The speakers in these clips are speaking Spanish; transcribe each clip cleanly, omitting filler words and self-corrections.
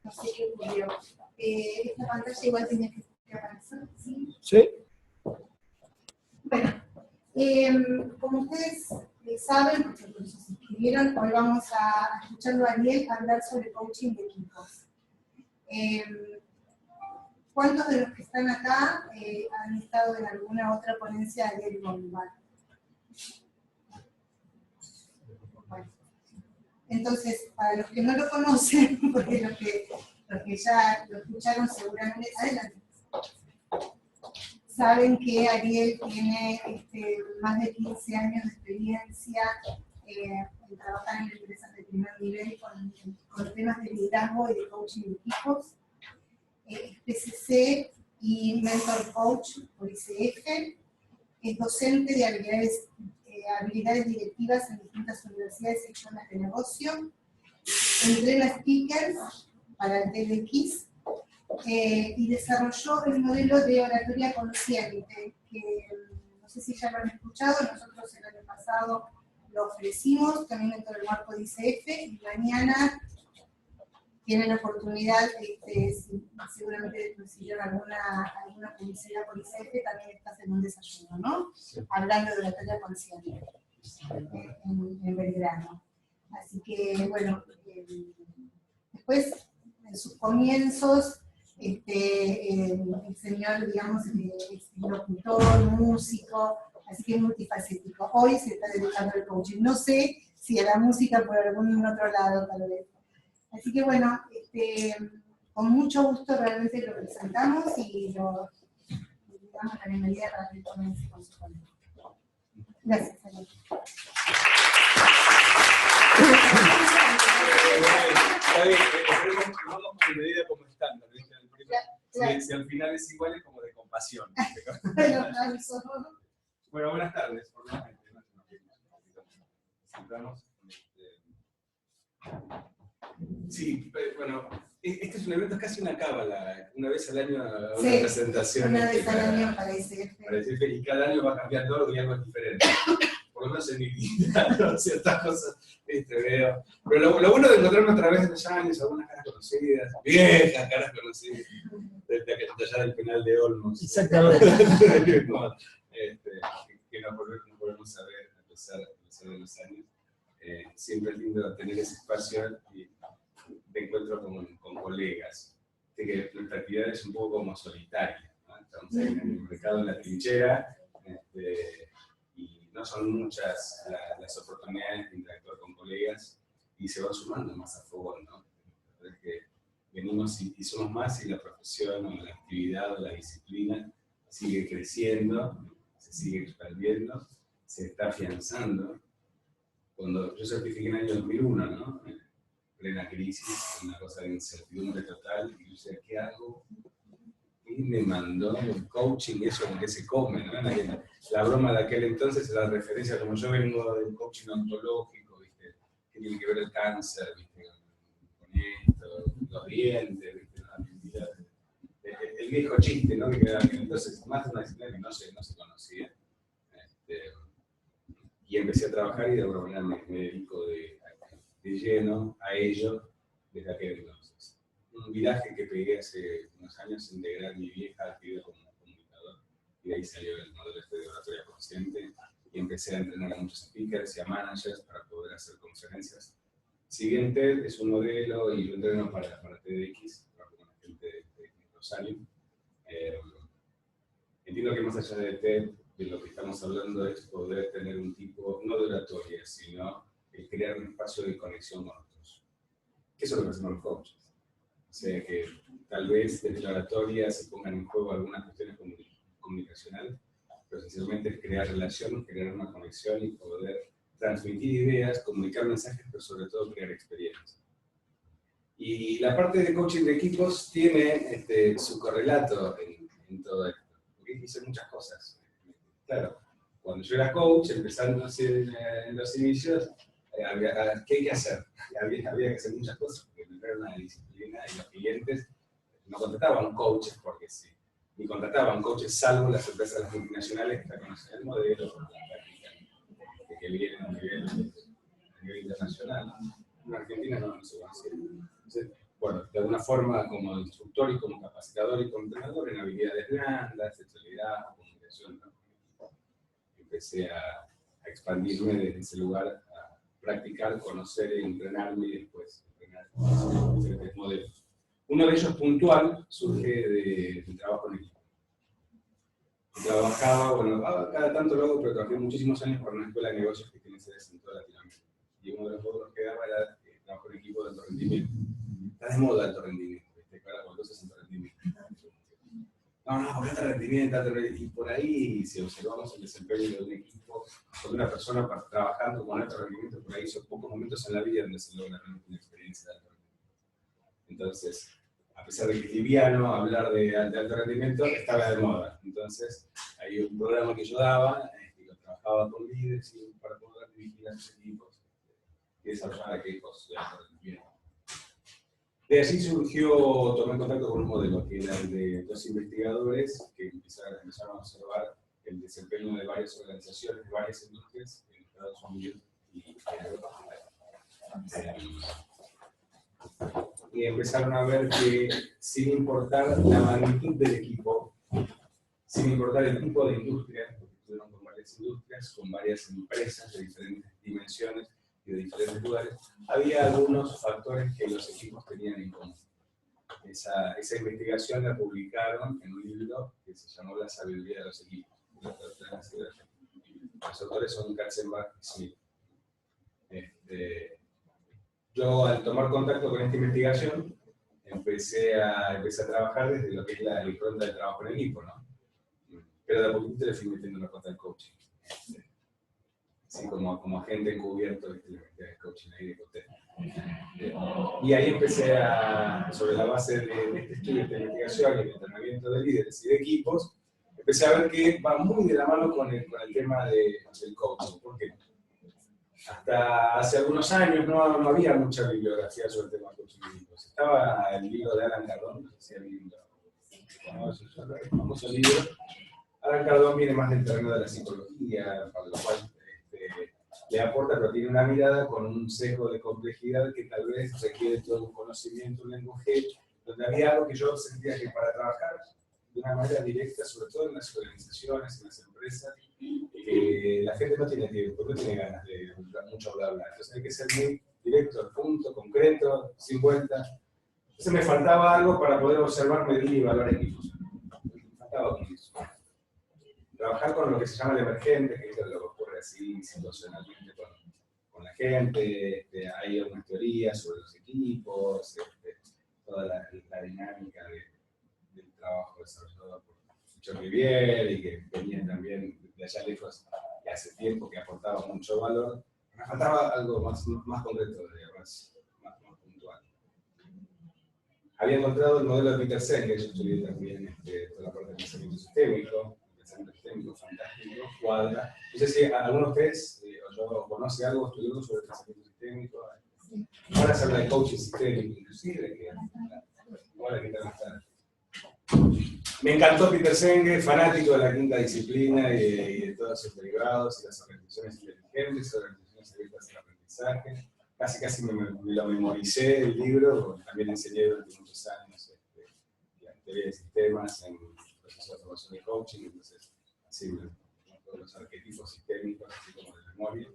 no sé qué ocurrió. Esta pantalla igual tenía que aparecer, ¿sí? Sí. Bueno, como ustedes saben, porque por eso se inscribieron, hoy vamos a escucharlo a Ariel hablar sobre coaching de equipos. ¿Cuántos de los que están acá han estado en alguna otra ponencia de Ariel Goldman? Bueno, entonces, para los que no lo conocen, porque los que ya lo escucharon seguramente, adelante, saben que Ariel tiene más de 15 años de experiencia en trabajar en empresas de primer nivel con temas de liderazgo y de coaching de equipos. PCC y Mentor Coach por ICF, es docente de habilidades directivas en distintas universidades y escuelas de negocio, entrena speakers para el TEDx y desarrolló el modelo de oratoria consciente, que no sé si ya lo han escuchado, nosotros el año pasado lo ofrecimos también dentro del marco de ICF, y mañana tienen la oportunidad, seguramente consiguieron alguna publicidad por ICF, también estás en un desayuno, ¿no? Hablando de oratoria consciente en Belgrano. Así que, bueno, después, en sus comienzos, el señor, digamos, es locutor, músico, así que es multifacético. Hoy se está dedicando al coaching. No sé si a la música por algún otro lado, tal vez. Así que bueno, con mucho gusto realmente lo presentamos y lo damos la bienvenida para que comience con su colega. Gracias, Ariel. Está bien, vamos con medida como estándar, ¿viste? Si al final es igual, es como de compasión. Bueno, buenas tardes, formalmente. Sentamos. Sí, bueno, este es un evento, es casi una cábala, una vez al año una presentación. Una vez al año para ICF. Y cada año va cambiando algo y algo es diferente. Por lo menos en mi vida, ¿no? Ciertas cosas veo. Pero lo bueno de encontrarme a través de los años, algunas caras conocidas, viejas caras conocidas, desde allá del penal de Olmos. Exactamente. Que nos volvemos a ver a pesar de los años. Siempre es lindo tener ese espacio de encuentro con colegas. Que nuestra actividad es un poco como solitaria, ¿no? Estamos ahí en el mercado, en la trinchera, y no son muchas las oportunidades de interactuar con colegas, y se van sumando más a favor, ¿no? Es que venimos y somos más, y la profesión o la actividad o la disciplina sigue creciendo, se sigue expandiendo, se está afianzando. Cuando yo certifiqué en el año 2001, ¿no? En plena crisis, una cosa de incertidumbre total, y yo decía, ¿qué hago? Y me mandó el coaching, eso con qué se come, ¿no? La broma de aquel entonces era la referencia, como yo vengo del coaching ontológico, ¿viste? Que tiene que ver el cáncer, ¿viste? Con esto, los dientes, ¿viste? El viejo chiste, ¿no? Que entonces, más de una disciplina que no se conocía. Y empecé a trabajar, y de alguna manera me dedico de lleno a ello desde aquel entonces. Un viraje que pegué hace unos años, integrar mi vieja actividad como comunicador, y de ahí salió el modelo de oratoria consciente, y empecé a entrenar a muchos speakers y a managers para poder hacer conferencias. Siguiente es un modelo, y lo entreno para TEDx, trabajo con la gente de Rosario. Entiendo que más allá de TED, de lo que estamos hablando es poder tener un tipo, no de oratoria, sino el crear un espacio de conexión con otros. Que eso es lo que hacemos los coaches. O sea que tal vez desde la oratoria se pongan en juego algunas cuestiones comunicacionales, pero esencialmente es crear relación, crear una conexión y poder transmitir ideas, comunicar mensajes, pero sobre todo crear experiencias. Y la parte de coaching de equipos tiene su correlato en todo esto, porque hice muchas cosas. Claro, cuando yo era coach, empezando en los inicios, ¿qué hay que hacer? Había que hacer muchas cosas, porque no era una disciplina, y los clientes no contrataban coaches porque sí, ni contrataban coaches salvo las empresas las multinacionales que ya conocen el modelo, la práctica, que vienen a nivel internacional. En Argentina no se conocía. Entonces, bueno, de alguna forma como instructor y como capacitador y como entrenador en habilidades blandas, sexualidad, comunicación, ¿no? Empecé a expandirme desde ese lugar, a practicar, conocer, entrenarme y después entrenar diferentes modelos. Uno de ellos puntual surge del trabajo en equipo. Trabajaba, bueno, cada tanto lo hago, pero trabajé muchísimos años para una escuela de negocios que tiene sedes en toda Latinoamérica. Y uno de los módulos que daba era trabajo en equipo de alto rendimiento. Está de moda alto rendimiento, ¿viste? Ahora cuando cosas alto rendimiento. No, porque alto rendimiento, y por ahí, si observamos el desempeño de un equipo, o de una persona trabajando con alto rendimiento, por ahí son pocos momentos en la vida donde se logra realmente una experiencia de alto rendimiento. Entonces, a pesar de que es liviano hablar de alto rendimiento, estaba de moda. Entonces, hay un programa que yo daba, que trabajaba con líderes para poder dirigir a sus equipos y desarrollar equipos de alto rendimiento. De allí surgió, tomé contacto con un modelo que era el de dos investigadores que empezaron a observar el desempeño de varias organizaciones, de varias industrias en Estados Unidos y en Europa. Y empezaron a ver que, sin importar la magnitud del equipo, sin importar el tipo de industria, porque estuvieron con varias industrias, con varias empresas de diferentes dimensiones y de diferentes lugares, había algunos factores que los equipos tenían en común. Esa investigación la publicaron en un libro que se llamó La sabiduría de los equipos. Los autores son Katzenbach y Smith. Yo, al tomar contacto con esta investigación, empecé a trabajar desde lo que es la impronta del trabajo en equipo, ¿no? Pero de a poquito le fui metiendo la pata del coaching. Así como agente encubierto, le metí el coaching ahí de coté. Y ahí empecé sobre la base de este estudio, de esta investigación y el entrenamiento de líderes y de equipos, empecé a ver que va muy de la mano con el tema del coaching. ¿Por qué? Hasta hace algunos años no había mucha bibliografía sobre el tema de coaching de equipos. Estaba el libro de Alan Cardone, no sé si alguien lo conoce, el famoso libro. Alan Cardone viene más del terreno de la psicología, para lo cual le aporta, pero tiene una mirada con un sesgo de complejidad que tal vez requiere todo un conocimiento, un lenguaje, donde había algo que yo sentía que para trabajar de una manera directa, sobre todo en las organizaciones, en las empresas, la gente no tiene tiempo, no tiene ganas de mucho bla bla. Entonces hay que ser muy directo, al punto, concreto, sin vueltas. Entonces me faltaba algo para poder observar, medir y evaluar equipos. Me faltaba eso. Trabajar con lo que se llama el emergente, que es lo que ocurre así situacionalmente con la gente. Hay algunas teorías sobre los equipos, toda la dinámica del trabajo desarrollado por John Riviere y que venían también de allá lejos y hace tiempo que aportaba mucho valor. Me faltaba algo más concreto, más puntual. Había encontrado el modelo de Peter Senge, yo estudié también toda la parte de pensamiento sistémico fantástico, cuadra. No sé si alguno de ustedes conoce algo, estudió algo sobre el pensamiento sistémico. Ahora se habla de coaching sistémico, inclusive. Ahora, ¿qué tal está? Me encantó Peter Senge, fanático de la quinta disciplina y de todos sus derivados y las organizaciones inteligentes, organizaciones abiertas al aprendizaje. Casi me lo memoricé el libro, también enseñé durante muchos años la teoría de sistemas en proceso de formación de coaching, entonces así todos los arquetipos sistémicos, así como de memoria.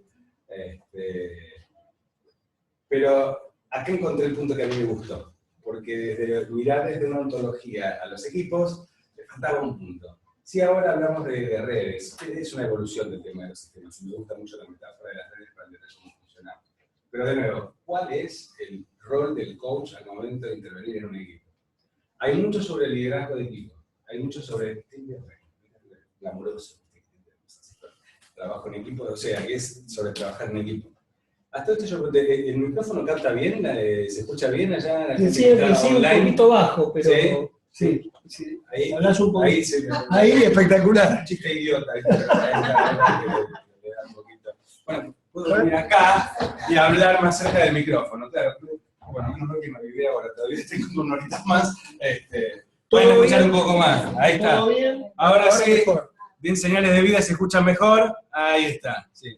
Pero acá encontré el punto que a mí me gustó, porque desde mirar desde una ontología a los equipos, le faltaba un punto. Si ahora hablamos de redes, es una evolución del tema de los sistemas, y me gusta mucho la metáfora de las redes para entender cómo funcionamos. Pero de nuevo, ¿cuál es el rol del coach al momento de intervenir en un equipo? Hay mucho sobre el liderazgo de equipo, hay mucho sobre glamuroso, trabajo en equipo, o sea, que es sobre trabajar en equipo. Hasta esto yo pregunté, ¿el micrófono capta bien? ¿Se escucha bien allá? Sí, un poquito bajo, pero sí. Ahí, hablas un poco. Ahí espectacular. Chiste idiota. Bueno, puedo venir acá y hablar más cerca del micrófono, claro. Bueno, no que me viví ahora, todavía tengo unas horitas más. Pueden escuchar un poco más. Ahí está. Ahora sí, mejor. Bien, señales de vida, se escuchan mejor. Ahí está. Sí.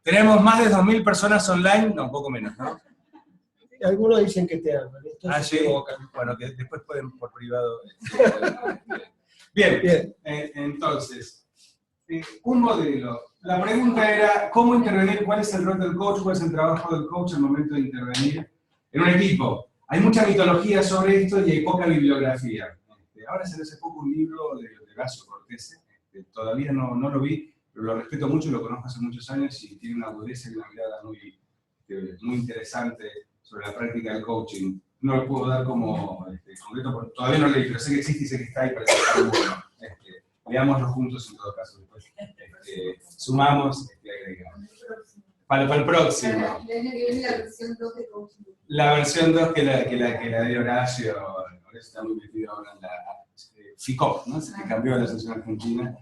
Tenemos más de 2.000 personas online, no, un poco menos, ¿no? Algunos dicen que te aman. Estos se sí. equivocan. Bueno, que después pueden por privado. Bien, Bien. Entonces, un modelo. La pregunta era, ¿cómo intervenir? ¿Cuál es el rol del coach? ¿Cuál es el trabajo del coach al momento de intervenir en un equipo? Hay mucha mitología sobre esto y hay poca bibliografía. Ahora salió hace poco un libro de Horacio Cortese. Todavía no lo vi, pero lo respeto mucho y lo conozco hace muchos años y tiene una agudeza y una mirada muy interesante sobre la práctica del coaching. No lo puedo dar como concreto, porque todavía no lo leí, pero sé que existe y sé que está ahí para que sea muy bueno. Leámoslo juntos en todo caso, después sumamos y agregamos. Para el próximo. El año que viene la versión 2 de coaching. La versión 2 que la de Horacio, Horacio está muy metido ahora en la FICOP, ¿no? Se cambió a la Asociación Argentina.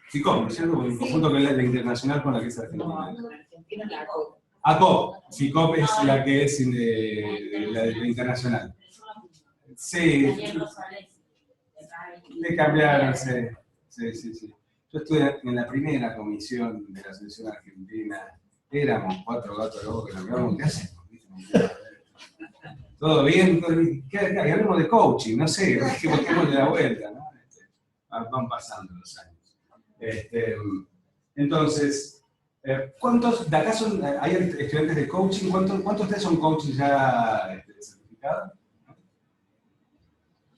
FICOP, ¿no es cierto? En conjunto con la internacional con la que es Argentina. No, Argentina es la ACOP. ACOP, FICOP es la que es la internacional. Sí, le cambiaron, sí. Yo estuve en la primera comisión de la Asociación Argentina, éramos 4 gatos locos que nos quedamos, ¿qué hacemos? ¿Todo bien? ¿Qué hablamos de coaching? No sé, que busquemos de la vuelta, ¿no? Van pasando los años. Entonces, ¿cuántos, de acá hay estudiantes de coaching? ¿Cuántos de ustedes son coaches ya certificados?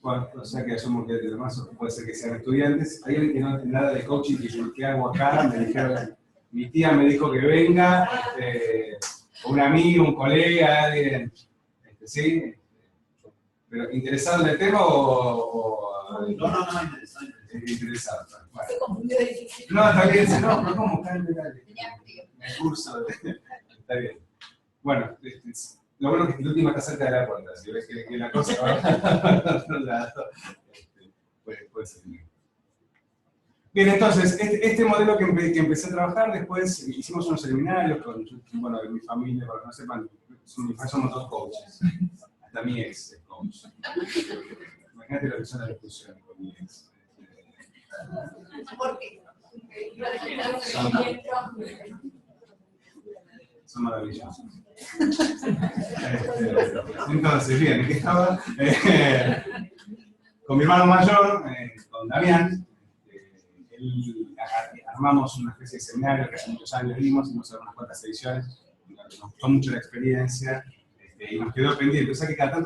Bueno, o sea que asumo que de demás puede ser que sean estudiantes. Hay alguien que no tiene nada de coaching, que yo, ¿qué hago acá? Me dijeron, mi tía me dijo que venga, un amigo, un colega, alguien, ¿sí? ¿Pero interesado en el tema o No, interesante. Interesado? Bueno. Se confundió de difícil. No, está bien, no, ¿cómo? Dale. El curso, está bien. Bueno, lo bueno es que el último está cerca de la puerta, si ves que la cosa va a otro lado, puede ser bien. Bien, entonces, este modelo que empecé a trabajar, después hicimos unos seminarios con, bueno, de mi familia, para que no sepan, somos 2 coaches. Hasta mi ex es coach. Imagínate lo que son las discusiones con mi ex. ¿Por qué? Son maravillosos. Entonces, bien, aquí estaba con mi hermano mayor, con Damián. Armamos una especie de seminario que hace muchos años dimos, hicimos unas cuantas ediciones, nos gustó mucho la experiencia y nos quedó pendiente. O sea que cada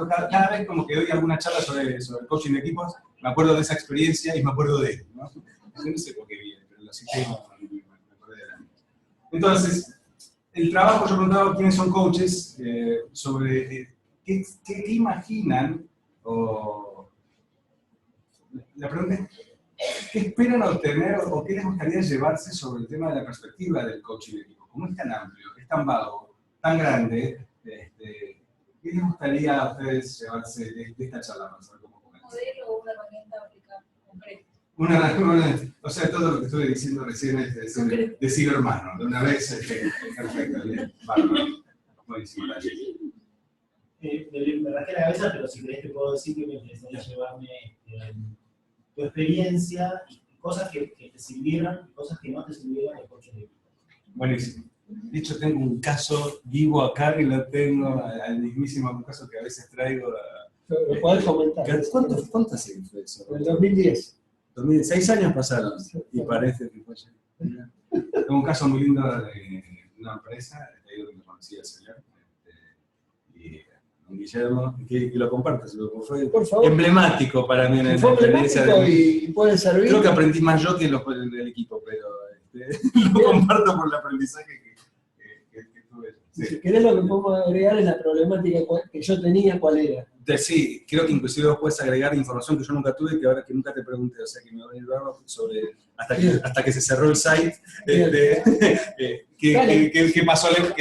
vez como que doy alguna charla sobre el coaching de equipos, me acuerdo de esa experiencia y me acuerdo de él, ¿no? Yo no sé por qué viene, pero lo cité y me acordé de la misma. Entonces, el trabajo, yo preguntaba quiénes son coaches, sobre qué imaginan, o la pregunta es, ¿qué esperan obtener o qué les gustaría llevarse sobre el tema de la perspectiva del coaching de equipo? Como es tan amplio, es tan vago, tan grande, ¿qué les gustaría a ustedes llevarse de esta charla? Vamos a ver cómo comenzamos. ¿Un modelo o una herramienta aplicable concreta? O sea, todo lo que estuve diciendo recién es decir hermano, de una vez, perfecto, bien, bárbaro, buenísimo, gracias. Me rasqué la cabeza, pero si querés te puedo decir que me interesaría llevarme tu experiencia y cosas que te sirvieron y cosas que no te sirvieron de coaching de equipo. Buenísimo. De hecho, tengo un caso vivo acá y lo tengo al mismísimo caso que a veces traigo. ¿Lo podés comentar? ¿Cuánto hace fue eso? En el 2010. 6 años pasaron y parece que fue ayer. Tengo un caso muy lindo de una empresa, ahí donde conocí al señor, y don Guillermo, que lo compartas, fue por favor, emblemático para mí en la fue experiencia emblemático y puede servir. Creo que aprendí más yo que del equipo, pero lo comparto por el aprendizaje que tuve. Sí. Si querés, lo que podemos agregar es la problemática que yo tenía, ¿cuál era? Sí, creo que inclusive vos puedes agregar información que yo nunca tuve, que ahora que nunca te pregunté, o sea que me va a venir barro sobre, hasta que se cerró el site, ¿qué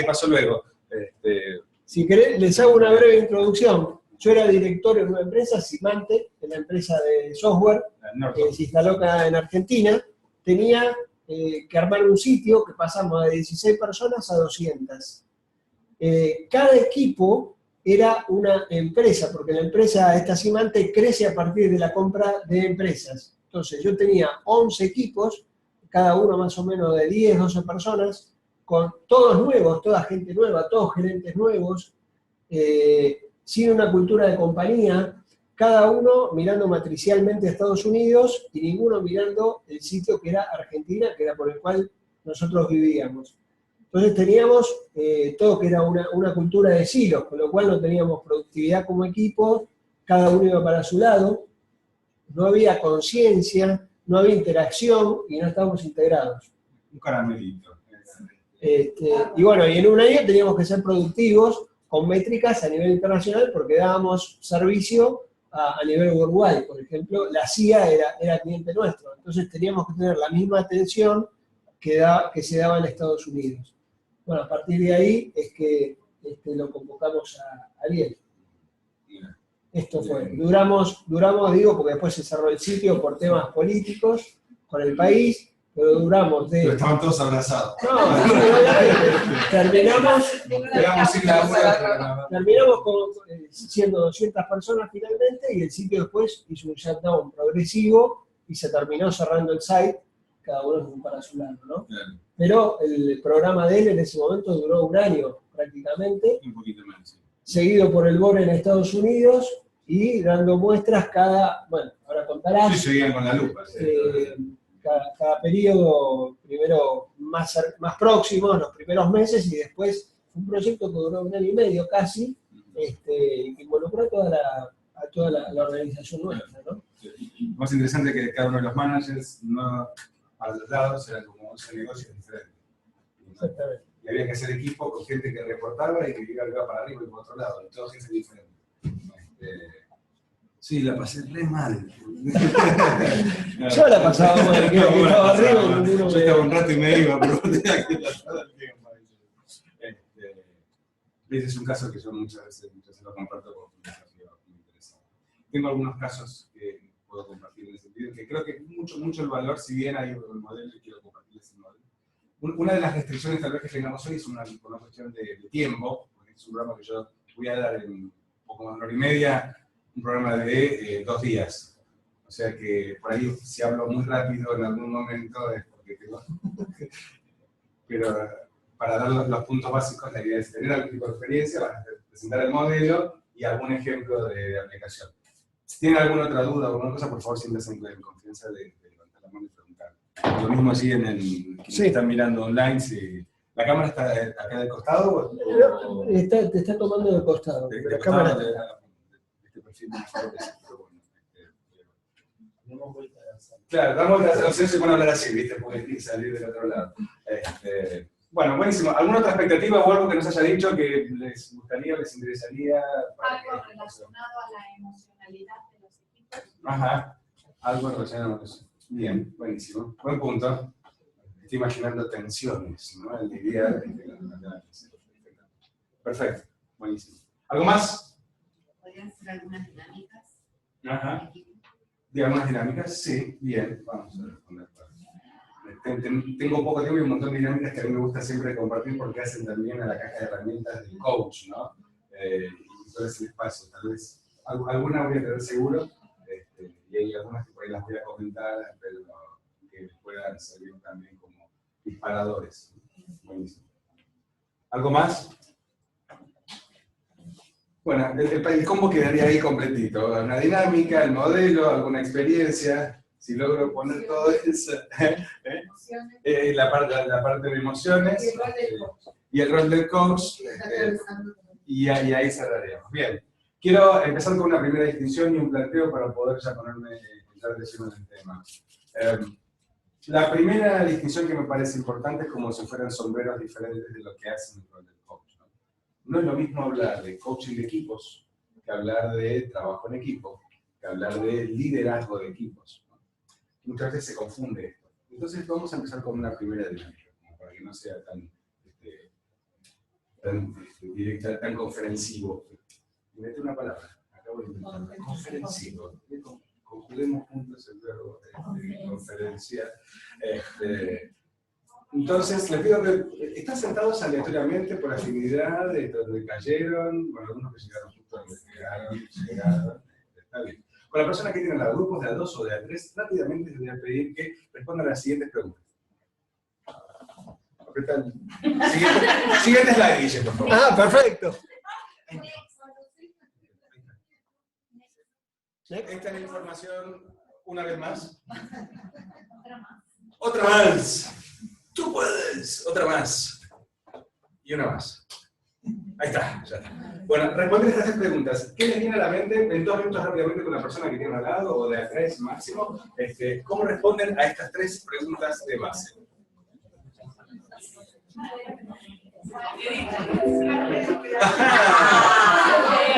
pasó luego? Si querés, les hago una breve introducción. Yo era director en una empresa, Simante, en la empresa de software, que se instaló acá en Argentina. Tenía que armar un sitio que pasamos de 16 personas a 200. Cada equipo era una empresa, porque la empresa, esta Simante, crece a partir de la compra de empresas. Entonces yo tenía 11 equipos, cada uno más o menos de 10, 12 personas, con todos nuevos, toda gente nueva, todos gerentes nuevos, sin una cultura de compañía, cada uno mirando matricialmente a Estados Unidos y ninguno mirando el sitio que era Argentina, que era por el cual nosotros vivíamos. Entonces teníamos todo que era una cultura de silos, con lo cual no teníamos productividad como equipo, cada uno iba para su lado, no había conciencia, no había interacción y no estábamos integrados. Un caramelito. Y bueno, y en un año teníamos que ser productivos con métricas a nivel internacional porque dábamos servicio a nivel worldwide. Por ejemplo, la CIA era cliente nuestro, entonces teníamos que tener la misma atención que se daba en Estados Unidos. Bueno, a partir de ahí es que lo convocamos a Ariel. Esto fue. Duramos, digo, porque después se cerró el sitio por temas políticos con el país, pero duramos de... Pero estaban todos abrazados. No, terminamos siendo 200 personas finalmente y el sitio después hizo un shutdown progresivo y se terminó cerrando el site, cada uno para su lado, ¿no? Claro. Pero el programa de él en ese momento duró un año prácticamente, Un poquito menos, sí. seguido por el BOR en Estados Unidos y dando muestras bueno, ahora contarás. Sí, seguían con la lupa. Sí. Cada periodo, primero más próximo, en los primeros meses, y después un proyecto que duró un año y medio casi, que involucró a toda la organización nuestra, ¿no? Y más interesante que cada uno de los managers, a los lados, eran como 11 negocios diferentes. Exactamente. Y había que hacer equipo con gente que reportaba y que iba para arriba y por otro lado, y todo gente diferente. Sí, la pasé re mal. Yo la pasaba mal, que estaba arriba y ninguno yo estaba un rato y me iba, pero tenía que pasar el tiempo. Ese es un caso que yo muchas veces lo comparto con un desafío muy interesante. Tengo algunos casos que puedo compartir en ese sentido, que creo que mucho el valor, si bien hay un modelo y quiero compartir ese modelo. Una de las restricciones tal vez que tengamos hoy es una cuestión de tiempo, porque es un programa que yo voy a dar en un poco más de una hora y media, un programa de 2 días. O sea que por ahí si hablo muy rápido en algún momento es porque tengo... Pero para dar los puntos básicos, la idea es tener algún tipo de experiencia, presentar el modelo y algún ejemplo de aplicación. Si tienen alguna otra duda o alguna cosa, por favor, siéntanse en confianza de levantar la mano y preguntar. Lo mismo así en el que sí. están mirando online. Si ¿la cámara está acá del costado? Te está tomando del costado. De La costado cámara de este perfil de nosotros, pero bueno. Demos vuelta a la sala. Claro, damos la opción se puede hablar así, ¿viste? Porque salir del otro lado. Bueno, buenísimo. ¿Alguna otra expectativa o algo que nos haya dicho que les gustaría, les interesaría? Algo relacionado a la emocionalidad de los equipos. Ajá, algo relacionado con eso. Bien, buenísimo. Buen punto. Estoy imaginando tensiones, ¿no? El día Perfecto, buenísimo. ¿Algo más? ¿Podrían ser algunas dinámicas? Ajá. ¿De algunas dinámicas? Sí, bien, vamos a responder. Tengo poco tiempo y un montón de dinámicas que a mí me gusta siempre compartir porque hacen también a la caja de herramientas del coach, ¿no? Y todo ese espacio, tal vez alguna voy a tener seguro, y hay algunas que por ahí las voy a comentar, pero que puedan servir también como disparadores. Buenísimo. ¿Algo más? Bueno, el combo quedaría ahí completito. Una dinámica, el modelo, alguna experiencia. Si logro poner todo eso, la parte de emociones y el rol del coach, y ahí cerraríamos. Bien, quiero empezar con una primera distinción y un planteo para poder ya entrar de lleno en el tema. La primera distinción que me parece importante es como si fueran sombreros diferentes de lo que hacen el rol del coach. No es lo mismo hablar de coaching de equipos que hablar de trabajo en equipo, que hablar de liderazgo de equipos. Muchas veces se confunde esto. Entonces vamos a empezar con una primera dinámica, como para que no sea tan directa, tan conferencivo. Y mete una palabra, acabo de inventar, conferencivo. Conjuguemos juntos el verbo de conferencia. Entonces, les pido que están sentados aleatoriamente por afinidad, de donde cayeron, bueno, algunos que llegaron justo donde llegaron, está bien. Con la persona que tiene la grupos de a 2 o de a 3, rápidamente les voy a pedir que respondan a las siguientes preguntas. ¿Ok? Apretá el siguiente slide, Guille, por favor. Ah, perfecto. Esta es la información, una vez más. Otra más. Otra más. Tú puedes. Otra más. Y una más. Ahí está, ya está. Bueno, responder estas 3 preguntas. ¿Qué les viene a la mente en 2 minutos rápidamente con la persona que tiene al lado, o de a 3 máximo? ¿Cómo responden a estas 3 preguntas de base?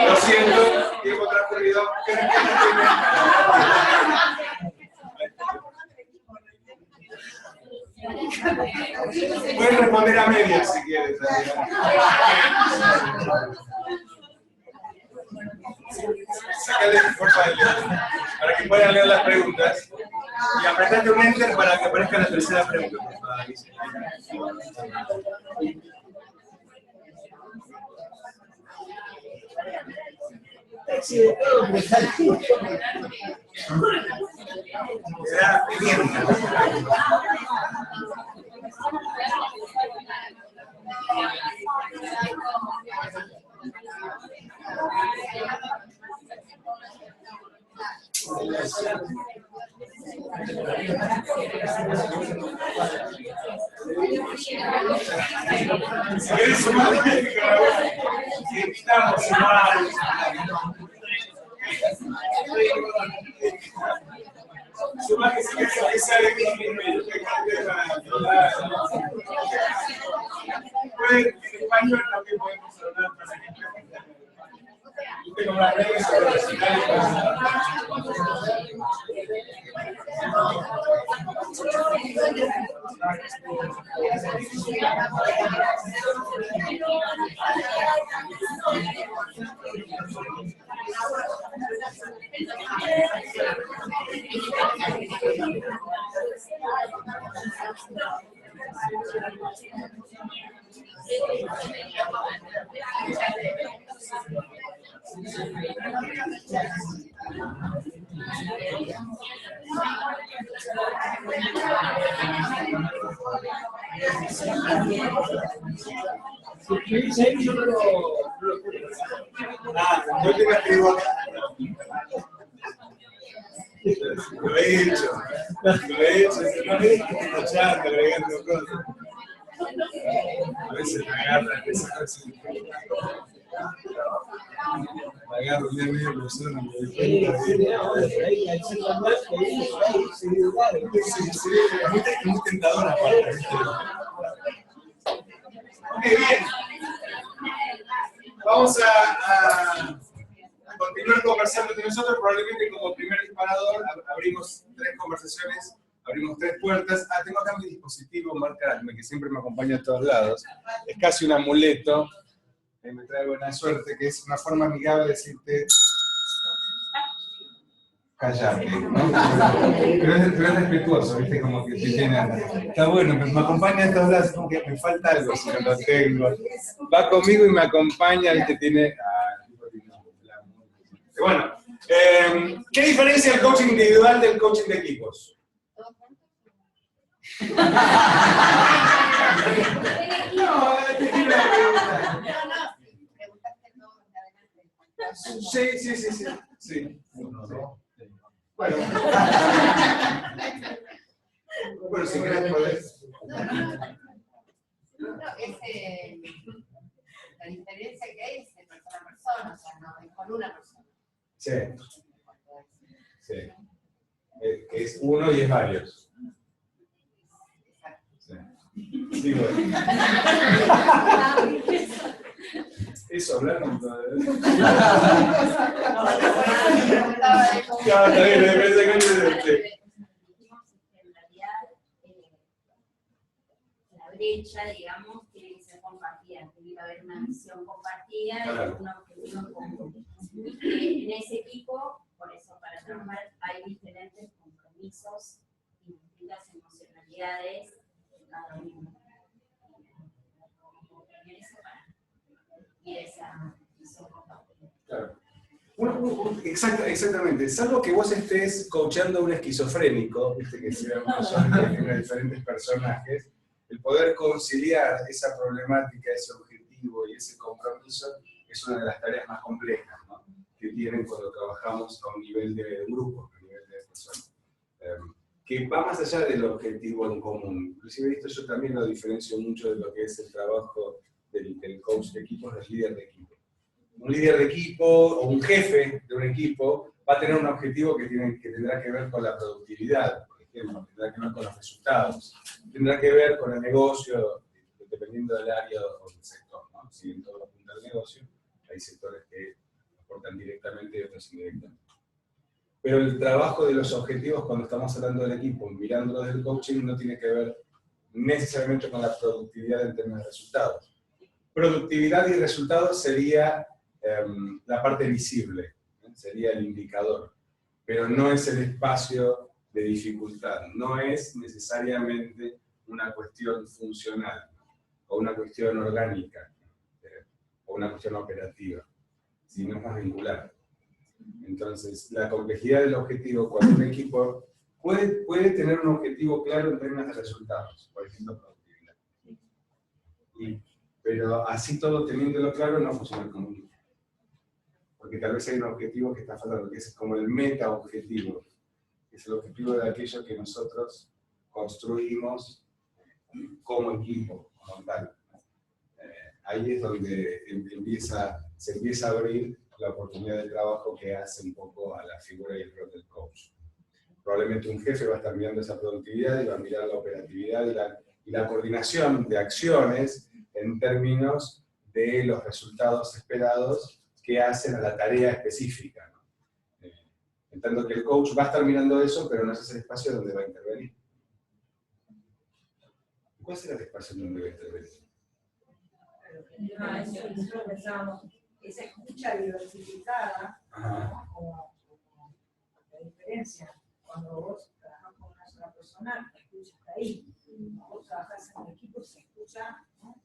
Lo siento, tiempo transcurrido. ¿Qué respuesta tienen? Pueden responder a medias si quieren. Sácale porfa para que puedan leer las preguntas. Y apretate un enter para que aparezca la tercera pregunta. Si quieres sumar, si invitamos sumar. Sumar que si quieres empezar en español también podemos hablar para que tengo las redes profesionales. Yo te escribo acá. Lo he hecho, escuchando, agregando cosas. A veces me agarran esas cosas. Me agarro un día medio persona, me doy cuenta. Sí, es muy tentadora aparte. Ok, bien. Vamos a continuar conversando entre nosotros. Probablemente como primer disparador abrimos 3 conversaciones, abrimos 3 puertas. Tengo acá mi dispositivo marca que siempre me acompaña a todos lados. Es casi un amuleto. Me trae buena suerte, que es una forma amigable de decirte callate, ¿no? Pero es respetuoso, ¿viste? Como que te tiene. Está bueno, pero me acompaña a todos lados, como que me falta algo si no lo tengo. Va conmigo y me acompaña, ¿viste? Tiene. Bueno, ¿qué diferencia el coaching individual del coaching de equipos? Sí. Bueno, si querés podés. La diferencia que hay es de persona a persona, o sea, no es con una persona. Sí. Es uno y es varios. Sí. Digo, eso hablaron. Está bien, me parece que en realidad la brecha, digamos, tiene que ser compartida, tiene que haber una misión compartida y un objetivo en común. En ese equipo, por eso para trabajar hay diferentes compromisos y distintas emocionalidades de cada uno. Y esa misión compartida. Claro. Exactamente. Salvo que vos estés coachando a un esquizofrénico, viste que se tiene diferentes personajes, el poder conciliar esa problemática, ese objetivo y ese compromiso es una de las tareas más complejas, ¿no?, que tienen cuando trabajamos a un nivel de grupo, a un nivel de personas. Que va más allá del objetivo en común. Inclusive esto yo también lo diferencio mucho de lo que es el trabajo del coach de equipos, del líder de equipo. Un líder de equipo o un jefe de un equipo va a tener un objetivo que tendrá que ver con la productividad, por ejemplo, tendrá que ver con los resultados, tendrá que ver con el negocio, dependiendo del área o del sector, ¿no? Si en todo apunta al negocio, hay sectores que aportan directamente y otros indirectamente. Pero el trabajo de los objetivos, cuando estamos hablando del equipo, mirándolo desde el coaching, no tiene que ver necesariamente con la productividad en términos de resultados. Productividad y resultados sería la parte visible, ¿eh? Sería el indicador, pero no es el espacio de dificultad, no es necesariamente una cuestión funcional, o una cuestión orgánica, o una cuestión operativa, sino es más vincular. Entonces, la complejidad del objetivo, cuando un equipo puede tener un objetivo claro en términos de resultados, por ejemplo, productividad. Pero así todo teniéndolo claro no funciona como un equipo. Porque tal vez hay un objetivo que está faltando, que es como el meta-objetivo, que es el objetivo de aquello que nosotros construimos como equipo, como tal. Ahí es donde se empieza a abrir la oportunidad de trabajo que hace un poco a la figura y el rol del coach. Probablemente un jefe va a estar mirando esa productividad y va a mirar la operatividad y la coordinación de acciones en términos de los resultados esperados que hacen a la tarea específica, ¿no? En tanto que el coach va a estar mirando eso, pero no es el espacio donde va a intervenir. ¿Cuál será el espacio donde va a intervenir? Nosotros pensábamos esa escucha diversificada, ¿no? como la diferencia. Cuando vos trabajás con una sola persona, la escucha está ahí. Cuando vos trabajás en un equipo, se escucha, ¿no?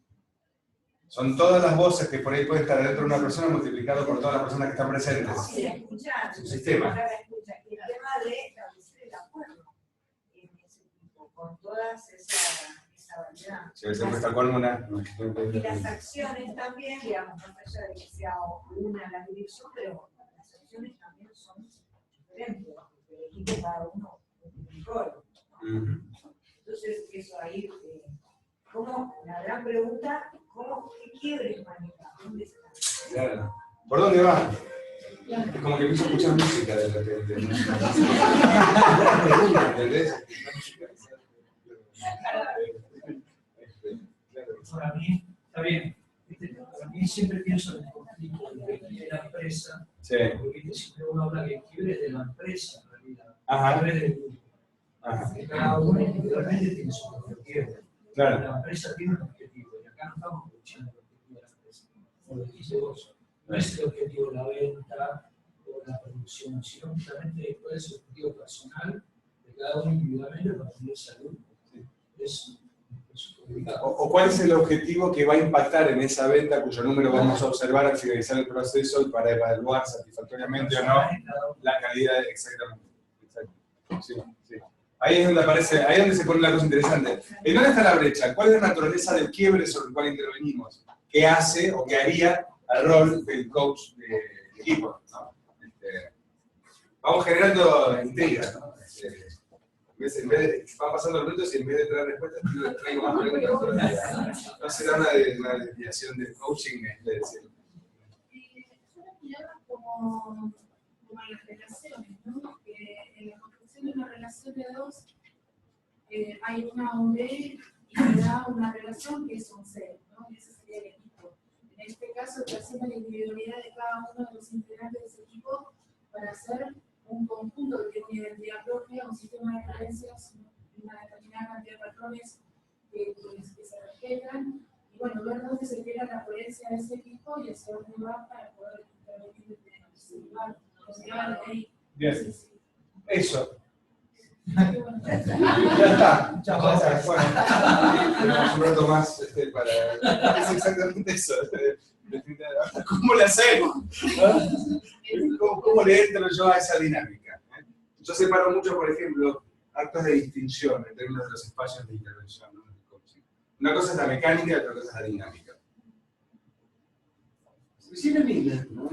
Son todas las voces que por ahí pueden estar dentro de una persona multiplicado por todas las personas que están presentes. Sí, la escucha, es un sistema. la escucha. Y el tema de establecer el acuerdo en ese equipo, con todas esa variedad. Si se muestra con una... Y las acciones también, digamos, más allá de que sea una la dirección, pero las acciones también son diferentes, porque el equipo cada uno tiene un rol. Entonces, eso ahí, como la gran pregunta, ¿qué quiebres maneja? ¿Dónde está? Claro. ¿Por dónde va? Es como que empiezo a escuchar música de repente, ¿no? ¿Entendés? Para mí, está bien. Para mí siempre pienso en el conflicto de la empresa, Sí. porque siempre uno habla que quiebres de la empresa, en realidad, Ajá. quiebres del grupo. Ajá. Cada uno individualmente tiene su propio quiebre. Claro. La empresa tiene un objetivo, y acá no estamos escuchando el objetivo de la empresa, como lo dijiste vos. No es el objetivo de la venta o la producción, sino justamente cuál es el objetivo personal de cada uno individualmente para tener salud. Es complicado. O cuál es el objetivo que va a impactar en esa venta cuyo número vamos a observar al finalizar el proceso y para evaluar satisfactoriamente o no la calidad. Exactamente. Sí, sí. Ahí es donde aparece, ahí es donde se pone la cosa interesante. ¿En dónde está la brecha? ¿Cuál es la naturaleza del quiebre sobre el cual intervenimos? ¿Qué hace o qué haría al rol del coach de equipo? ¿No? Vamos generando intrigas, ¿no? En vez de, van pasando los minutos y en vez de traer respuestas, yo traigo más preguntas. No será una desviación del coaching, es decir. Yo lo miraba como en las relaciones, ¿no? Que en la construcción de una relación de dos hay una OB y se da una relación que es un C, ¿no? Y ese sería el equipo. En este caso, trasciende la individualidad de cada uno de los integrantes de ese equipo para hacer un conjunto que tiene una identidad propia, un sistema de creencias, una determinada cantidad de patrones que se respetan, y bueno, ver dónde se queda la coherencia de ese equipo y hacia dónde va para poder intervenir de ahí. Bien. Eso. Ya está. Muchas gracias. Bueno, tenemos un rato más para... Es exactamente eso. ¿Cómo le hacemos? ¿Cómo le entro yo a esa dinámica? Yo separo mucho, por ejemplo, actos de distinción en términos de los espacios de intervención, ¿no? Una cosa es la mecánica y otra cosa es la dinámica. Sí, es lo mismo, ¿no?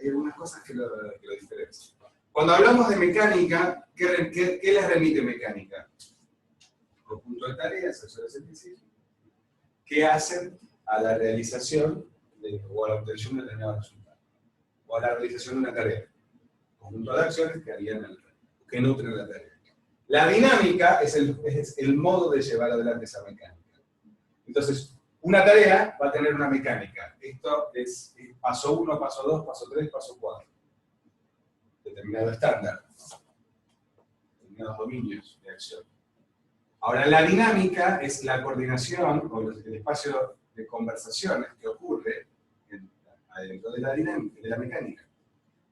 Hay algunas cosas que lo diferencian. Cuando hablamos de mecánica, ¿qué les remite mecánica? Conjunto de tareas, acciones específicas, que hacen a la realización o a la obtención de determinado resultado, o a la realización de una tarea. Conjunto de acciones que nutren la tarea. La dinámica es el modo de llevar adelante esa mecánica. Entonces, una tarea va a tener una mecánica. Esto es paso 1, paso 2, paso 3, paso 4. Determinado estándar. Determinados dominios de acción. Ahora, la dinámica es la coordinación o el espacio de conversaciones que ocurre adentro de la dinámica, de la mecánica.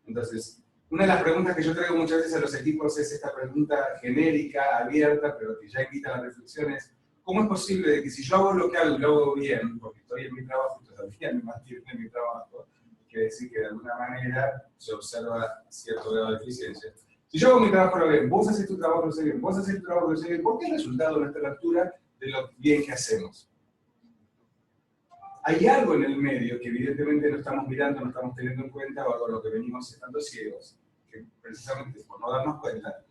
Entonces, una de las preguntas que yo traigo muchas veces a los equipos es esta pregunta genérica, abierta, pero que ya invita a la reflexión es, ¿cómo es posible de que si yo hago lo que hago y lo hago bien, porque estoy en mi trabajo y todavía me mantiene en mi trabajo, quiere decir que de alguna manera se observa cierto grado de eficiencia? Si yo hago mi trabajo lo bien, vos haces tu trabajo lo sé bien, vos haces tu trabajo lo sé bien, ¿por qué el resultado no está a la altura de lo bien que hacemos? Hay algo en el medio que evidentemente no estamos mirando, no estamos teniendo en cuenta, o algo a lo que venimos estando ciegos, que precisamente por no darnos cuenta,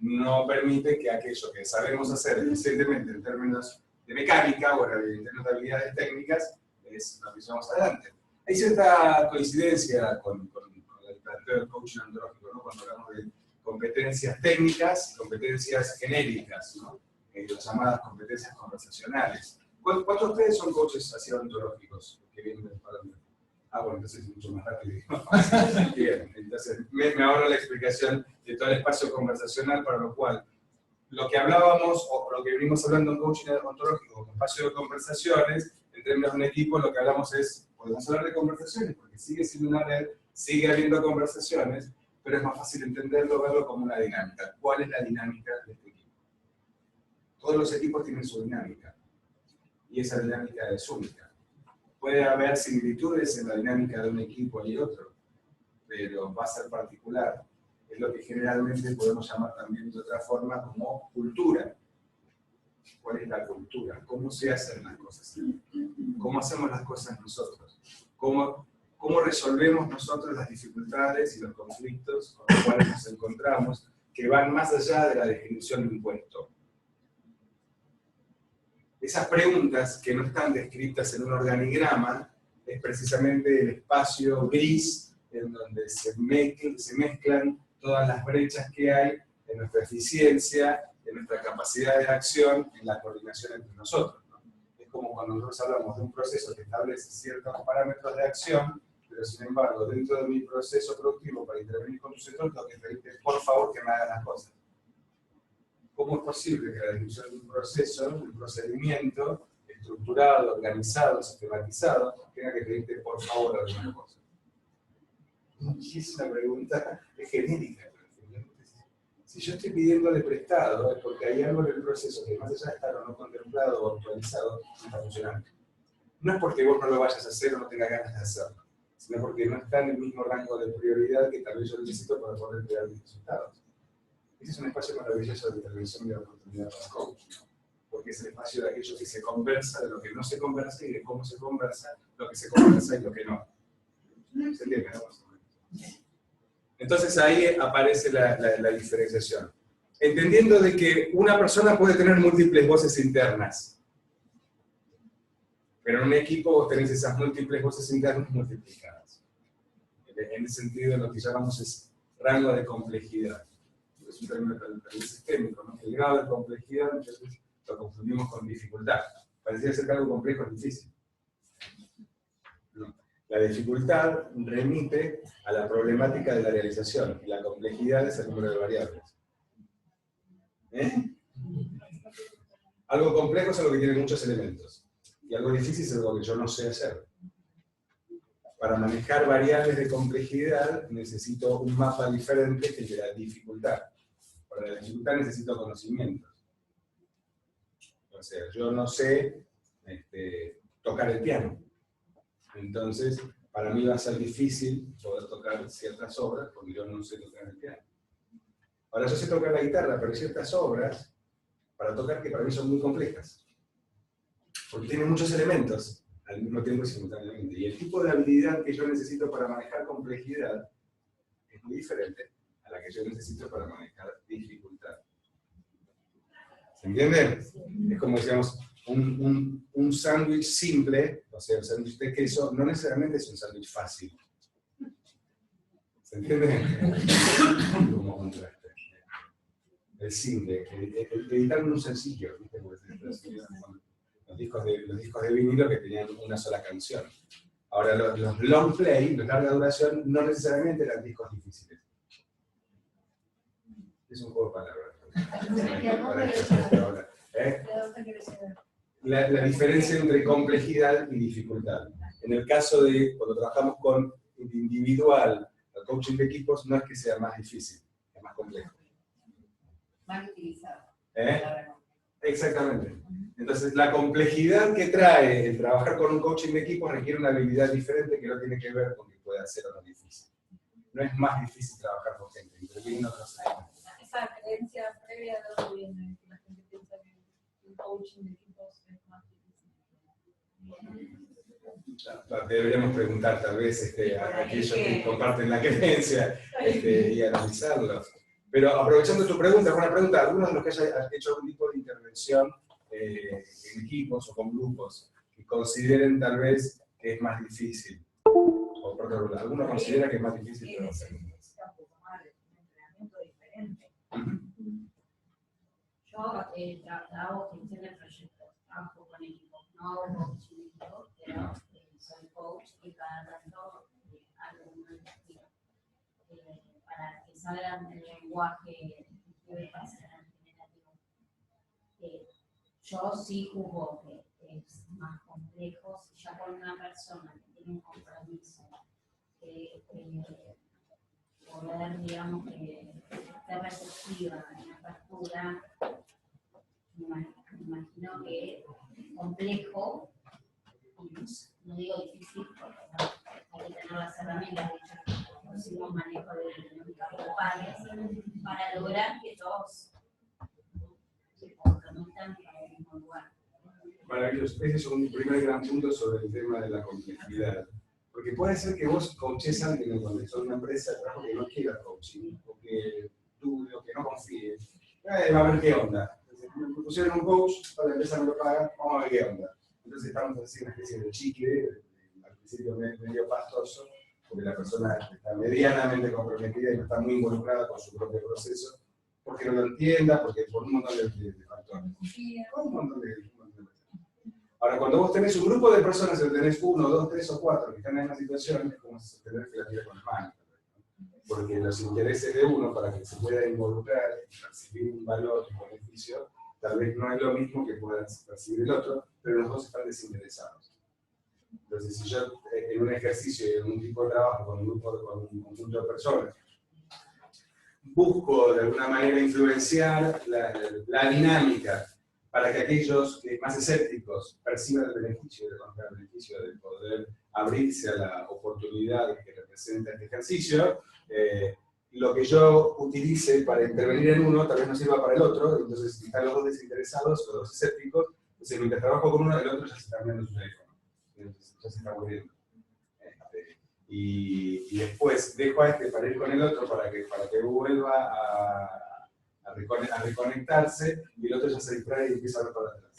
no permite que aquello que sabemos hacer eficientemente en términos de mecánica o en términos de habilidades técnicas, lo que llevamos adelante. Hay cierta coincidencia con el planteo del coaching ontológico, ¿no? Cuando hablamos de competencias técnicas y competencias genéricas, ¿no? Las llamadas competencias conversacionales. ¿Cuántos de ustedes son coaches así ontológicos que vienen del Parlamento? Bueno, entonces es mucho más rápido. Bien, entonces me ahorro la explicación de todo el espacio conversacional, para lo cual lo que hablábamos, o lo que venimos hablando en coaching ontológico, como espacio de conversaciones, en términos de un equipo, lo que hablamos es, podemos hablar de conversaciones, porque sigue siendo una red, sigue habiendo conversaciones, pero es más fácil entenderlo, verlo como una dinámica. ¿Cuál es la dinámica de este equipo? Todos los equipos tienen su dinámica, y esa dinámica es única. Puede haber similitudes en la dinámica de un equipo y otro, pero va a ser particular. Es lo que generalmente podemos llamar también de otra forma como cultura. ¿Cuál es la cultura? ¿Cómo se hacen las cosas? ¿Cómo hacemos las cosas nosotros? ¿Cómo resolvemos nosotros las dificultades y los conflictos con los cuales nos encontramos, que van más allá de la definición de un puesto? Esas preguntas que no están descritas en un organigrama es precisamente el espacio gris en donde se mezclan todas las brechas que hay en nuestra eficiencia, en nuestra capacidad de acción, en la coordinación entre nosotros, ¿no? Es como cuando nosotros hablamos de un proceso que establece ciertos parámetros de acción, pero sin embargo, dentro de mi proceso productivo para intervenir con tu sector, tengo que pedirte, por favor, que me hagas las cosas. ¿Cómo es posible que la definición de un proceso, un procedimiento estructurado, organizado, sistematizado, tenga que pedirte por favor alguna cosa? Y es una pregunta genérica. Si yo estoy pidiéndole prestado, es porque hay algo en el proceso que más allá de estar o no contemplado o actualizado, no está funcionando. No es porque vos no lo vayas a hacer o no tengas ganas de hacerlo, sino porque no está en el mismo rango de prioridad que tal vez yo necesito para poder crear mis resultados. Este es un espacio maravilloso de intervención y de oportunidad para coach, ¿no? Porque es el espacio de aquello que se conversa, de lo que no se conversa y de cómo se conversa, lo que se conversa y lo que no. ¿Se entiende? Entonces ahí aparece la diferenciación. Entendiendo de que una persona puede tener múltiples voces internas, pero en un equipo vos tenés esas múltiples voces internas multiplicadas. En ese sentido lo que llamamos es rango de complejidad. Es un término sistémico, ¿no? El grado de complejidad muchas veces lo confundimos con dificultad. Parecía ser que algo complejo es difícil. No. La dificultad remite a la problemática de la realización y la complejidad es el número de variables. Algo complejo es algo que tiene muchos elementos y algo difícil es algo que yo no sé hacer. Para manejar variables de complejidad necesito un mapa diferente que el de la dificultad. Para la dificultad necesito conocimientos. O sea, yo no sé tocar el piano. Entonces, para mí va a ser difícil poder tocar ciertas obras porque yo no sé tocar el piano. Ahora yo sé tocar la guitarra, pero hay ciertas obras para tocar que para mí son muy complejas. porque tiene muchos elementos al mismo tiempo y simultáneamente. Y el tipo de habilidad que yo necesito para manejar complejidad es muy diferente a la que yo necesito para manejar dificultad. ¿Se entiende? Es como decíamos, un sándwich simple, o sea, un sándwich de queso, no necesariamente es un sándwich fácil. ¿Se entiende? Como contraste. El simple, editar un sencillo, ¿viste? Los discos de vinilo que tenían una sola canción. Ahora, los long play, los larga duración, no necesariamente eran discos difíciles. Es un juego de palabras. La diferencia entre complejidad y dificultad. En el caso de cuando trabajamos con individual, el coaching de equipos, no es que sea más difícil, es más complejo. Más utilizado. Exactamente. Entonces, la complejidad que trae el trabajar con un coaching de equipos requiere una habilidad diferente que no tiene que ver con que pueda ser o no difícil. No es más difícil trabajar con gente, intervienen otros elementos. Esa creencia previa de dónde viene, que la gente piensa que el coaching de equipos es más difícil. Deberíamos preguntar tal vez a aquellos que comparten la creencia y analizarlo. Pero aprovechando tu pregunta, buena pregunta, algunos de los que hayan hecho algún tipo de intervención en equipos o con grupos que consideren tal vez que es más difícil. O perdón, algunos considera que es más difícil, pero necesita un poco más de un entrenamiento diferente. Yo hago gestión de proyectos, trabajo con equipos, no hago coaching de equipos, pero soy coach y cada tanto hago un estilo para que salgan del lenguaje que debe pasar al generativo. Yo sí juzgo que es más complejo si ya con una persona que tiene un compromiso, poder, digamos, que ser receptiva en apertura, me imagino que es complejo, no digo difícil, porque no, hay que tener las herramientas, de hecho, consigo manejo de dinámicas grupales, para lograr que todos se comprometan para el mismo lugar. Maravilloso. Ese es un primer gran punto sobre el tema de la complejidad. Porque puede ser que vos coaches a alguien en el contexto de una empresa, trabajo que no quiera coaching, o que dude, o que no confíe. Va a ver qué onda. Entonces, me pusieron un coach, para la empresa no lo pagan, vamos a ver qué onda. Entonces estamos haciendo una especie de chicle, al principio medio pastoso, porque la persona está medianamente comprometida y no está muy involucrada con su propio proceso, porque no lo entienda, porque por un montón de factores. Un montón de cosas. Ahora, cuando vos tenés un grupo de personas, si tenés 1, 2, 3 o 4 que están en una situación, es como tener que la tira con las manos. Porque los intereses de uno, para que se pueda involucrar y percibir un valor y un beneficio, tal vez no es lo mismo que pueda percibir el otro, pero los dos están desinteresados. Entonces, si yo en un ejercicio y en un tipo de trabajo con un conjunto de personas, busco de alguna manera influenciar la dinámica para que aquellos más escépticos perciban el beneficio de poder abrirse a la oportunidad que representa este ejercicio, lo que yo utilice para intervenir en uno tal vez no sirva para el otro, entonces si están los dos desinteresados o los escépticos, entonces mientras trabajo con uno, el otro ya se está viendo su teléfono, entonces ya se está aburriendo. Y después dejo a este para ir con el otro para que vuelva a reconectarse, y el otro ya se distrae y empieza a ver para atrás.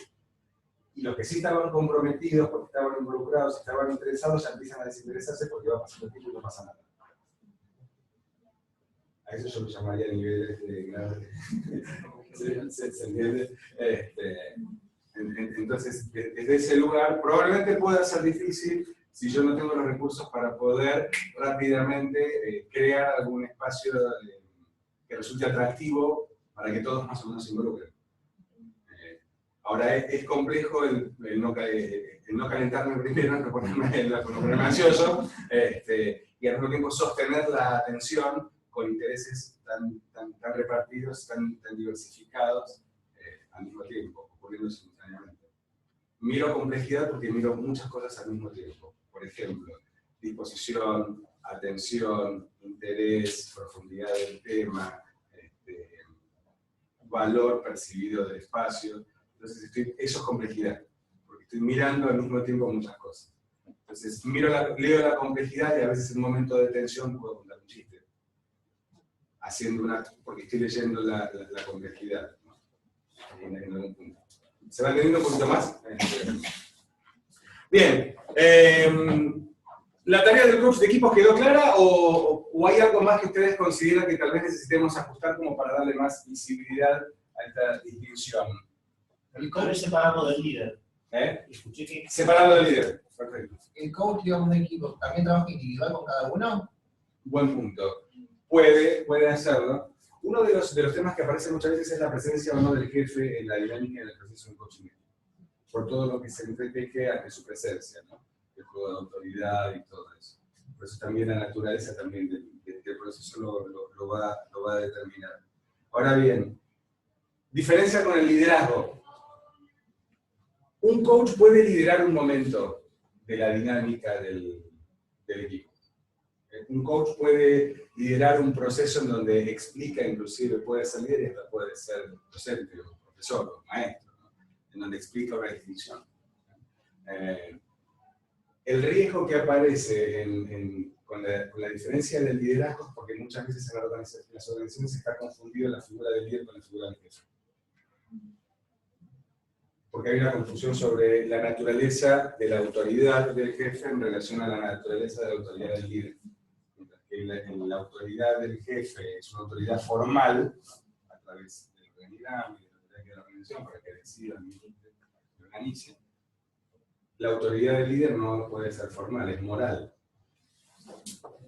Y los que sí estaban comprometidos, porque estaban involucrados, estaban interesados, ya empiezan a desinteresarse porque va pasando el tiempo y no pasa nada. A eso yo lo llamaría niveles de grado. ¿Se entiende? Entonces, desde ese lugar, probablemente pueda ser difícil si yo no tengo los recursos para poder rápidamente crear algún espacio que resulte atractivo para que todos más o menos se involucren. Ahora, es complejo el no calentarme primero, no ponerme ansioso, y al mismo tiempo sostener la atención con intereses tan repartidos, tan diversificados al mismo tiempo, ocurriendo simultáneamente. Miro complejidad porque miro muchas cosas al mismo tiempo. Por ejemplo, disposición, atención, interés, profundidad del tema, valor percibido del espacio. Entonces, eso es complejidad, porque estoy mirando al mismo tiempo muchas cosas. Entonces, leo la complejidad y a veces en un momento de tensión puedo contar un chiste. Porque estoy leyendo la complejidad, ¿no? En algún punto. ¿Se va entendiendo un poquito más? Bien. ¿La tarea del coach de equipos quedó clara o hay algo más que ustedes consideran que tal vez necesitemos ajustar como para darle más visibilidad a esta distinción? El coach es separado del líder. Escuché que... Separado del líder. Perfecto. ¿El coach, digamos, de equipo también trabaja individual con cada uno? Buen punto. Puede hacerlo. Uno de los temas que aparece muchas veces es la presencia o no del jefe en la dinámica del proceso de coaching. Por todo lo que se entreteje ante su presencia, ¿no? El juego de autoridad y todo eso. Por eso también la naturaleza también del proceso lo va a determinar. Ahora bien, diferencia con el liderazgo. Un coach puede liderar un momento de la dinámica del equipo. Un coach puede liderar un proceso en donde explica, inclusive puede ser líder y hasta puede ser docente, o profesor, o maestro, ¿no? En donde explica una distinción. El riesgo que aparece con la diferencia del liderazgo es porque muchas veces en las organizaciones está confundido la figura del líder con la figura del jefe. Porque hay una confusión sobre la naturaleza de la autoridad del jefe en relación a la naturaleza de la autoridad del líder. Mientras que la autoridad del jefe es una autoridad formal, a través del organigrama y de la autoridad de la organización, para que decidan y organicen. La autoridad del líder no puede ser formal, es moral.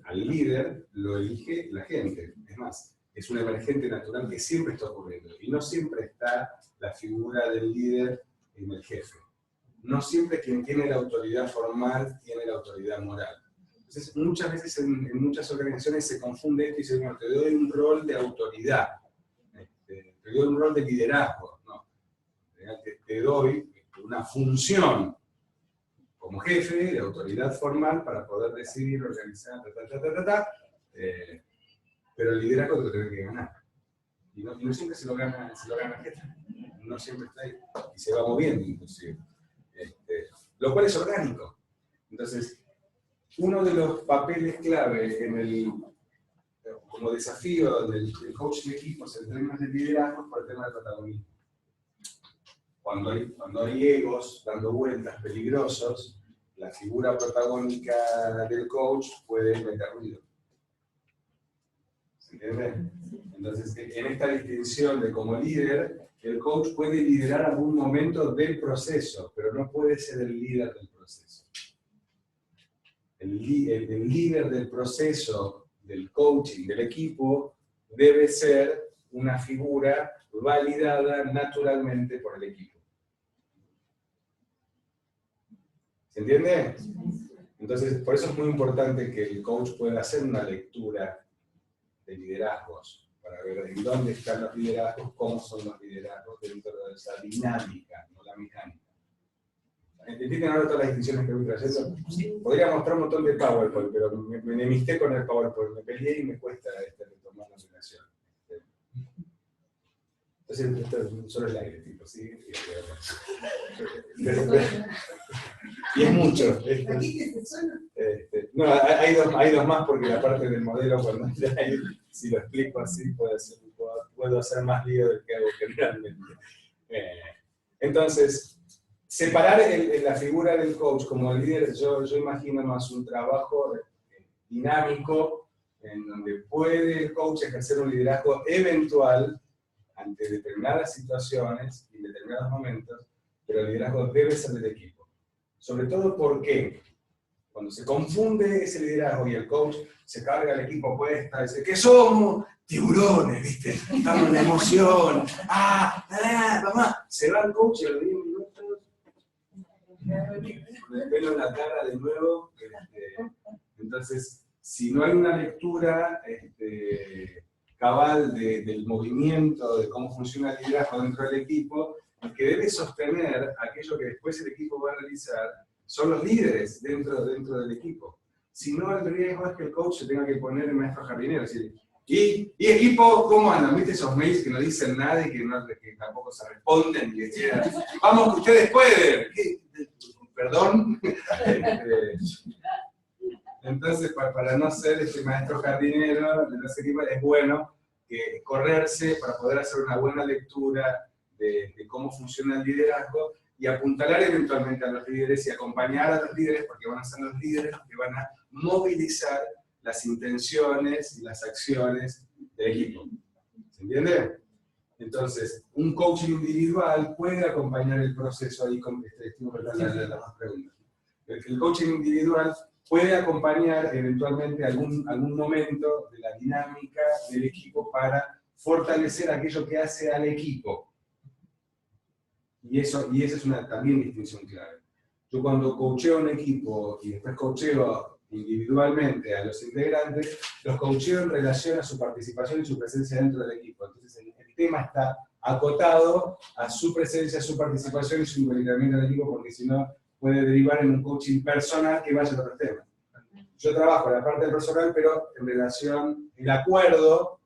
Al líder lo elige la gente. Es más, es un emergente natural que siempre está ocurriendo. Y no siempre está la figura del líder en el jefe. No siempre quien tiene la autoridad formal tiene la autoridad moral. Entonces, muchas veces en muchas organizaciones se confunde esto y se dice, bueno, te doy un rol de autoridad, te doy un rol de liderazgo. No, te doy una función como jefe de autoridad formal para poder decidir, organizar, pero el liderazgo te lo tiene que ganar. Y no siempre se lo gana el jefe. No siempre está ahí. Y se va moviendo, inclusive. Lo cual es orgánico. Entonces, uno de los papeles clave como desafío del coach de equipos en términos de liderazgo es por el tema del protagonismo. Cuando hay egos dando vueltas peligrosos, la figura protagónica del coach puede meter ruido. ¿Se entiende? Entonces, en esta distinción de como líder, el coach puede liderar algún momento del proceso, pero no puede ser el líder del proceso. El líder del proceso, del coaching, del equipo, debe ser una figura validada naturalmente por el equipo. ¿Se entiende? Entonces, por eso es muy importante que el coach pueda hacer una lectura de liderazgos, para ver en dónde están los liderazgos, cómo son los liderazgos dentro de esa dinámica, no la mecánica. ¿Entienden ahora todas las distinciones que voy trayendo? Podría mostrar un montón de PowerPoint, pero me enemisté con el PowerPoint, me peleé y me cuesta retomar la relación. Entonces, esto es solo el aire, tipo, ¿sí? Y es mucho. No, hay dos más porque la parte del modelo, cuando si lo explico así, puedo hacer más lío del que hago generalmente. Entonces, separar la figura del coach como líder, yo imagino más un trabajo dinámico en donde puede el coach ejercer un liderazgo eventual ante determinadas situaciones y determinados momentos, pero el liderazgo debe ser del equipo. Sobre todo porque cuando se confunde ese liderazgo y el coach se carga al equipo opuesto, dice que somos tiburones, ¿viste? Estamos en emoción, mamá, se va el coach y a los 10 minutos con el pelo en la cara de nuevo. Entonces, si no hay una lectura cabal del movimiento, de cómo funciona el liderazgo dentro del equipo, el que debe sostener aquello que después el equipo va a realizar son los líderes dentro del equipo. Si no, el riesgo es que el coach se tenga que poner el maestro jardinero, es decir, ¿Y equipo, cómo andan? ¿Viste esos mails que no dicen nada y que tampoco se responden y que decían, vamos que ustedes pueden? ¿Qué? ¿Perdón? Entonces, para no ser este maestro jardinero de los equipos, es bueno correrse para poder hacer una buena lectura de cómo funciona el liderazgo y apuntalar eventualmente a los líderes y acompañar a los líderes, porque van a ser los líderes los que van a movilizar las intenciones y las acciones del equipo. ¿Se entiende? Entonces, un coaching individual puede acompañar el proceso ahí con las dos preguntas. El coaching individual puede acompañar eventualmente algún momento de la dinámica del equipo para fortalecer aquello que hace al equipo. Y esa es una también distinción clave. Yo cuando coacheo un equipo y después coacheo individualmente a los integrantes, los coacheo en relación a su participación y su presencia dentro del equipo. Entonces el tema está acotado a su presencia, su participación y su involucramiento en el equipo, porque si no puede derivar en un coaching personal que vaya a otros temas. Yo trabajo en la parte personal, pero en relación, el acuerdo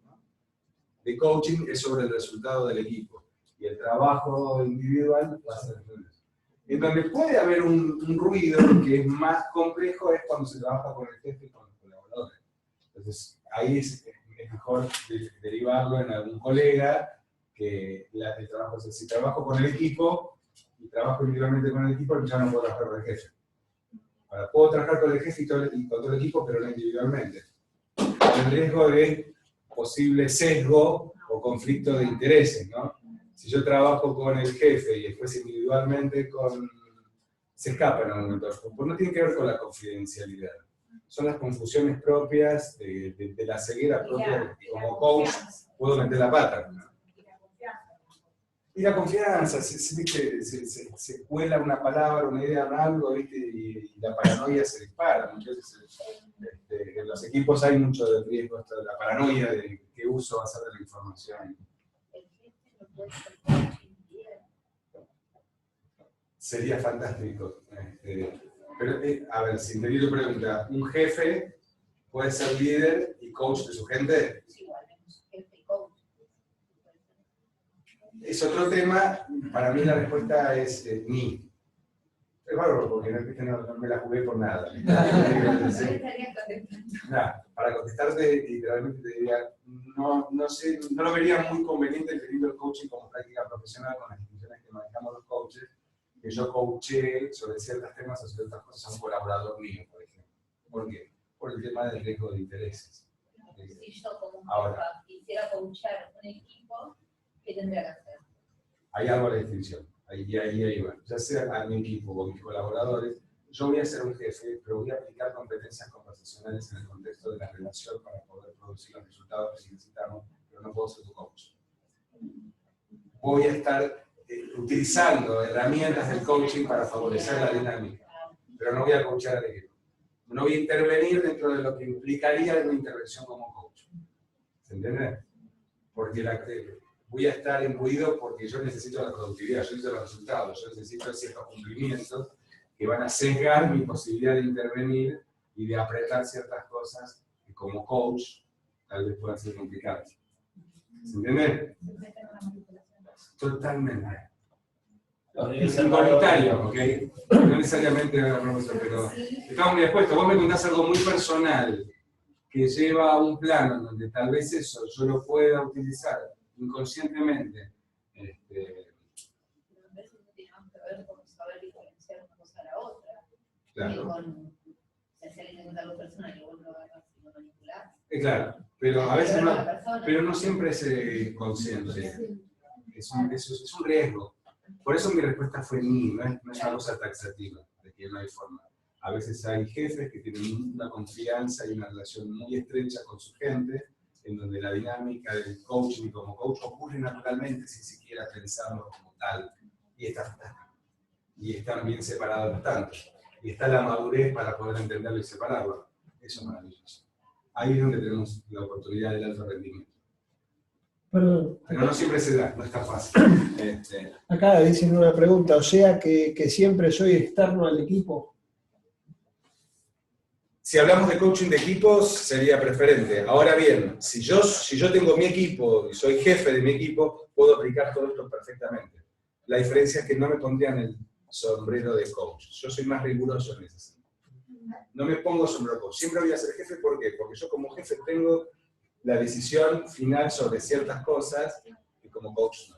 de coaching es sobre el resultado del equipo. Y el trabajo individual va a ser en donde puede haber un ruido que es más complejo es cuando se trabaja con el jefe y con los colaboradores. Entonces, ahí es mejor derivarlo en algún colega, que el trabajo es si trabajo con el equipo y trabajo individualmente con el equipo, ya no puedo trabajar con el jefe. Ahora, puedo trabajar con el jefe y con todo el equipo, pero no individualmente. El riesgo de posible sesgo o conflicto de intereses, ¿no? Si yo trabajo con el jefe y después individualmente se escapa en algún momento. Pues no tiene que ver con la confidencialidad. Son las confusiones propias de la ceguera propia. Como coach puedo meter la pata, ¿no? Y la confianza, se cuela una palabra, una idea en algo, ¿viste? Y la paranoia se dispara. Muchas veces en los equipos hay mucho de riesgo de la paranoia de qué uso va a hacer de la información. Sería fantástico. Pero, a ver, si entendí tu pregunta, ¿un jefe puede ser líder y coach de su gente? Es otro tema, para mí la respuesta es ni. Es bárbaro, porque no me la jugué por nada. Para contestarte, literalmente te diría, no lo vería muy conveniente entendiendo el coaching como práctica profesional con las instituciones que manejamos los coaches, que yo coaché sobre ciertos temas o sobre otras cosas a un colaborador mío, por ejemplo. ¿Por qué? Por el tema del riesgo de intereses. Si yo como jefa quisiera coachar un equipo, ¿qué tendría que hacer? Ahí hago la distinción. Ahí va. Ya sea a mi equipo o a mis colaboradores, yo voy a ser un jefe, pero voy a aplicar competencias conversacionales en el contexto de la relación para poder producir los resultados que necesitamos, pero no puedo ser tu coach. Voy a estar utilizando herramientas del coaching para favorecer la dinámica, pero no voy a coachar al equipo. No voy a intervenir dentro de lo que implicaría una intervención como coach. ¿Se entiende? Porque voy a estar imbuido porque yo necesito la productividad, yo necesito los resultados, yo necesito ciertos cumplimientos que van a sesgar mi posibilidad de intervenir y de apretar ciertas cosas que como coach tal vez puedan ser complicadas. ¿Se entiende? Totalmente. Es igualitario, ¿ok? No necesariamente una profesor, pero estamos muy dispuestos. Vos me contás algo muy personal que lleva a un plano donde tal vez eso yo lo pueda utilizar inconscientemente. Pero a veces no tiene más que ver con saber diferenciar una cosa a la otra. Claro. Con si alguien te cuenta algo personal y vos lo agarras y lo manipulás. Claro, pero a veces no siempre es consciente. Es un riesgo. Por eso mi respuesta fue ni, no es una cosa taxativa, de que no hay forma. A veces hay jefes que tienen una confianza y una relación muy estrecha con su gente, en donde la dinámica del coaching como coach ocurre naturalmente sin siquiera pensarlo como tal. Y están bien separados los tantos. Y está la madurez para poder entenderlo y separarlo. Eso es maravilloso. Ahí es donde tenemos la oportunidad del alto rendimiento. Pero no siempre se da, no está fácil. Acá dicen una pregunta, o sea que siempre soy externo al equipo. Si hablamos de coaching de equipos, sería preferente. Ahora bien, si yo tengo mi equipo y soy jefe de mi equipo, puedo aplicar todo esto perfectamente. La diferencia es que no me pondrían el sombrero de coach. Yo soy más riguroso en ese sentido. No me pongo sombrero coach. Siempre voy a ser jefe, ¿por qué? Porque yo como jefe tengo la decisión final sobre ciertas cosas y como coach no.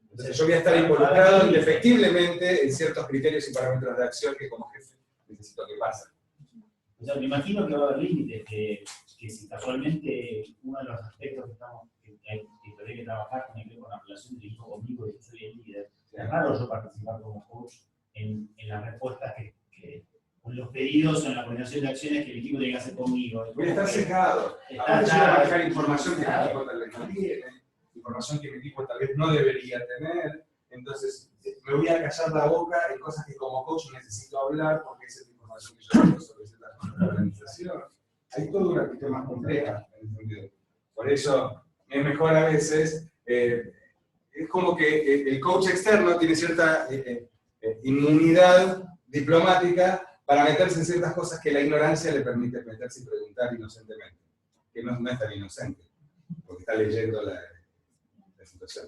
Entonces yo voy a estar involucrado indefectiblemente en ciertos criterios y parámetros de acción que como jefe necesito que pasen. O sea, me imagino que va a haber límites, que si casualmente uno de los aspectos que tendré que trabajar tiene que ver con la relación del equipo conmigo y yo soy el líder, es raro yo participar como coach en las respuestas con los pedidos o en la coordinación de acciones que el equipo tiene que hacer conmigo. Voy a estar secado. Ahora yo voy a manejar información que mi equipo tal vez no tiene, información que mi equipo tal vez no debería tener, entonces me voy a callar la boca en cosas que como coach necesito hablar porque esa es la información que yo tengo sobre ciertas cosas de la organización. Hay toda una cuestión más compleja en ese sentido. Por eso es mejor a veces, es como que el coach externo tiene cierta inmunidad diplomática para meterse en ciertas cosas que la ignorancia le permite meterse y preguntar inocentemente, que no es tan inocente, porque está leyendo la situación.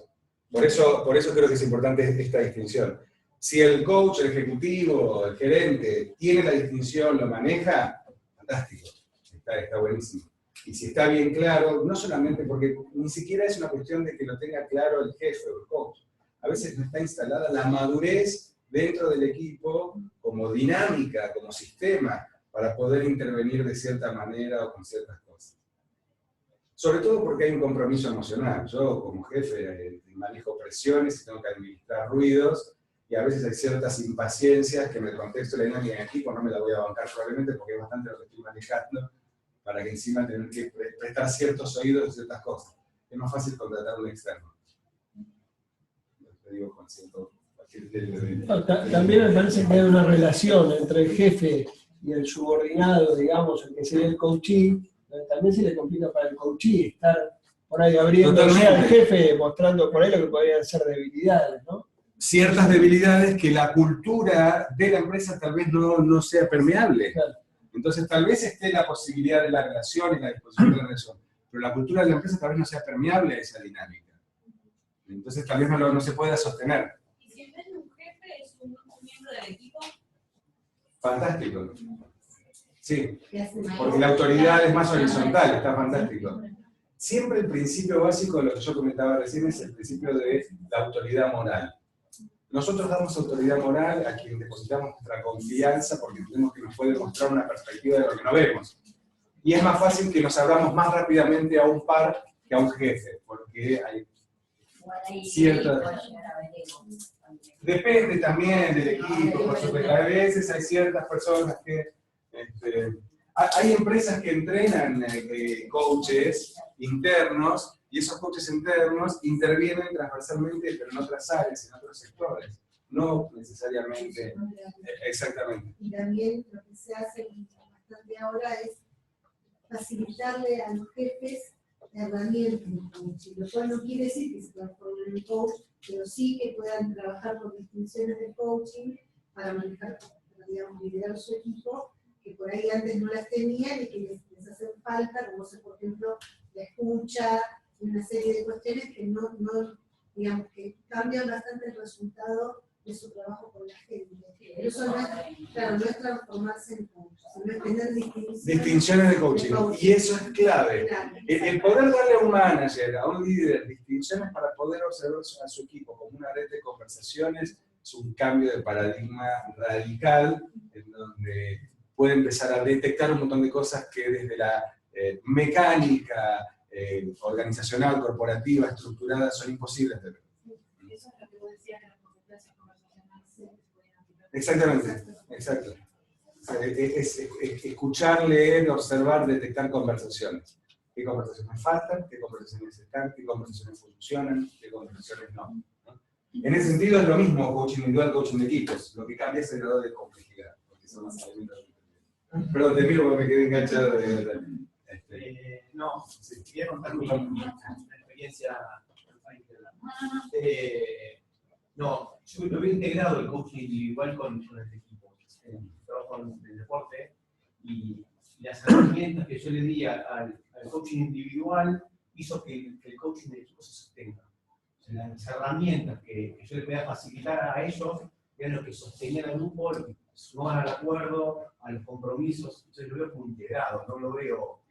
Por eso creo que es importante esta distinción. Si el coach, el ejecutivo, el gerente tiene la distinción, lo maneja, fantástico, está buenísimo. Y si está bien claro, no solamente porque ni siquiera es una cuestión de que lo tenga claro el jefe o el coach, a veces no está instalada la madurez dentro del equipo como dinámica, como sistema, para poder intervenir de cierta manera o con ciertas cosas. Sobre todo porque hay un compromiso emocional. Yo como jefe manejo presiones y tengo que administrar ruidos, y a veces hay ciertas impaciencias que en el contexto de la dinámica en equipo no me la voy a bancar probablemente porque es bastante lo que estoy manejando, para que encima tener que prestar ciertos oídos a ciertas cosas. Es más fácil contratar a un externo. Te digo con cierto... También me parece que hay una relación entre el jefe y el subordinado, digamos, el que sería el coachee, donde también se le complica para el coachee estar por ahí abriéndose al jefe, mostrando por ahí lo que podrían ser debilidades, ¿no? Ciertas debilidades que la cultura de la empresa tal vez no sea permeable. Claro. Entonces tal vez esté la posibilidad de la relación y la disposición de la relación, pero la cultura de la empresa tal vez no sea permeable a esa dinámica. Entonces tal vez no se pueda sostener. ¿Y si en vez de un jefe es un miembro del equipo? Fantástico. Sí, porque la autoridad es más horizontal, está fantástico. Siempre el principio básico, lo que yo comentaba recién, es el principio de la autoridad moral. Nosotros damos autoridad moral a quien depositamos nuestra confianza porque entendemos que nos puede mostrar una perspectiva de lo que no vemos. Y es más fácil que nos abramos más rápidamente a un par que a un jefe, porque hay cierta... Depende también del equipo, por supuesto. A veces hay ciertas personas que... hay empresas que entrenan coaches internos, y esos coaches internos intervienen transversalmente, pero en otras áreas, en otros sectores, no necesariamente, exactamente. Y también lo que se hace bastante ahora es facilitarle a los jefes herramientas de coaching, lo cual no quiere decir que se transformen en coach, pero sí que puedan trabajar con distinciones de coaching para manejar, digamos, liderar su equipo, que por ahí antes no las tenían y que les hacen falta, como por ejemplo la escucha, una serie de cuestiones que no digamos, que cambian bastante el resultado de su trabajo con la gente. Pero eso no es transformarse en coach, sino es tener distinciones de coaching. Y eso es clave. El poder darle a un manager, a un líder, distinciones para poder observar a su equipo como una red de conversaciones, es un cambio de paradigma radical, en donde puede empezar a detectar un montón de cosas que desde la mecánica organizacional, corporativa, estructurada, son imposibles de ver. Eso es lo que vos decías de las competencias conversacionales. Exactamente, exacto. Es escuchar, leer, observar, detectar conversaciones. ¿Qué conversaciones faltan? ¿Qué conversaciones están? ¿Qué conversaciones funcionan? ¿Qué conversaciones no? En ese sentido es lo mismo coaching individual, coaching de equipos. Lo que cambia es el grado de complejidad, porque son más elementos. Perdón, te miro porque me quedé enganchado de verdad. No, sí, quería contar mi experiencia. No, yo lo he integrado el coaching individual con el equipo. Trabajo en el deporte y las herramientas que yo le di al coaching individual hizo que el coaching de equipo se sostenga. O sea, las herramientas que yo le podía facilitar a ellos eran lo que sostenían al grupo, lo que sumaban al acuerdo, a los compromisos. Entonces lo veo como integrado, no lo veo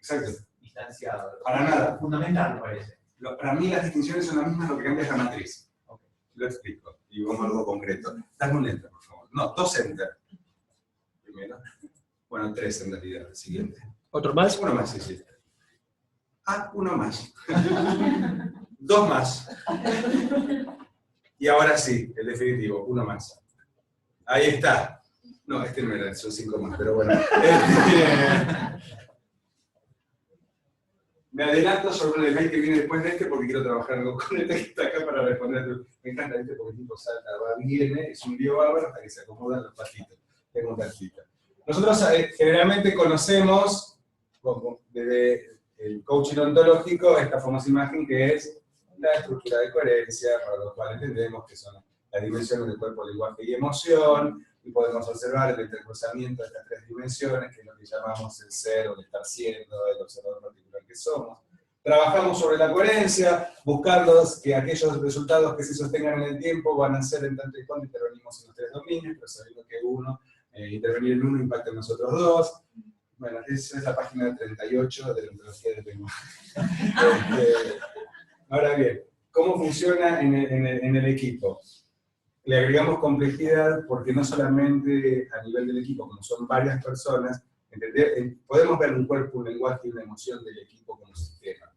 distanciado. Para nada. Fundamental, me parece. Para mí las distinciones son las mismas, lo que cambia es la matriz. Okay. Lo explico, y vamos a algo concreto. Dame un enter, por favor. No, 2 enter. Primero. Bueno, 3 en realidad, el siguiente. ¿Otro más? Uno más, sí. Ah, uno más. 2 más. Y ahora sí, el definitivo, uno más. Ahí está. No, este no era, son 5 más, pero bueno. Me adelanto sobre el mail que viene después de este porque quiero trabajar algo con el que está acá para responder. Me encanta este porque el tipo salta, va, viene, es un lío bárbaro hasta que se acomodan los patitos. Tengo un tantito. Nosotros generalmente conocemos, desde el coaching ontológico, esta famosa imagen que es la estructura de coherencia, para lo cual entendemos que son las dimensiones del cuerpo, lenguaje y emoción, y podemos observar el entrecruzamiento de estas 3 dimensiones, que es lo que llamamos el ser o el estar siendo, el observador particular que somos. Trabajamos sobre la coherencia, buscando que aquellos resultados que se sostengan en el tiempo van a ser en tanto y cuanto intervenimos en los 3 dominios, pero sabiendo que intervenir en uno impacta en los otros 2. Bueno, esa es la página 38 de la ontología del lenguaje. Ahora bien, ¿cómo funciona en el equipo? Le agregamos complejidad porque no solamente a nivel del equipo, como son varias personas, podemos ver un cuerpo, un lenguaje y una emoción del equipo como sistema.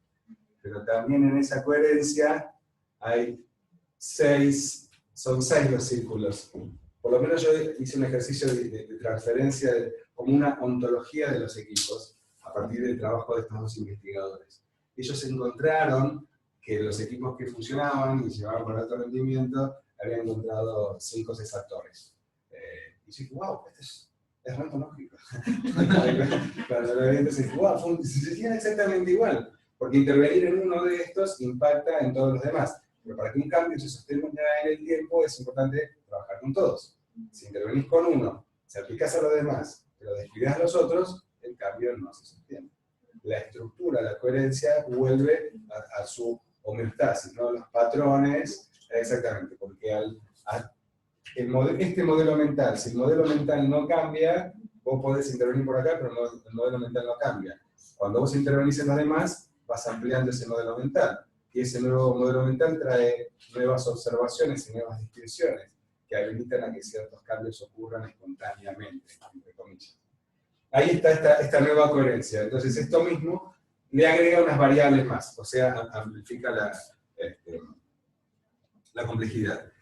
Pero también en esa coherencia hay 6 los círculos. Por lo menos yo hice un ejercicio de transferencia como una ontología de los equipos a partir del trabajo de estos 2 investigadores. Ellos encontraron que los equipos que funcionaban y llevaban con alto rendimiento habían encontrado 5 o 6 factores. Y dije, wow, esto es re ontológico. Cuando lo vi, dije, wow, se sentían exactamente igual, porque intervenir en uno de estos impacta en todos los demás. Pero para que un cambio se sostenga en el tiempo es importante trabajar con todos. Si intervenís con uno, si aplicás a los demás, pero descuidás a los otros, el cambio no se sostiene. La estructura, la coherencia vuelve a su homeostasis, ¿no? Los patrones, exactamente, porque este modelo mental, si el modelo mental no cambia, vos podés intervenir por acá, pero el modelo mental no cambia. Cuando vos intervenís en los demás, vas ampliando ese modelo mental. Y ese nuevo modelo mental trae nuevas observaciones y nuevas distinciones que habilitan a que ciertos cambios ocurran espontáneamente, entre comillas. Ahí está esta nueva coherencia. Entonces esto mismo le agrega unas variables más, o sea, amplifica la complejidad.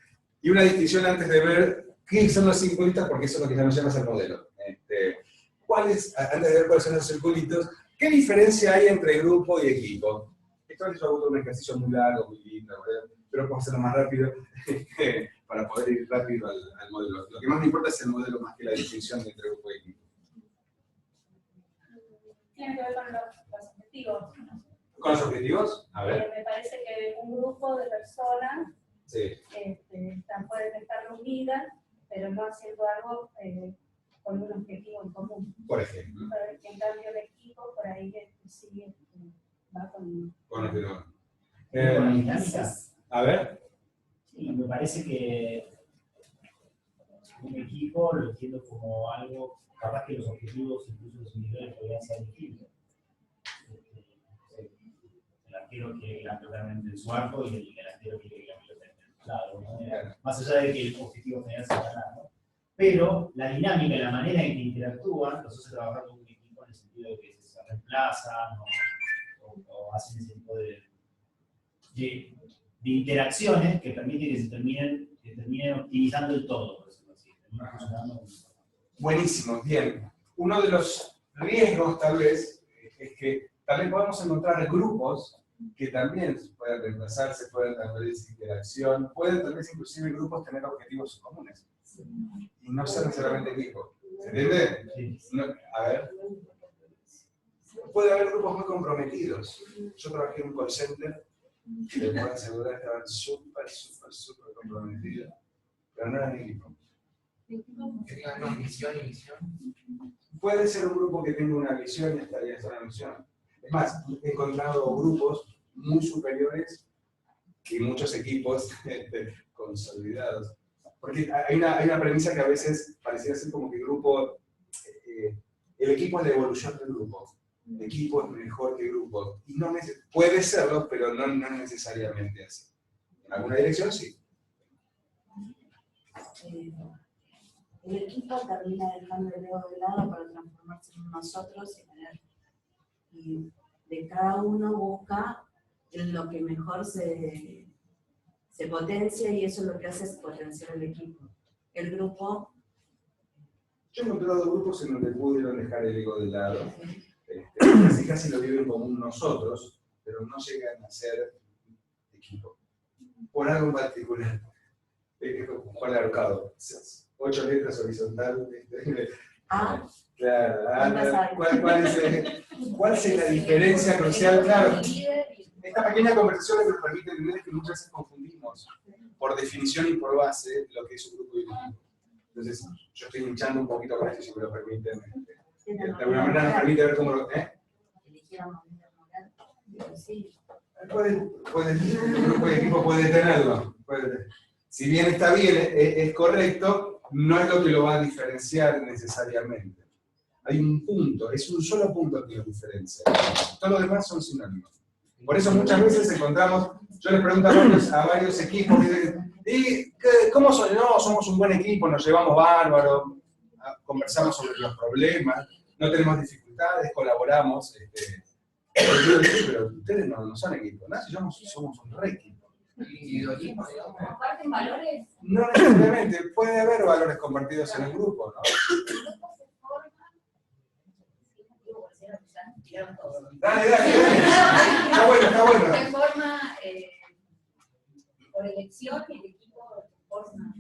Y una distinción antes de ver qué son los circulitos, porque eso es lo que ya nos llama el modelo. Antes de ver cuáles son los circulitos, ¿qué diferencia hay entre grupo y equipo? Esto es un ejercicio muy largo, muy lindo, pero vamos a hacerlo más rápido para poder ir rápido al modelo. Lo que más me importa es el modelo más que la distinción entre grupo y equipo. Tiene que ver con los objetivos. ¿Con los objetivos? A ver. Me parece que un grupo de personas pueden estar unidas, pero no haciendo algo con un objetivo en común. Por ejemplo. En cambio, el equipo, por ahí sí va con... A ver. Sí, me parece que un equipo lo entiendo como algo, capaz que los objetivos, incluso los individuales, podrían ser distintos. El arquero quiere que la pelota entre en su arco y el delantero quiere que la pelota entre en su lado, ¿no? Más allá de que el objetivo general sea ganar, ¿no? Pero la dinámica y la manera en que interactúan los hace trabajar con un equipo en el sentido de que se reemplazan o hacen ese tipo de interacciones que permiten que se terminen optimizando el todo, por decirlo así. Buenísimo, bien. Uno de los riesgos, tal vez, es que tal vez podamos encontrar grupos que también puedan reemplazarse, pueden tener esa interacción, pueden tal vez inclusive grupos tener objetivos comunes. Y no ser necesariamente equipos. ¿Se entiende? Sí. No, a ver. Puede haber grupos muy comprometidos. Yo trabajé en un call center y les puedo asegurar que estaban súper comprometidos. Pero no eran equipo. Que tengan una misión y misión. Puede ser un grupo que tenga una visión y estaría en una misión. Es más, he encontrado grupos muy superiores que muchos equipos consolidados. Porque hay una premisa que a veces pareciera ser como que el equipo es la evolución del grupo. El equipo es mejor que el grupo. Y no puede serlo, pero no necesariamente así. En alguna dirección sí. El equipo termina dejando el ego de lado para transformarse en nosotros y de cada uno busca en lo que mejor se potencia, y eso lo que hace es potenciar el equipo. El grupo... Yo he encontrado grupos en donde pudieron dejar el ego de lado. Casi lo viven como un nosotros, pero no llegan a ser equipo. Por algo en particular. Juan Arcado. 8 letras horizontal. Claro. ¿Cuál es la diferencia crucial? Claro. Esta pequeña conversación que nos permite entender que muchas veces confundimos, por definición y por base, lo que es un grupo y un equipo. Entonces, yo estoy hinchando un poquito con esto, si me lo permiten. De alguna manera nos permite ver cómo lo... Un grupo y equipo puede tenerlo. Si bien está bien, es correcto, no es lo que lo va a diferenciar necesariamente. Hay un punto, es un solo punto que lo diferencia. Todos los demás son sinónimos. Por eso muchas veces encontramos, yo les pregunto a varios equipos, ¿y cómo son? No, somos un buen equipo, nos llevamos bárbaro, conversamos sobre los problemas, no tenemos dificultades, colaboramos. Pero ustedes no son equipo, ¿no? Si somos un re equipo. ¿Y los equipos, digamos? ¿Comparten valores? No necesariamente, puede haber valores compartidos en el grupo, ¿no? Dale. Está bueno. ¿Se forma por elección y el equipo forma?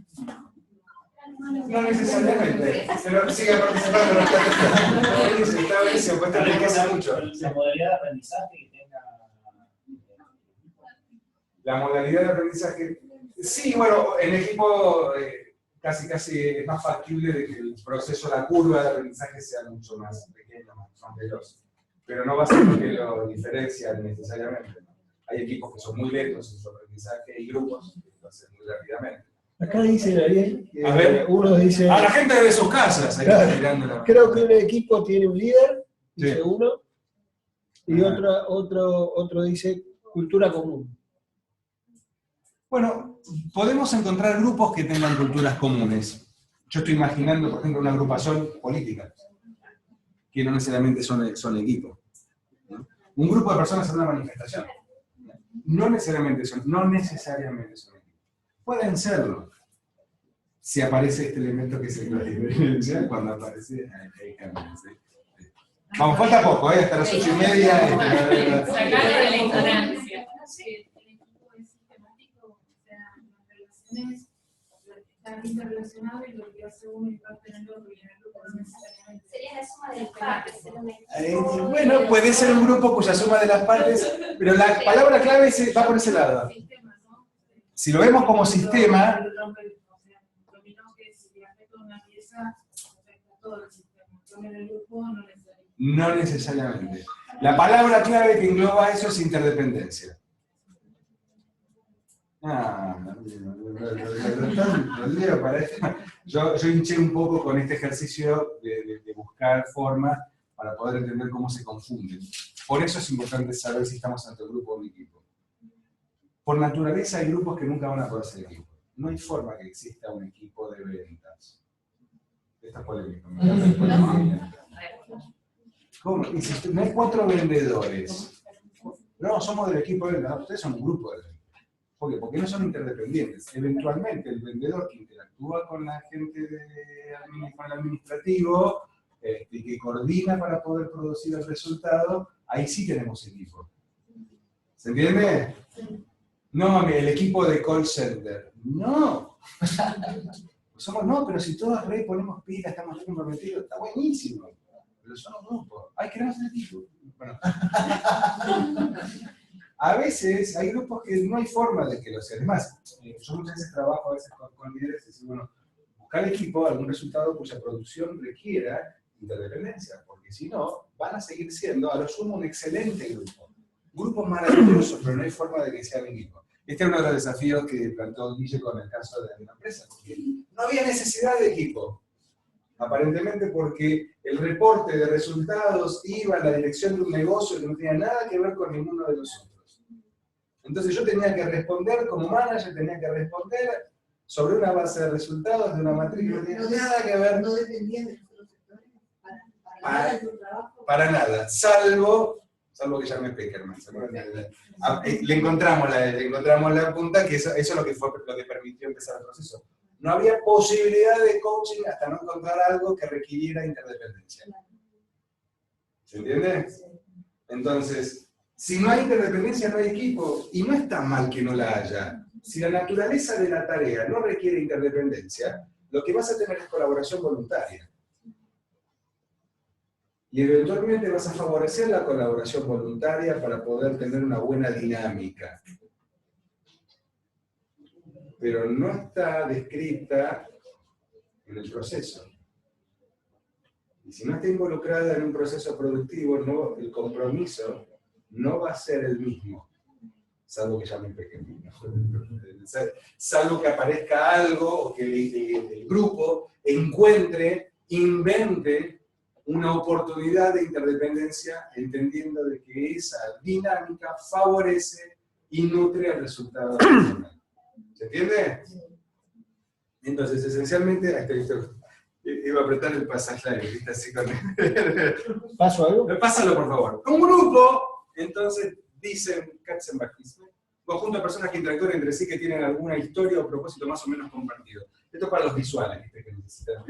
No necesariamente, pero sigue participando. Está buenísimo, pues te enriquece mucho. La modalidad de aprendizaje que tenga... La modalidad de aprendizaje... Sí, bueno, en equipo casi es más factible de que el proceso, la curva de aprendizaje sea mucho más pequeña, más veloz. Pero no va a ser lo que lo diferencia necesariamente. Hay equipos que son muy lentos en su aprendizaje y grupos que lo hacen muy rápidamente. Acá dice Ariel, A ver, uno dice... A la gente de sus casas, creo que un equipo tiene un líder, dice Sí. uno, y otro dice cultura común. Bueno, podemos encontrar grupos que tengan culturas comunes. Yo estoy imaginando, por ejemplo, una agrupación política, que no necesariamente son equipos, ¿no? Un grupo de personas en una manifestación. No necesariamente son equipos. Pueden serlo. Si aparece este elemento que es el diferencial, cuando aparece, ahí cambia, ¿sí? Vamos, falta poco, hasta las 8:30. Sacarlo de la ignorancia. El equipo es sistemático, o sea, las relaciones están interrelacionadas y lo que hace uno impacta en el otro y en el grupo no necesariamente. Sería la suma de las partes, ser un equipo. Bueno, puede ser un grupo cuya suma de las partes, pero la palabra clave va por ese lado. Si lo vemos como sistema, no necesariamente. La palabra clave que engloba eso es interdependencia. Yo hinché un poco con este ejercicio de buscar formas para poder entender cómo se confunden. Por eso es importante saber si estamos ante un grupo o un equipo. Por naturaleza hay grupos que nunca van a poder ser equipos. No hay forma que exista un equipo de ventas. Esta es polémica. ¿Cómo? Y si no hay 4 vendedores. No, somos del equipo de ventas. No, ustedes son un grupo de ventas. ¿Por qué? Porque no son interdependientes. Eventualmente el vendedor que interactúa con la gente con el administrativo y que coordina para poder producir el resultado, ahí sí tenemos equipo. ¿Se entiende? No, el equipo de call center. No. No, pero si todos ponemos pilas, estamos comprometidos, está buenísimo. Pero son un grupo. Ay, queremos el equipo. Bueno. A veces hay grupos que no hay forma de que lo sean. Además, yo muchas veces trabajo con líderes y digo, bueno, buscar equipo algún resultado cuya producción requiera interdependencia, porque si no, van a seguir siendo, a lo sumo, un excelente grupo. Grupos maravillosos, pero no hay forma de que sean equipo. Este es uno de los desafíos que planteó Guille con el caso de una empresa, porque no había necesidad de equipo. Aparentemente porque el reporte de resultados iba en la dirección de un negocio que no tenía nada que ver con ninguno de nosotros. Entonces yo tenía que responder como manager, tenía que responder sobre una base de resultados de una matriz que no tenía nada que ver. No dependían de los otros sectores para nada, salvo que llame Peckerman. Le encontramos la punta, que eso es lo que permitió empezar el proceso. No había posibilidad de coaching hasta no encontrar algo que requiriera interdependencia. ¿Se entiende? Entonces, si no hay interdependencia, no hay equipo. Y no es tan mal que no la haya. Si la naturaleza de la tarea no requiere interdependencia, lo que vas a tener es colaboración voluntaria. Y eventualmente vas a favorecer la colaboración voluntaria para poder tener una buena dinámica. Pero no está descrita en el proceso. Y si no está involucrada en un proceso productivo, no, el compromiso no va a ser el mismo, salvo que llamen pequeño. Salvo que aparezca algo, o que el grupo encuentre, invente una oportunidad de interdependencia, entendiendo de que esa dinámica favorece y nutre el resultado personal. ¿Se entiende? Entonces, esencialmente, iba a apretar el pasaje, ¿viste? Así con ¿Paso algo? Pásalo, por favor. Un grupo, entonces, dicen Katzenbach, conjunto de personas que interactúan entre sí que tienen alguna historia o propósito más o menos compartido. Esto es para los visuales, ¿viste? Que necesitan.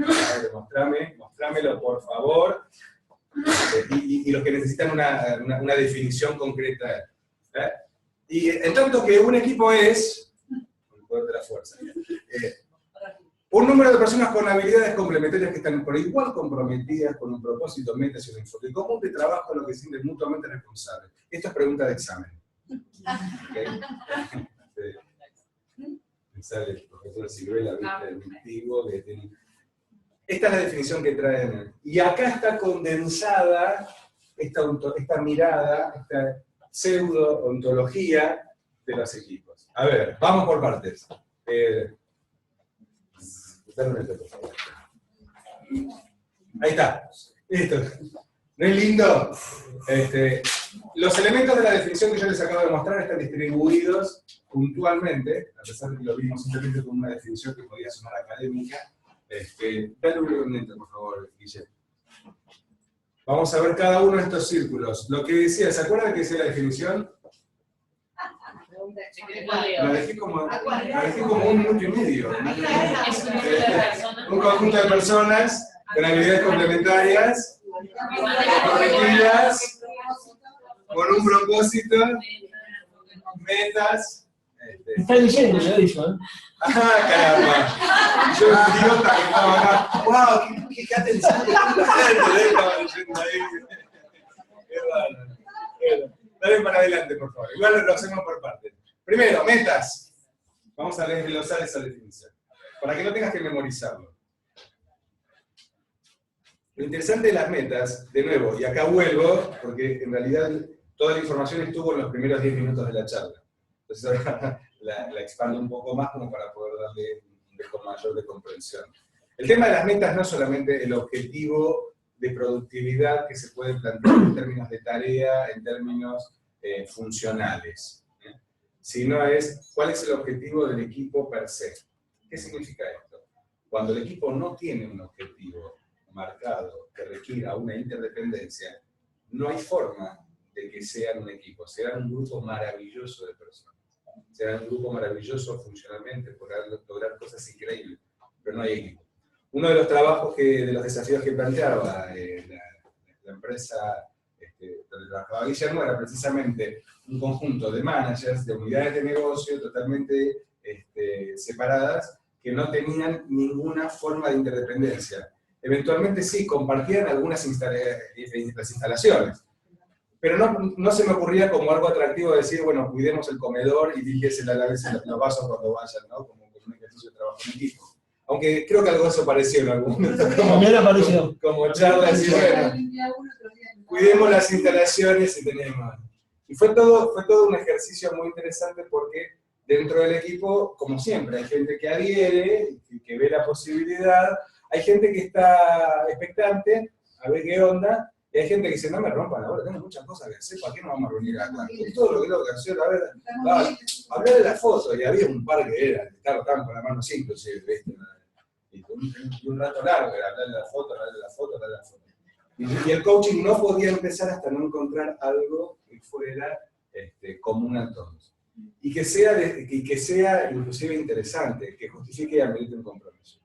Mostrámelo, por favor. Y los que necesitan una definición concreta. Y en tanto que un equipo es poder de la fuerza. Un número de personas con habilidades complementarias que están por igual comprometidas con un propósito, metas y un enfoque común de trabajo en lo que se sienten mutuamente responsables. Esto es pregunta de examen. Sale el profesor Silvela, el antiguo, esta es la definición que traen. Y acá está condensada esta mirada, esta pseudo-ontología de los equipos. A ver, vamos por partes. Ahí está. Listo. ¿No es lindo? Los elementos de la definición que yo les acabo de mostrar están distribuidos puntualmente, a pesar de que lo vimos simplemente como una definición que podía sonar académica. Dale un momento, por favor, Guillermo. Vamos a ver cada uno de estos círculos. Lo que decía, ¿se acuerdan que decía la definición? La dejé como un minuto y medio. Un conjunto de personas con habilidades complementarias, comprometidas, con un propósito, metas. Está leyendo, ya dicho, ¿eh? ¡Ah, caramba! Yo, idiota, que estaba acá. ¡Wow! ¡Qué atención que la gente! Estaba leyendo ahí. Qué bárbaro. Dale para adelante, por favor. Igual lo hacemos por partes. Primero, metas. Vamos a desglosar esa definición. Para que no tengas que memorizarlo. Lo interesante de las metas, de nuevo, y acá vuelvo, porque en realidad toda la información estuvo en los primeros 10 minutos de la charla. Entonces ahora la expando un poco más como para poder darle un dejo mayor de comprensión. El tema de las metas no es solamente el objetivo de productividad que se puede plantear en términos de tarea, en términos funcionales, sino es cuál es el objetivo del equipo per se. ¿Qué significa esto? Cuando el equipo no tiene un objetivo marcado que requiera una interdependencia, no hay forma de que sean un equipo, serán un grupo maravilloso de personas. Serán un grupo maravilloso funcionalmente, podrán lograr cosas increíbles, pero no hay equipo. Uno de los trabajos, de los desafíos que planteaba la empresa donde trabajaba Guillermo era precisamente un conjunto de managers, de unidades de negocio totalmente separadas, que no tenían ninguna forma de interdependencia. Eventualmente sí, compartían algunas instalaciones, pero no se me ocurría como algo atractivo decir, bueno, cuidemos el comedor y fíjese a la vez los vasos cuando vayan, ¿no? Como un ejercicio de trabajo en equipo. Aunque creo que algo de eso apareció en algún momento. También apareció. Como charlas y bueno, cuidemos las instalaciones y tenemos. Y fue todo un ejercicio muy interesante porque dentro del equipo, como siempre, hay gente que adhiere, que ve la posibilidad, hay gente que está expectante, a ver qué onda, y hay gente que dice, no me rompan ahora, tengo muchas cosas que hacer, ¿para qué nos vamos a reunir acá? Es todo lo que tengo que hacer, a ver, hablar de las fotos, y había un par que era, estaban con la mano así, inclusive, ¿viste? Y un rato largo, era hablar de la foto, hablar de la foto, hablar de la foto. Y el coaching no podía empezar hasta no encontrar algo que fuera común a todos. Y que sea inclusive interesante, que justifique y amerite un compromiso.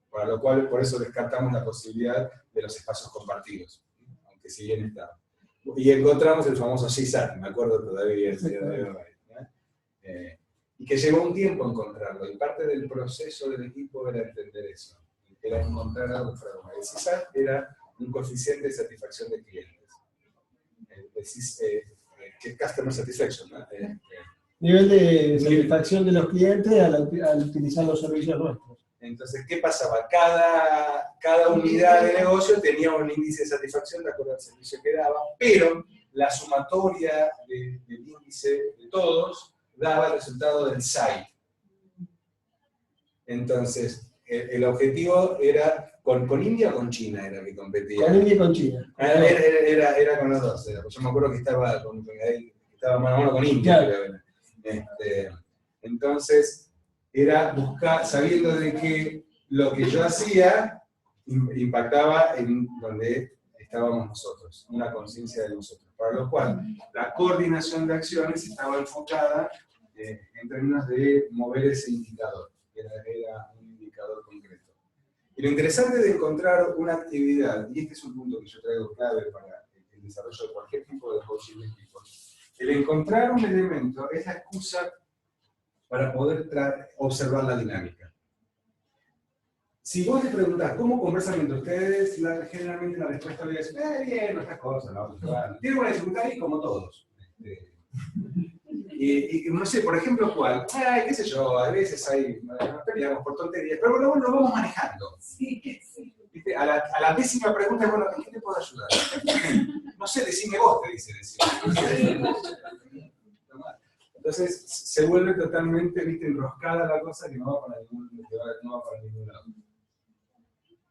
Para lo cual, por eso descartamos la posibilidad de los espacios compartidos, aunque si bien está. Y encontramos el famoso CISAT, me acuerdo todavía, y que llevó un tiempo encontrarlo, y parte del proceso del equipo era entender eso, era encontrar algo fuera. El CISAT era un coeficiente de satisfacción de clientes. Que Customer Satisfaction, ¿no? Nivel de satisfacción de los clientes al utilizar los servicios nuestros. Entonces, ¿qué pasaba? Cada unidad de negocio tenía un índice de satisfacción de acuerdo al servicio que daba, pero la sumatoria del índice de todos daba el resultado del SAI. Entonces, el objetivo era, ¿con India o con China era que competía? Con India y con China. Era con los dos. Yo me acuerdo que estaba mano a mano con India. Claro. Entonces, era buscar, sabiendo de que lo que yo hacía impactaba en donde estábamos nosotros, una conciencia de nosotros. Para lo cual, la coordinación de acciones estaba enfocada en términos de mover ese indicador, que era un indicador concreto. Y lo interesante de encontrar una actividad, y este es un punto que yo traigo clave para el desarrollo de cualquier tipo de coaching de equipos, el encontrar un elemento es la excusa para poder observar la dinámica. Si vos le preguntás cómo conversan entre ustedes, generalmente la respuesta va a ser, bien, estas cosas, ¿no? Tiene una dificultad ahí como todos. Y no sé, por ejemplo, ¿cuál? Qué sé yo, a veces nos peleamos por tonterías, pero bueno, lo vamos manejando. Sí. ¿Viste? A la décima pregunta, bueno, ¿en qué te puedo ayudar? No sé, decime vos, te dice. Entonces se vuelve totalmente, ¿viste?, enroscada la cosa que no va para ningún lado.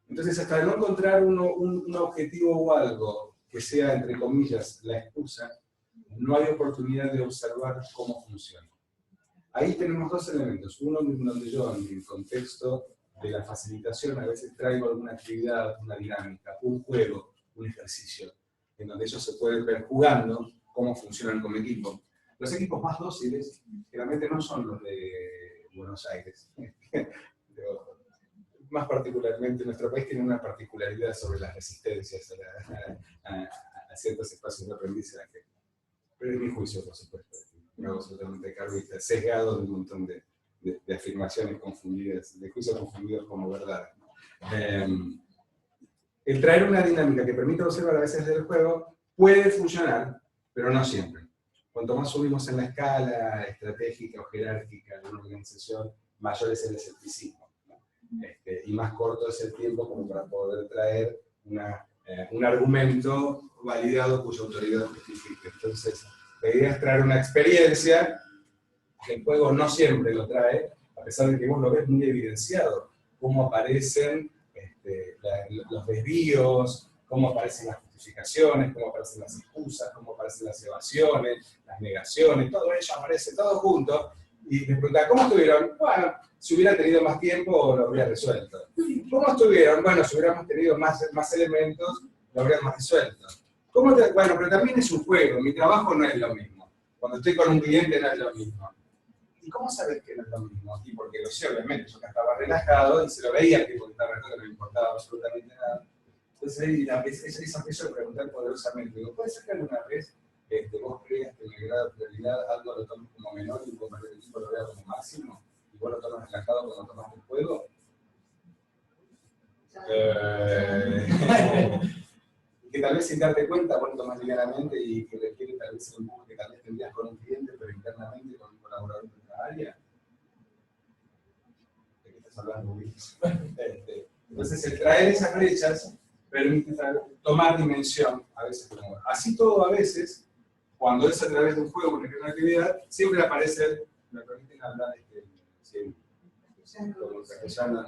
Entonces, hasta no encontrar un objetivo o algo que sea, entre comillas, la excusa, no hay oportunidad de observar cómo funciona. Ahí tenemos dos elementos. Uno donde yo, en el contexto de la facilitación, a veces traigo alguna actividad, una dinámica, un juego, un ejercicio, en donde ellos se pueden ver jugando cómo funcionan como equipo. Los equipos más dóciles, generalmente no son los de Buenos Aires. Más particularmente, nuestro país tiene una particularidad sobre las resistencias a ciertos espacios de aprendizaje. Pero es mi juicio, por supuesto. No absolutamente carvista, sesgado de un montón de afirmaciones confundidas, de juicios confundidos como verdad. El traer una dinámica que permita observar a veces del juego puede funcionar, pero no siempre. Cuanto más subimos en la escala estratégica o jerárquica de una organización, mayor es el escepticismo, ¿no? Y más corto es el tiempo como para poder traer un argumento validado cuya autoridad justifique. Entonces, la idea es traer una experiencia que el juego no siempre lo trae, a pesar de que vos lo ves muy evidenciado, cómo aparecen los desvíos, cómo aparecen las justificaciones, cómo aparecen las excusas, cómo aparecen las evasiones, las negaciones, todo ello aparece todo junto. Y me preguntaba, ¿cómo estuvieron? Bueno, si hubiera tenido más tiempo, lo habría resuelto. ¿Cómo estuvieron? Bueno, si hubiéramos tenido más elementos, lo habríamos resuelto. Bueno, pero también es un juego, mi trabajo no es lo mismo. Cuando estoy con un cliente no es lo mismo. ¿Y cómo sabes que no es lo mismo? Y porque lo sé, obviamente, yo acá estaba relajado y se lo veía que estaba relajado, no me importaba absolutamente nada. Entonces ahí empiezo a preguntar poderosamente, digo, ¿puede ser que alguna vez vos creas que en el grado de prioridad algo lo tomes como menor y un compañero de equipo lo vea como máximo? ¿Y vos lo tomas relajado cuando tomas el juego? Que tal vez sin darte cuenta, vos lo tomas ligeramente y que requiere tal vez el empuje que tal vez tendrías con un cliente, pero internamente con un colaborador de otra área. ¿De qué estás hablando de eso. Entonces, el traer esas brechas permite tomar dimensión, a veces como así todo a veces, cuando es a través de un juego, una actividad, siempre aparece, me permiten hablar como castellano,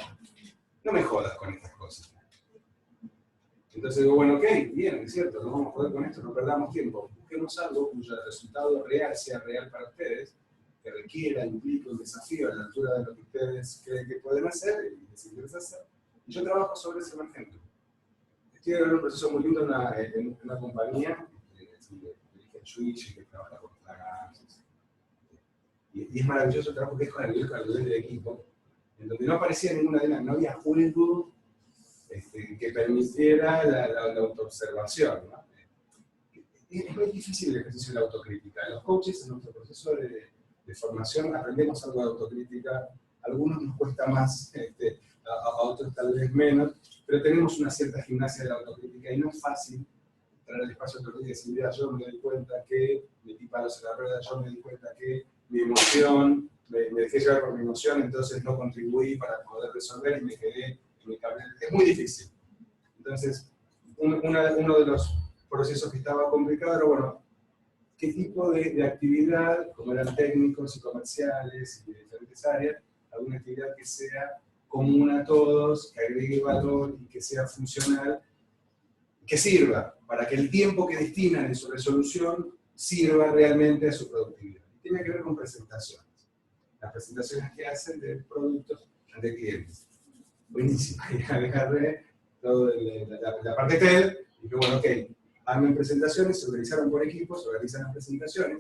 no me jodas con estas cosas. Entonces digo, bueno, ok, bien, es cierto, no vamos a joder con esto, no perdamos tiempo, busquemos algo cuyo resultado real sea real para ustedes, que requiera, implique un desafío a la altura de lo que ustedes creen que pueden hacer y les interesa hacer. Y yo trabajo sobre ese emergente. Estoy en un proceso muy lindo en una compañía de origen Switch que trabaja con plugins. Y es maravilloso el trabajo que es con el nivel del equipo, en donde no aparecía ninguna dinámica, no había juego que permitiera la autoobservación, ¿no? Es muy difícil el ejercicio de la autocrítica. Los coaches en nuestro proceso de formación aprendemos algo de autocrítica, a algunos nos cuesta más, a otros tal vez menos, pero tenemos una cierta gimnasia de la autocrítica y no es fácil entrar al espacio de autocrítica y decir, mira, yo me doy cuenta que metí palos en la rueda, yo me di cuenta que mi emoción, me dejé llevar por mi emoción, entonces no contribuí para poder resolver y me quedé en mi cabeza. Es muy difícil. Entonces, uno de los procesos que estaba complicado era, bueno, qué tipo de actividad, como eran técnicos y comerciales y de diferentes áreas, alguna actividad que sea común a todos, que agregue valor y que sea funcional, que sirva para que el tiempo que destinan en su resolución sirva realmente a su productividad. Y tiene que ver con presentaciones. Las presentaciones que hacen de productos de clientes. Buenísimo. Y agarré toda la parte TED y dije, bueno, ok, armen presentaciones, se organizaron por equipos, se organizan las presentaciones.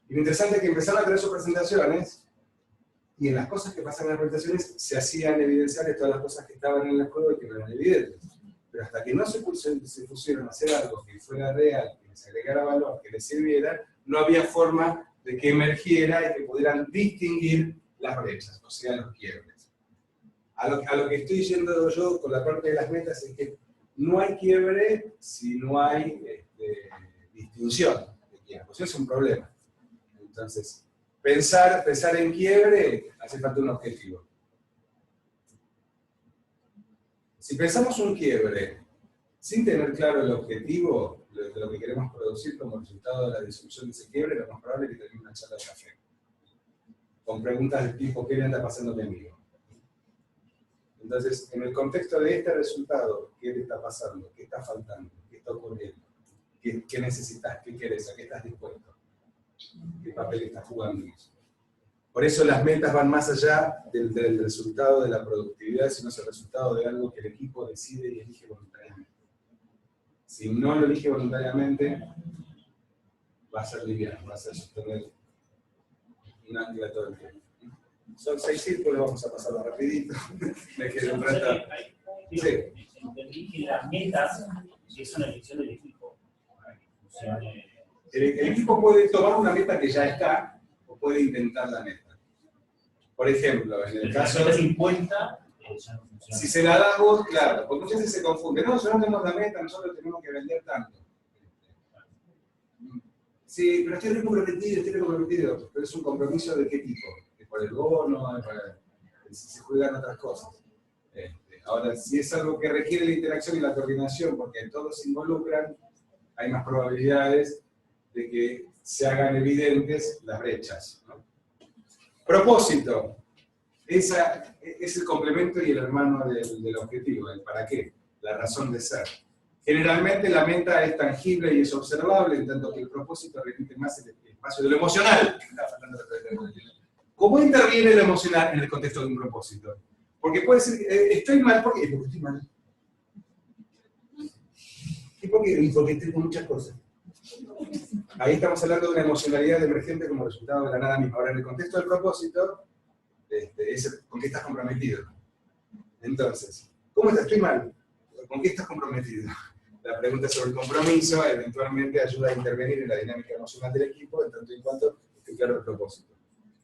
Y lo interesante es que empezaron a traer sus presentaciones y en las cosas que pasan en las presentaciones se hacían evidenciar todas las cosas que estaban en el juego y que no eran evidentes. Pero hasta que no se pusieron a hacer algo que fuera real, que les agregara valor, que les sirviera, no había forma de que emergiera y que pudieran distinguir las brechas, o sea, los quiebres. A lo que estoy yendo yo con la parte de las metas es que no hay quiebre si no hay distinción de quiebres. Eso es un problema. Entonces, pensar en quiebre hace falta un objetivo. Si pensamos un quiebre sin tener claro el objetivo de lo que queremos producir como resultado de la disolución de ese quiebre, lo más probable es que termine una charla de café. Con preguntas del tipo, ¿qué le anda pasando a mi amigo? Entonces, en el contexto de este resultado, ¿qué te está pasando? ¿Qué está faltando? ¿Qué está ocurriendo? ¿Qué necesitas? ¿Qué quieres? ¿A qué estás dispuesto? ¿Qué papel estás jugando en eso? Por eso las metas van más allá del resultado de la productividad, sino es el resultado de algo que el equipo decide y elige voluntariamente. Si no lo elige voluntariamente, va a ser liviano, va a ser sostener un ancla todo el tiempo. Son 6 círculos, vamos a pasarlo rapidito. Me quedé un rato. Sí. Entendí que las metas es una elección del equipo. El equipo puede tomar una meta que ya está, o puede intentar la meta. Por ejemplo, en el caso de 50, si se la da vos, claro, porque muchas veces se confunde. No, nosotros no tenemos la meta, nosotros tenemos que vender tanto. Sí, pero estoy comprometido. Pero es un compromiso de qué tipo? ¿Es por el bono? Si se juegan otras cosas. Ahora, si es algo que requiere la interacción y la coordinación, porque todos se involucran, hay más probabilidades de que se hagan evidentes las brechas, ¿no? Propósito. Es el complemento y el hermano del objetivo, el para qué, la razón de ser. Generalmente la meta es tangible y es observable, en tanto que el propósito repite más el espacio de lo emocional. ¿Cómo interviene lo emocional en el contexto de un propósito? Porque puede ser, estoy mal, ¿por qué? Porque estoy mal. ¿Y por qué? Porque estoy con muchas cosas. Ahí estamos hablando de una emocionalidad emergente como resultado de la nada misma. Ahora, en el contexto del propósito, es con qué estás comprometido. Entonces, ¿cómo estás? Estoy mal. ¿Con qué estás comprometido? La pregunta sobre el compromiso eventualmente ayuda a intervenir en la dinámica emocional del equipo, en tanto y cuanto esté claro el propósito.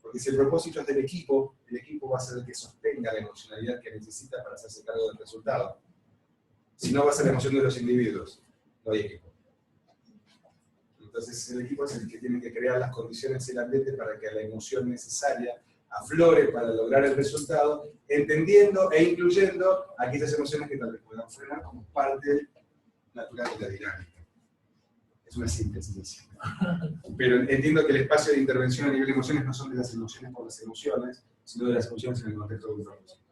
Porque si el propósito es del equipo, el equipo va a ser el que sostenga la emocionalidad que necesita para hacerse cargo del resultado. Si no, va a ser la emoción de los individuos, no hay equipo. Entonces el equipo es el que tiene que crear las condiciones y el ambiente para que la emoción necesaria aflore para lograr el resultado, entendiendo e incluyendo aquellas emociones que tal vez puedan frenar como parte natural de la dinámica. Es una síntesis. Pero entiendo que el espacio de intervención a nivel de emociones no son de las emociones por las emociones, sino de las emociones en el contexto de un propósito.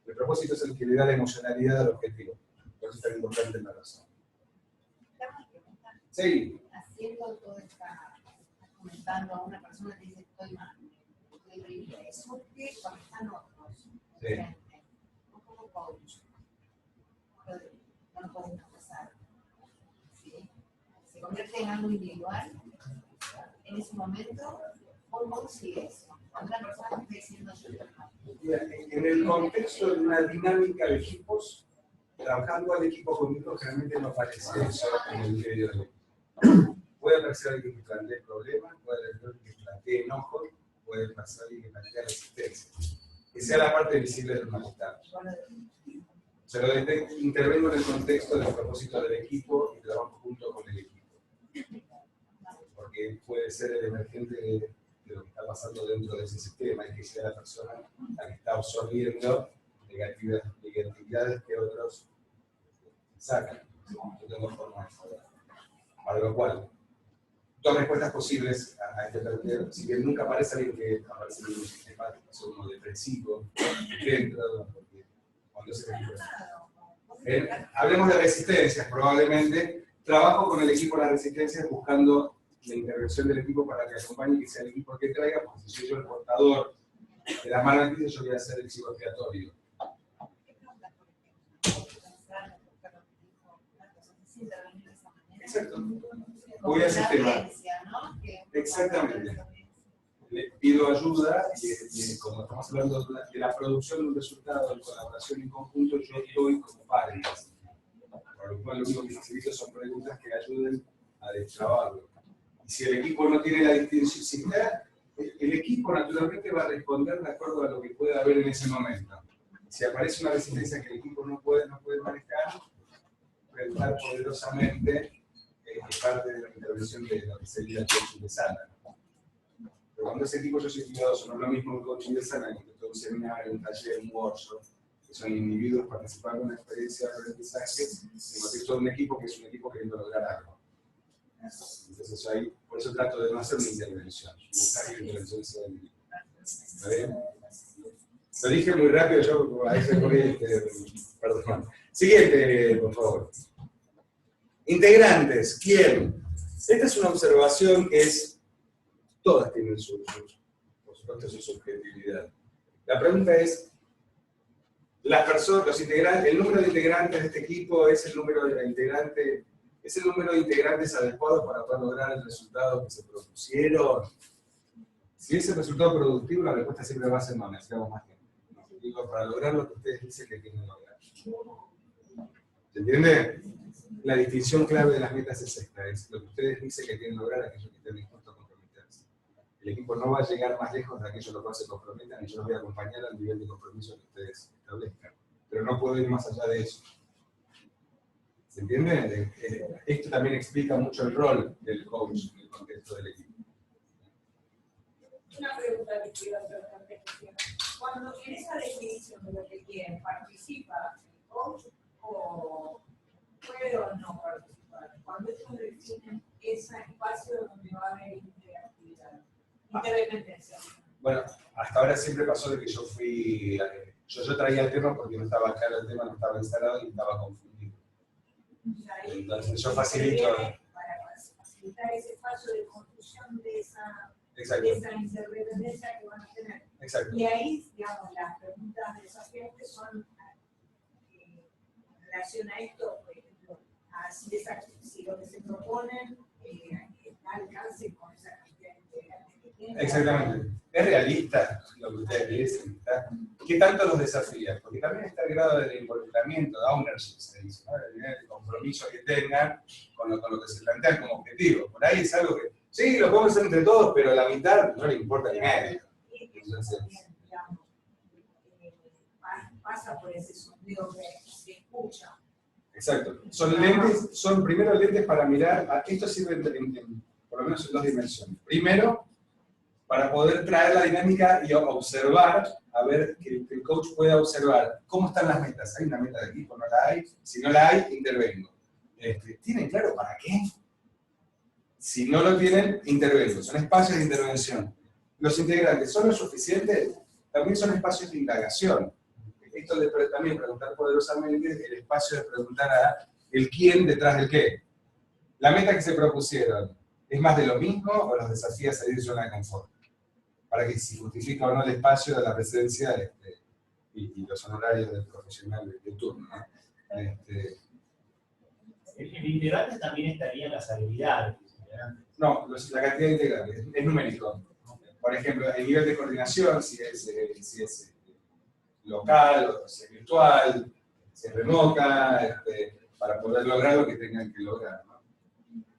El propósito es el que le da la emocionalidad al objetivo. Por eso es tan importante la razón. Sí. Haciendo todo está comentando a una persona que dice estoy mal, estoy deprimida, eso que cuando están otros, Sí. un poco coach, no lo podemos pasar. ¿Sí? Se convierte en algo individual, en ese momento, ¿cómo sigue eso? Cuando una persona está diciendo yo estoy mal. En el contexto de una dinámica de equipos, trabajando al equipo conmigo generalmente no aparece eso en el medio de puede aparecer alguien que plantee problemas, puede aparecer alguien que plantee enojos, puede aparecer alguien que plantee resistencia. Que sea la parte visible del malestar. Pero intervengo en el contexto del propósito del equipo y trabajo junto con el equipo. Porque puede ser el emergente de lo que está pasando dentro de ese sistema y que sea la persona la que está absorbiendo negatividades que otros sacan. Yo tengo forma de saber. Para lo cual, dos respuestas posibles a este planteo. Si bien nunca aparece alguien que aparece en un sistema, uno depresivo, dentro, porque cuando se hablemos de resistencias, probablemente. Trabajo con el equipo de las resistencias buscando la intervención del equipo para que acompañe y que sea el equipo que traiga, porque si soy yo el portador de las malas noticias, yo voy a ser el chivo expiatorio. Exacto. Voy al sistema. Exactamente. Le pido ayuda y como estamos hablando de la producción de un resultado en colaboración en conjunto, yo estoy como padre. Por lo cual lo único que necesito son preguntas que ayuden a destrabarlo. Y si el equipo no tiene la distinción, si está, el equipo naturalmente va a responder de acuerdo a lo que pueda haber en ese momento. Si aparece una resistencia que el equipo no puede manejar, preguntar poderosamente es parte de la intervención de lo que sería el coaching de sana. Pero cuando ese equipo yo soy cuidadoso, no es lo mismo un coaching de sana que un seminario, un taller, un workshop, que son individuos participando en una experiencia de aprendizaje en el contexto de un equipo que es un equipo queriendo lograr algo. Entonces ahí, por eso trato de no hacer una intervención, buscar que la intervención sea del equipo. ¿Está bien? Lo dije muy rápido, yo a veces voy, perdón. Siguiente, por favor. Integrantes, ¿quién? Esta es una observación que es, todas tienen por supuesto, su subjetividad. La pregunta es, las personas, los integrantes, el número de integrantes de este equipo es el número de integrantes, es el número de integrantes adecuado para poder lograr el resultado que se propusieron. Si es el resultado productivo, la respuesta siempre va a ser no, necesitamos más gente. Digo, para lograr lo que ustedes dicen que quieren lograr. ¿Se entiende? La distinción clave de las metas es esta, es lo que ustedes dicen que quieren lograr, aquellos que estén dispuestos a comprometerse. El equipo no va a llegar más lejos de aquellos que se comprometan y yo los voy a acompañar al nivel de compromiso que ustedes establezcan. Pero no puedo ir más allá de eso. ¿Se entiende? Esto también explica mucho el rol del coach en el contexto del equipo. Una pregunta que quiero hacer antes que cuando en esa definición de lo que quieren, ¿participa el coach o puede o no participar? Cuando ellos definen ese espacio donde va a haber interactividad, interdependencia. Bueno, hasta ahora siempre pasó de que yo fui, yo traía el tema porque no estaba claro el tema, no estaba instalado y estaba confundido. Entonces yo facilito. Para facilitar ese espacio de construcción de esa interdependencia que van a tener. Exacto. Y ahí, digamos, las preguntas desafiantes son en relación a esto, por ejemplo, si lo que se proponen está al alcance con esa cantidad de integrantes que tienen. Exactamente. ¿Es realista lo que ustedes dicen? ¿Qué tanto los desafía? Porque también está el grado de involucramiento, de ownership, se dice, ¿no? El compromiso que tengan con lo que se plantean como objetivo. Por ahí es algo que, sí, lo podemos hacer entre todos, pero a la mitad no le importa ni medio. Entonces, digamos, pasa por ese sondeo que se escucha. Exacto. Son primero lentes para mirar, esto sirve por lo menos en dos dimensiones. Primero, para poder traer la dinámica y observar, a ver, que el coach pueda observar cómo están las metas. ¿Hay una meta de equipo? ¿No la hay? Si no la hay, intervengo. ¿Tienen claro para qué? Si no lo tienen, intervengo. Son espacios de intervención. Los integrantes son lo suficiente, también son espacios de indagación. Esto de también preguntar poderosamente, el espacio de preguntar a el quién detrás del qué. La meta que se propusieron, ¿es más de lo mismo o los desafía a salir de zona de confort? Para que si justifica o no el espacio de la presencia y los honorarios del profesional de turno, ¿no? El integrante también estaría en las habilidades. No, la cantidad de integrantes es numérico. Por ejemplo, el nivel de coordinación, si es local o si es virtual, si es remota, para poder lograr lo que tengan que lograr, ¿no?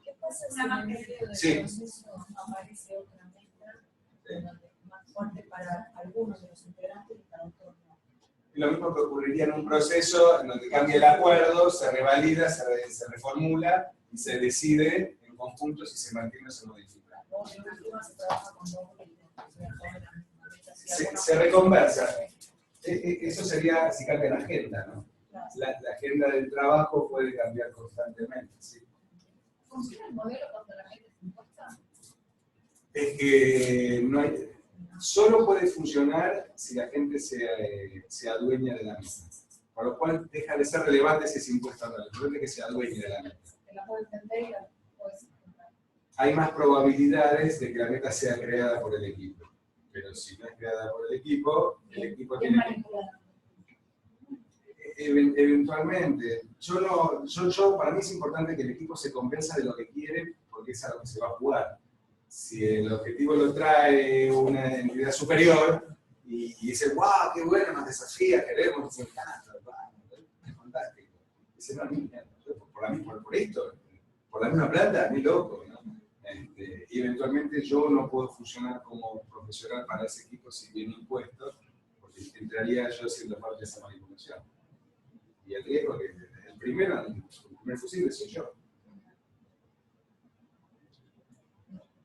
¿Qué pasa si en medio del Sí. proceso aparece otra meta más fuerte para algunos de los integrantes y para otros no? Lo mismo que ocurriría en un proceso en donde cambia el acuerdo, se revalida, se reformula y se decide en conjunto si se mantiene o se modifica. O en última se trabaja con dos Se reconversa. Eso sería si cambia la agenda, ¿no? La agenda del trabajo puede cambiar constantemente, ¿sí? ¿Funciona el modelo cuando la gente se impuesta? Es que no hay, solo puede funcionar si la gente se adueña de la meta. Por lo cual deja de ser relevante si es impuesto o no, lo importante es que se adueñe de la meta. ¿Te la puedes entender y la puedes encontrar? Hay más probabilidades de que la meta sea creada por el equipo. Pero si no es creada por el equipo tiene que... Eventualmente. Para mí es importante que el equipo se convenza de lo que quiere, porque es a lo que se va a jugar. Si el objetivo lo trae una entidad superior y dice, ¡guau, qué bueno, nos desafía, queremos, nos encanta! Es fantástico. Dice, no, niña, por esto, por la misma plata, ni loco, ¿no? Y eventualmente yo no puedo funcionar como profesional para ese equipo si viene impuesto, porque entraría yo siendo parte de esa manipulación. Y el riesgo que el primer fusible soy yo.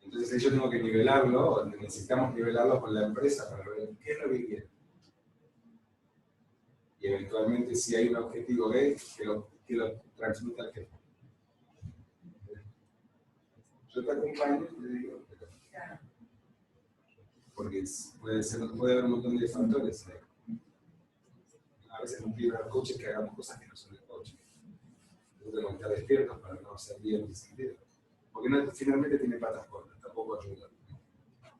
Entonces yo tengo que nivelarlo, necesitamos nivelarlo con la empresa para ver qué es lo que quiere. Y eventualmente si hay un objetivo que lo transmita al jefe. Yo te acompaño y te digo, porque puede haber un montón de factores. A veces nos piden a los coaches que hagamos cosas que no son de coaching. Tenemos que estar despiertos para no hacer bien en ese sentido. Porque no, finalmente tiene patas cortas, tampoco ayuda.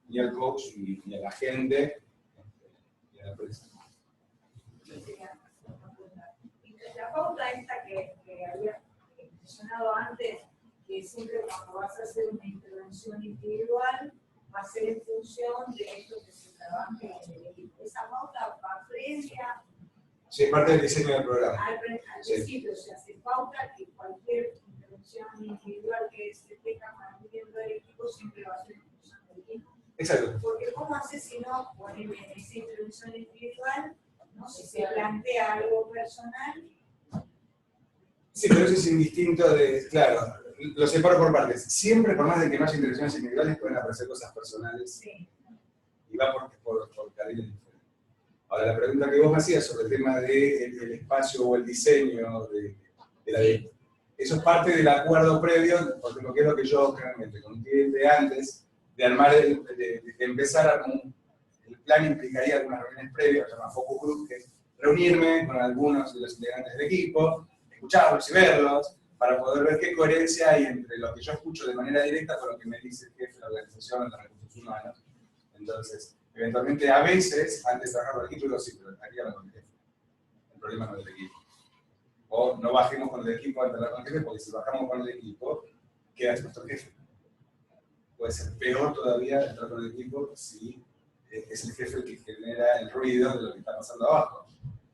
Ni al coach, ni a la gente, ni a la empresa. La pauta esta que había mencionado antes, que siempre cuando vas a hacer una intervención individual, va a ser en función de esto que se trabaje en el equipo. Esa pauta va previa. Sí, parte del diseño del programa. Al principio se hace pauta que cualquier intervención individual que se tenga para un miembro del equipo siempre va a ser en función del equipo. Exacto. Porque ¿cómo hace si no ponerle en esa intervención individual, ¿no? Si se plantea algo personal? Sí, pero eso es indistinto de, claro, lo separo por partes. Siempre, por más de que no haya intervenciones individuales, pueden aparecer cosas personales. Sí. Y va por carriles diferentes. Ahora, la pregunta que vos me hacías sobre el tema del espacio o el diseño de la ley, eso es parte del acuerdo previo, porque lo que es lo que yo generalmente con un cliente antes de armar, de empezar a el plan implicaría algunas reuniones previas, se llama focus group, que es reunirme con algunos de los integrantes del equipo, escucharlos y verlos, para poder ver qué coherencia hay entre lo que yo escucho de manera directa con lo que me dice el jefe de la organización o de recursos humanos. Entonces, eventualmente, a veces, antes de trabajar con el equipo, digo, sí, pero haría con el jefe. El problema no es del equipo. O no bajemos con el equipo antes de hablar con el jefe, porque si bajamos con el equipo, queda nuestro jefe. Puede ser peor todavía entrar con el equipo si es el jefe el que genera el ruido de lo que está pasando abajo.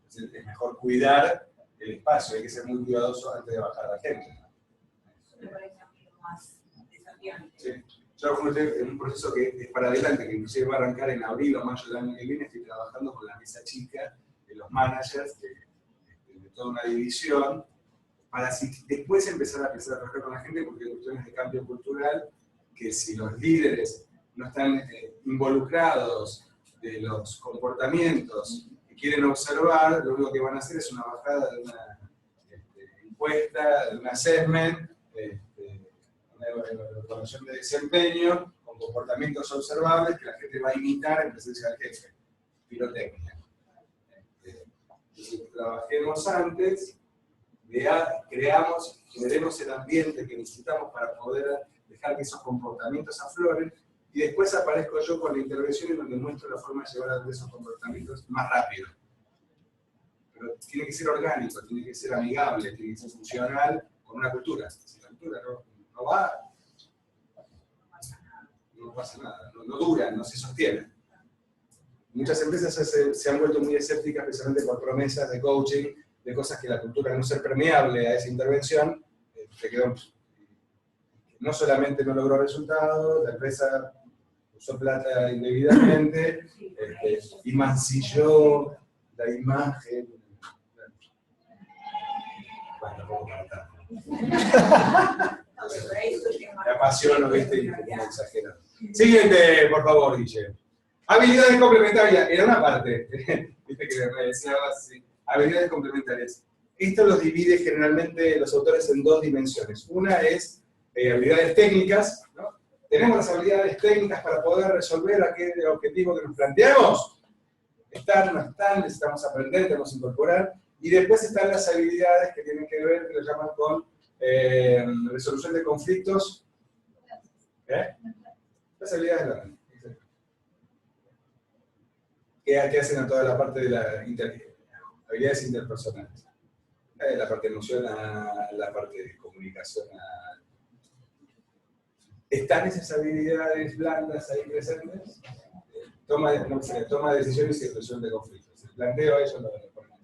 Entonces, es mejor cuidar el espacio, hay que ser muy cuidadoso antes de bajar a la gente. Eso me parece a mí lo más desafiante. Sí. Yo estoy en un proceso que es para adelante, que inclusive va a arrancar en abril o mayo del año que viene. Estoy trabajando con la mesa chica de los managers de toda una división, para después empezar a trabajar con la gente, porque hay cuestiones de cambio cultural que si los líderes no están involucrados de los comportamientos que quieren observar, lo único que van a hacer es una bajada de una encuesta, de un assessment, una evaluación de desempeño, con comportamientos observables que la gente va a imitar en presencia del jefe. Pirotecnia. Entonces, trabajemos antes, generemos el ambiente que necesitamos para poder dejar que esos comportamientos afloren, y después aparezco yo con la intervención en donde muestro la forma de llevar a esos comportamientos más rápido. Pero tiene que ser orgánico, tiene que ser amigable, tiene que ser funcional con una cultura. Si la cultura no va, no pasa nada, no dura, no se sostiene. Muchas empresas se han vuelto muy escépticas precisamente por promesas de coaching, de cosas que la cultura, al no ser permeable a esa intervención, no solamente no logró resultados, la empresa usó plata indebidamente, y mancilló la imagen. Bueno, poco para tanto. Me apasiono, ¿viste? Y me exagero. Siguiente, por favor, Guille. Habilidades complementarias, era una parte, viste que me decía así, habilidades complementarias. Esto los divide generalmente los autores en dos dimensiones. Una es habilidades técnicas, ¿no? Tenemos las habilidades técnicas para poder resolver aquel objetivo que nos planteamos. Están, no están, necesitamos aprender, tenemos que incorporar. Y después están las habilidades que tienen que ver, que lo llaman con resolución de conflictos. Las habilidades blandas. Que hacen a toda la parte de las habilidades interpersonales. La parte emocional, la parte de comunicacional. ¿Están esas habilidades blandas ahí presentes? Toma de decisiones y resolución de conflictos. El planteo a ellos lo ponemos.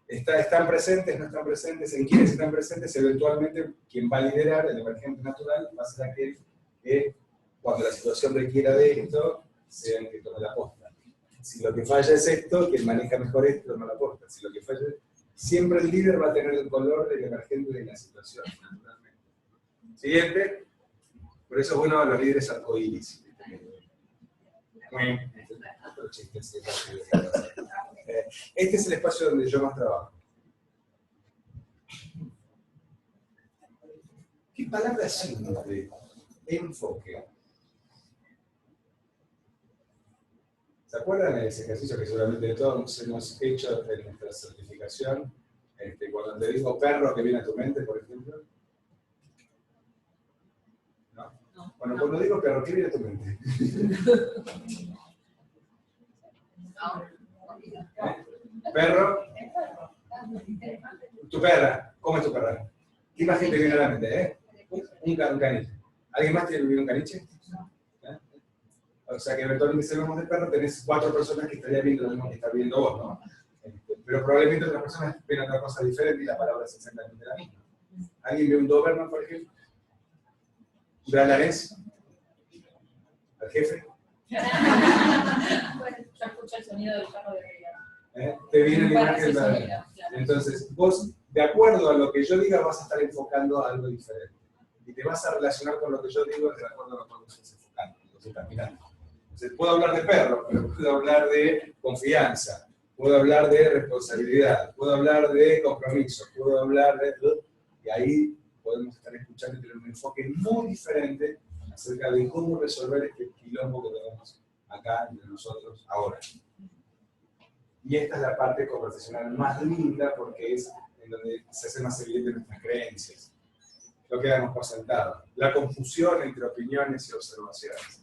¿Están presentes, no están presentes? ¿En quiénes están presentes? Eventualmente, quien va a liderar el emergente natural va a ser aquel que, cuando la situación requiera de esto, sea el que tome la posta. Si lo que falla es esto, quien maneja mejor esto toma la posta. Si lo que falla, siempre el líder va a tener el color del emergente de la situación, naturalmente. Siguiente. Por eso es bueno los líderes arcoíris. Este es el espacio donde yo más trabajo. ¿Qué palabra simple? Enfoque. ¿Se acuerdan de ese ejercicio que seguramente todos hemos hecho en nuestra certificación? Cuando te digo perro, que viene a tu mente, por ejemplo. ¿No? Bueno, cuando digo perro, ¿qué viene a tu mente? Perro. Tu perra. ¿Cómo es tu perra? ¿Qué imagen te viene a la mente? Un caniche. ¿Alguien más tiene un caniche? O sea que eventualmente si hablamos de perro, tenés 4 personas que estarían viendo lo mismo que estás viendo vos, ¿no? Pero probablemente otras personas ven otra cosa diferente y la palabra es exactamente la misma. ¿Alguien ve un Doberman, por ejemplo? ¿Un gran danés? ¿Al jefe? Bueno, yo escucho el sonido del perro de Reina. Te viene la imagen de... Entonces, vos, de acuerdo a lo que yo diga, vas a estar enfocando a algo diferente. Y te vas a relacionar con lo que yo digo de acuerdo a lo que estás enfocando, lo que estás mirando. Entonces, puedo hablar de perro, pero puedo hablar de confianza, puedo hablar de responsabilidad, puedo hablar de compromiso, puedo hablar de... Y ahí podemos estar escuchando y tener un enfoque muy diferente acerca de cómo resolver este quilombo que tenemos acá entre nosotros ahora. Y esta es la parte conversacional más linda porque es en donde se hace más evidente nuestras creencias. Lo que damos por sentado. La confusión entre opiniones y observaciones.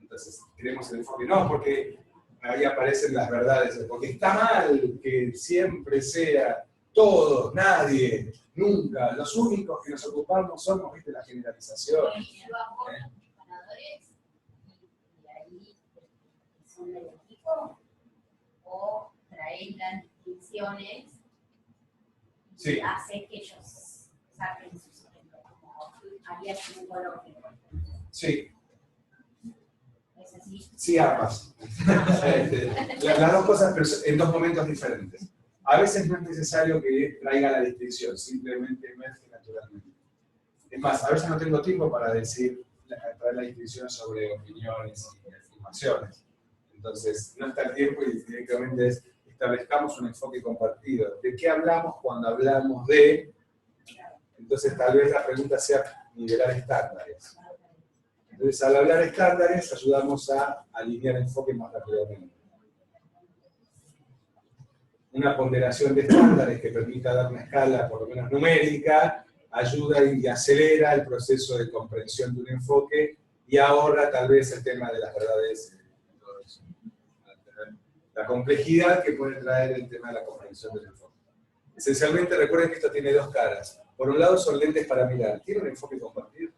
Entonces, tenemos el enfoque, no, porque ahí aparecen las verdades, porque está mal que siempre sea todos, nadie, nunca, los únicos que nos ocupamos somos, viste, la generalización. Y ahí son del equipo, o traer las distinciones y hacer que ellos saquen sus ejemplos, como había sido un coloquio. Sí. ¿Es así? Sí, ambas. Las dos cosas, pero en dos momentos diferentes. A veces no es necesario que traiga la distinción, simplemente emerge naturalmente. Es más, a veces no tengo tiempo para decir, para la distinción sobre opiniones y afirmaciones. Entonces, no está el tiempo y directamente establezcamos un enfoque compartido. ¿De qué hablamos cuando hablamos de? Entonces, tal vez la pregunta sea nivelar estándares. Entonces, al hablar estándares, ayudamos a alinear enfoques más rápidamente. Una ponderación de estándares que permita dar una escala, por lo menos numérica, ayuda y acelera el proceso de comprensión de un enfoque y ahorra tal vez el tema de las verdades. La complejidad que puede traer el tema de la comprensión del enfoque. Esencialmente recuerden que esto tiene dos caras. Por un lado son lentes para mirar. ¿Tiene un enfoque compartido?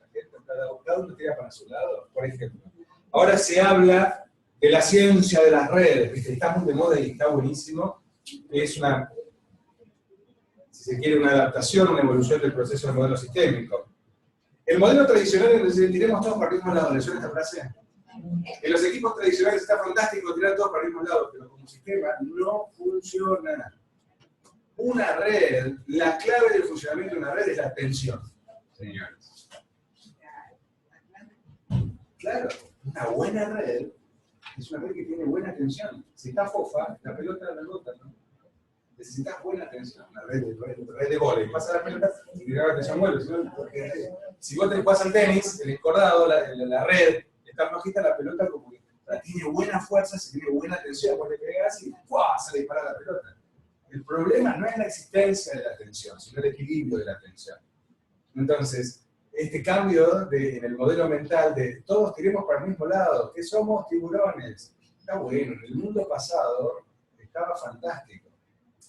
Cada uno tira para su lado, por ejemplo. Ahora se habla de la ciencia de las redes, ¿viste? Está muy de moda y está buenísimo. Es una, si se quiere, una adaptación, una evolución del proceso del modelo sistémico. El modelo tradicional, entonces, tiremos todos para el mismo lado. ¿Le suena esta frase? En los equipos tradicionales está fantástico tirar todos para el mismo lado, pero como sistema no funciona. Una red, la clave del funcionamiento de una red es la atención, señores. Claro, una buena red es una red que tiene buena atención. Si está fofa, la pelota la rebota, ¿no? Necesitas buena atención, una red de vóley. Pasa la pelota y te da la atención vuelve. Si vos te jugás al tenis, el encordado, la red, está flojita la pelota como que tiene buena fuerza, se tiene buena atención, vos le pegas y ¡fua! Se le dispara la pelota. El problema no es la existencia de la atención, sino el equilibrio de la atención. Entonces, este cambio en el modelo mental de todos tiremos para el mismo lado, que somos tiburones, está bueno. En el mundo pasado estaba fantástico.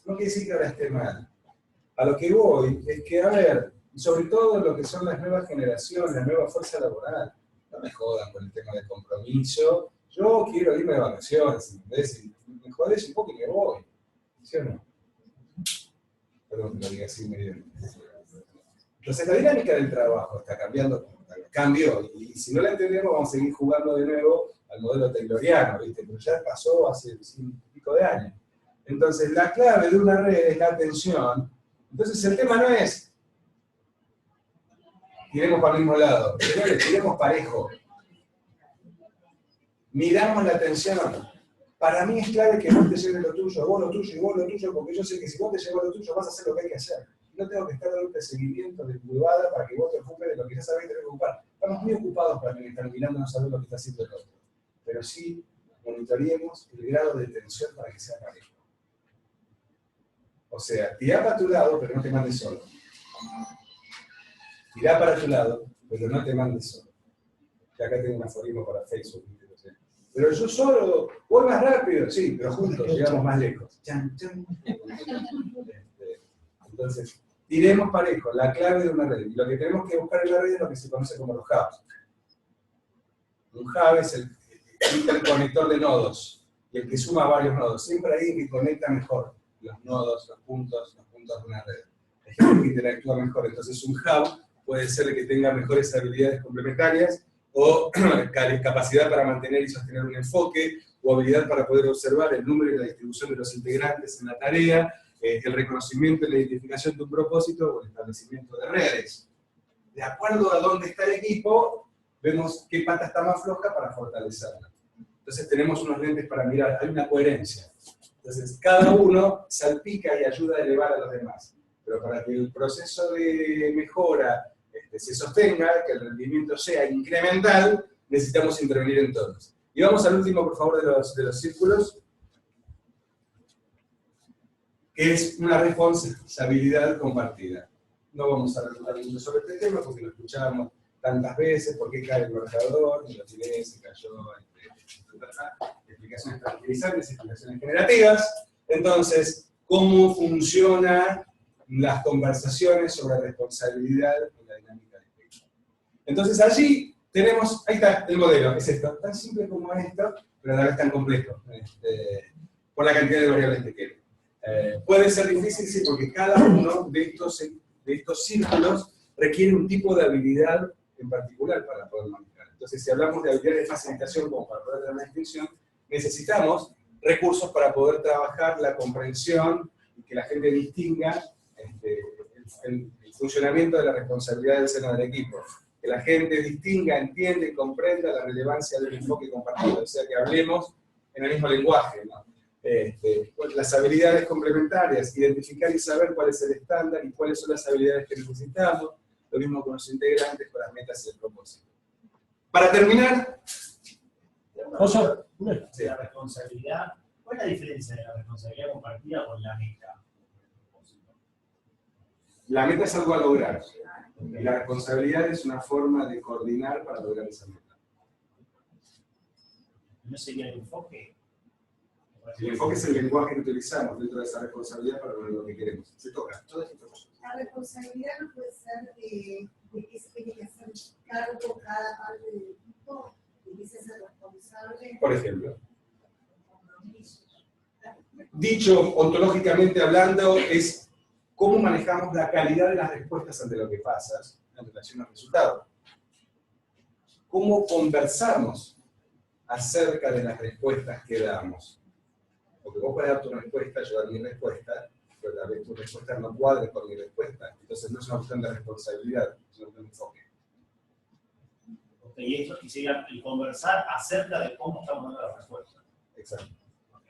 No quiere decir que ahora esté mal. A lo que voy es que, a ver, sobre todo lo que son las nuevas generaciones, la nueva fuerza laboral, no me jodan con el tema del compromiso. Yo quiero irme de vacaciones, ¿entendés? Y me jodés un poco y me voy. ¿Sí o no? Perdón que lo diga así medio. Entonces la dinámica del trabajo está cambiando, cambió, y si no la entendemos vamos a seguir jugando de nuevo al modelo tayloriano, ¿viste? Pero ya pasó hace 5 y pico de años. Entonces la clave de una red es la atención. Entonces el tema no es tiremos para el mismo lado, tiremos parejo. Miramos la atención. Para mí es clave que vos te lleves lo tuyo, vos lo tuyo y vos lo tuyo, porque yo sé que si vos te llevas lo tuyo vas a hacer lo que hay que hacer. No tengo que estar dando seguimiento de privada para que vos te ocupes de lo que ya sabés que tenés que ocupar. Estamos muy ocupados para que están mirando no saber lo que está haciendo el otro. Pero sí monitoreemos el grado de tensión para que sea parejo. O sea, tirá para tu lado, pero no te mandes solo. Tirá para tu lado, pero no te mandes solo. Que acá tengo un aforismo para Facebook. Pero yo solo voy más rápido, sí, pero juntos llegamos más lejos. Chan, chan. Entonces, tiremos parejo, la clave de una red. Y lo que tenemos que buscar en la red es lo que se conoce como los hubs. Un hub es el interconector de nodos, y el que suma varios nodos. Siempre hay alguien que conecta mejor los nodos, los puntos de una red. Hay gente que interactúa mejor. Entonces, un hub puede ser el que tenga mejores habilidades complementarias, o capacidad para mantener y sostener un enfoque, o habilidad para poder observar el número y la distribución de los integrantes en la tarea, el reconocimiento y la identificación de un propósito, o el establecimiento de redes. De acuerdo a dónde está el equipo, vemos qué pata está más floja para fortalecerla. Entonces tenemos unos lentes para mirar, hay una coherencia. Entonces cada uno salpica y ayuda a elevar a los demás. Pero para que el proceso de mejora se sostenga, que el rendimiento sea incremental, necesitamos intervenir en todos. Y vamos al último, por favor, de los círculos, que es una responsabilidad compartida. No vamos a hablar mucho sobre este tema porque lo escuchamos tantas veces, por qué cae el marcador, y lo tiré, se cayó, explicaciones tranquilizantes, explicaciones generativas. Entonces, ¿cómo funcionan las conversaciones sobre responsabilidad en la dinámica del equipo? Entonces allí tenemos, ahí está el modelo, es esto, tan simple como esto, pero a la vez tan complejo, por la cantidad de variables que tiene. Puede ser difícil, sí, porque cada uno de estos círculos requiere un tipo de habilidad en particular para poder manejar. Entonces, si hablamos de habilidades de facilitación como para poder tener una distinción, necesitamos recursos para poder trabajar la comprensión y que la gente distinga el funcionamiento de la responsabilidad del seno del equipo. que la gente distinga, entienda y comprenda la relevancia del enfoque compartido, o sea, que hablemos en el mismo lenguaje, ¿no? Las habilidades complementarias, identificar y saber cuál es el estándar y cuáles son las habilidades que necesitamos, lo mismo con los integrantes, con las metas y el propósito. Para terminar... La responsabilidad, ¿cuál es la diferencia de la responsabilidad compartida con la meta? La meta es algo a lograr, y la responsabilidad es una forma de coordinar para lograr esa meta. ¿No sería el enfoque? El enfoque es el lenguaje que utilizamos dentro de esa responsabilidad para lograr lo que queremos. Se toca, todas estas cosas. La responsabilidad no puede ser de que se tiene que hacer cargo cada parte del equipo, de que se hace responsable. Por ejemplo. Dicho ontológicamente hablando, es cómo manejamos la calidad de las respuestas ante lo que pasa en relación al resultado. Cómo conversamos acerca de las respuestas que damos. Porque vos podés dar tu respuesta, yo dar mi respuesta, pero tal vez tu respuesta no cuadre con mi respuesta. Entonces no es una cuestión de responsabilidad, es una cuestión de enfoque. Y esto quisiera el conversar acerca de cómo estamos dando la respuesta. Exacto.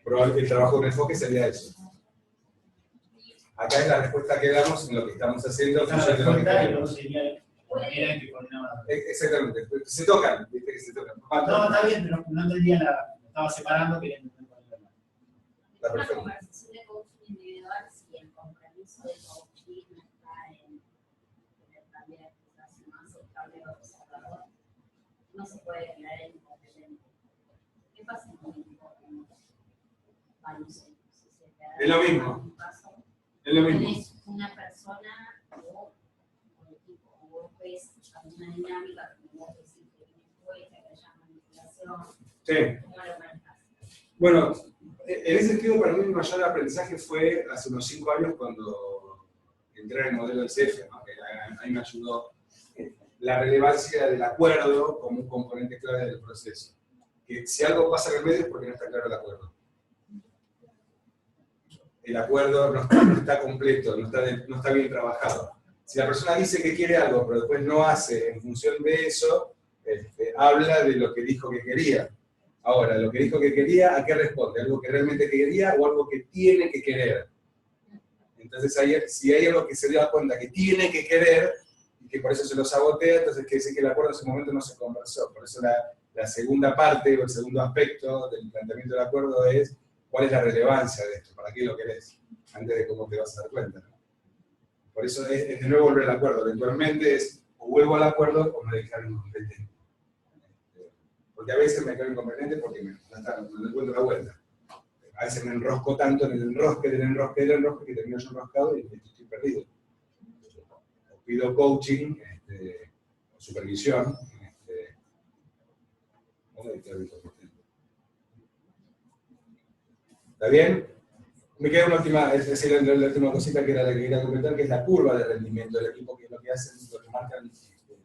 Probablemente el trabajo de enfoque sería eso. Acá es la respuesta que damos en lo que estamos haciendo. Exactamente. Se tocan, viste que se tocan. No, está bien, pero no entendía estaba separando que la conversación de coaching individual, si el compromiso de coaching está en tener también quizás más estable observador, no se puede quedar en incompetente. ¿Qué pasa en un equipo que no va, no sé, si se queda es lo mismo. Es lo mismo. Tenés una persona o un equipo, o vos ves alguna dinámica, como vos decís que tiene que haya manipulación. Sí. ¿Cómo lo manejas? Bueno, en ese sentido, para mí mi mayor aprendizaje fue hace unos 5 años cuando entré en el modelo del CF, ¿no? Que a mí me ayudó la relevancia del acuerdo como un componente clave del proceso. Que si algo pasa en el medio es porque no está claro el acuerdo. El acuerdo no está completo, no está bien trabajado. Si la persona dice que quiere algo, pero después no hace en función de eso, habla de lo que dijo que quería. Ahora, lo que dijo que quería, ¿a qué responde? ¿Algo que realmente quería o algo que tiene que querer? Entonces, si hay algo que se da cuenta que tiene que querer, y que por eso se lo sabotea, entonces quiere decir que el acuerdo en ese momento no se conversó. Por eso la segunda parte, o el segundo aspecto del planteamiento del acuerdo es cuál es la relevancia de esto, para qué lo querés, antes de cómo te vas a dar cuenta, ¿no? Por eso es de nuevo volver al acuerdo. Eventualmente es o vuelvo al acuerdo o me dejaron incompetente. Porque a veces me quedo incompetente porque no encuentro la vuelta. A veces me enrosco tanto en el enrosque del enrosque del enrosque que termino yo enroscado y estoy perdido. O pido coaching, o supervisión. ¿Está bien? Me queda una última, es decir, la última cosita que era la que quería comentar, que es la curva de rendimiento del equipo, que es lo que hacen, lo que marcan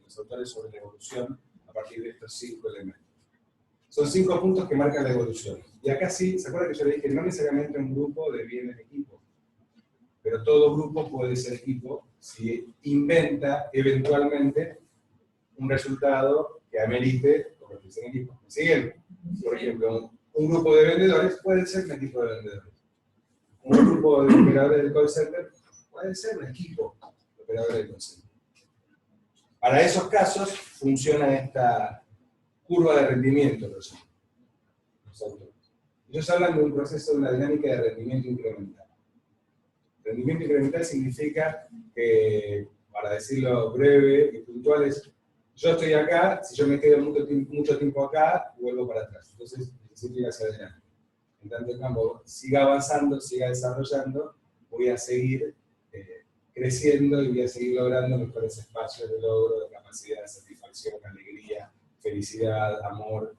los autores sobre la evolución a partir de estos 5 elementos. Son 5 puntos que marcan la evolución. Y acá sí, ¿se acuerdan que yo le dije? No necesariamente un grupo deviene el equipo. Pero todo grupo puede ser equipo si inventa eventualmente un resultado que amerite convertirse en equipo. ¿Me siguen? Por ejemplo, un grupo de vendedores puede ser un equipo de vendedores. Un grupo de operadores del call center puede ser un equipo de operadores del call center. Para esos casos funciona esta curva de rendimiento, los autores. Ellos hablan de un proceso, de una dinámica de rendimiento incremental. Rendimiento incremental significa que, para decirlo breve y puntual, es yo estoy acá, si yo me quedo mucho tiempo acá, vuelvo para atrás. Entonces necesito ir hacia adelante. En tanto campo siga avanzando, siga desarrollando, voy a seguir creciendo y voy a seguir logrando mejores espacios de logro, de capacidad, de satisfacción, alegría, felicidad, amor,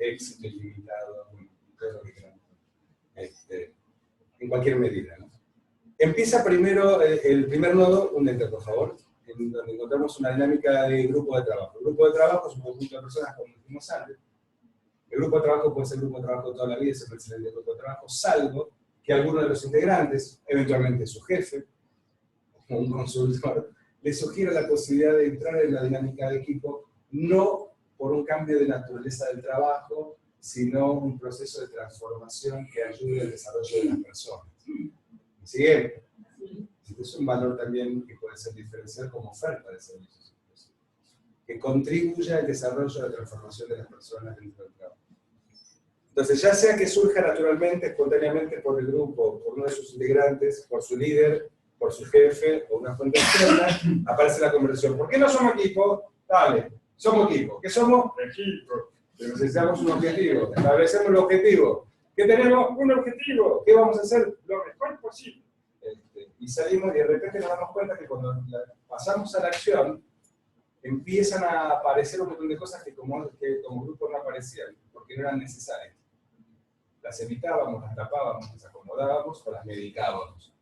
éxito ilimitado, todo lo que queramos. En cualquier medida, ¿no? Empieza primero, el primer nodo, únete por favor, en donde encontramos una dinámica de grupo de trabajo. El grupo de trabajo es un conjunto de personas, como dijimos antes. El grupo de trabajo puede ser grupo de trabajo toda la vida, es un excelente grupo de trabajo, salvo que alguno de los integrantes, eventualmente su jefe, o un consultor, les sugiero la posibilidad de entrar en la dinámica de equipo, no por un cambio de naturaleza del trabajo, sino un proceso de transformación que ayude al desarrollo de las personas. ¿Me siguen? Este es un valor también que puede ser diferencial como oferta de servicios, que contribuya al desarrollo de la transformación de las personas dentro del trabajo. Entonces, ya sea que surja naturalmente, espontáneamente por el grupo, por uno de sus integrantes, por su líder, por su jefe o una fuente externa, aparece la conversación. ¿Por qué no somos equipo? Dale, somos equipo. ¿Qué somos? Equipo. Pero necesitamos un objetivo. Establecemos el objetivo. ¿Qué tenemos? Un objetivo. ¿Qué vamos a hacer? Lo mejor posible. Y salimos y de repente nos damos cuenta que cuando pasamos a la acción, empiezan a aparecer un montón de cosas que como grupo no aparecían, porque no eran necesarias. Las evitábamos, las tapábamos, las acomodábamos o las medicábamos.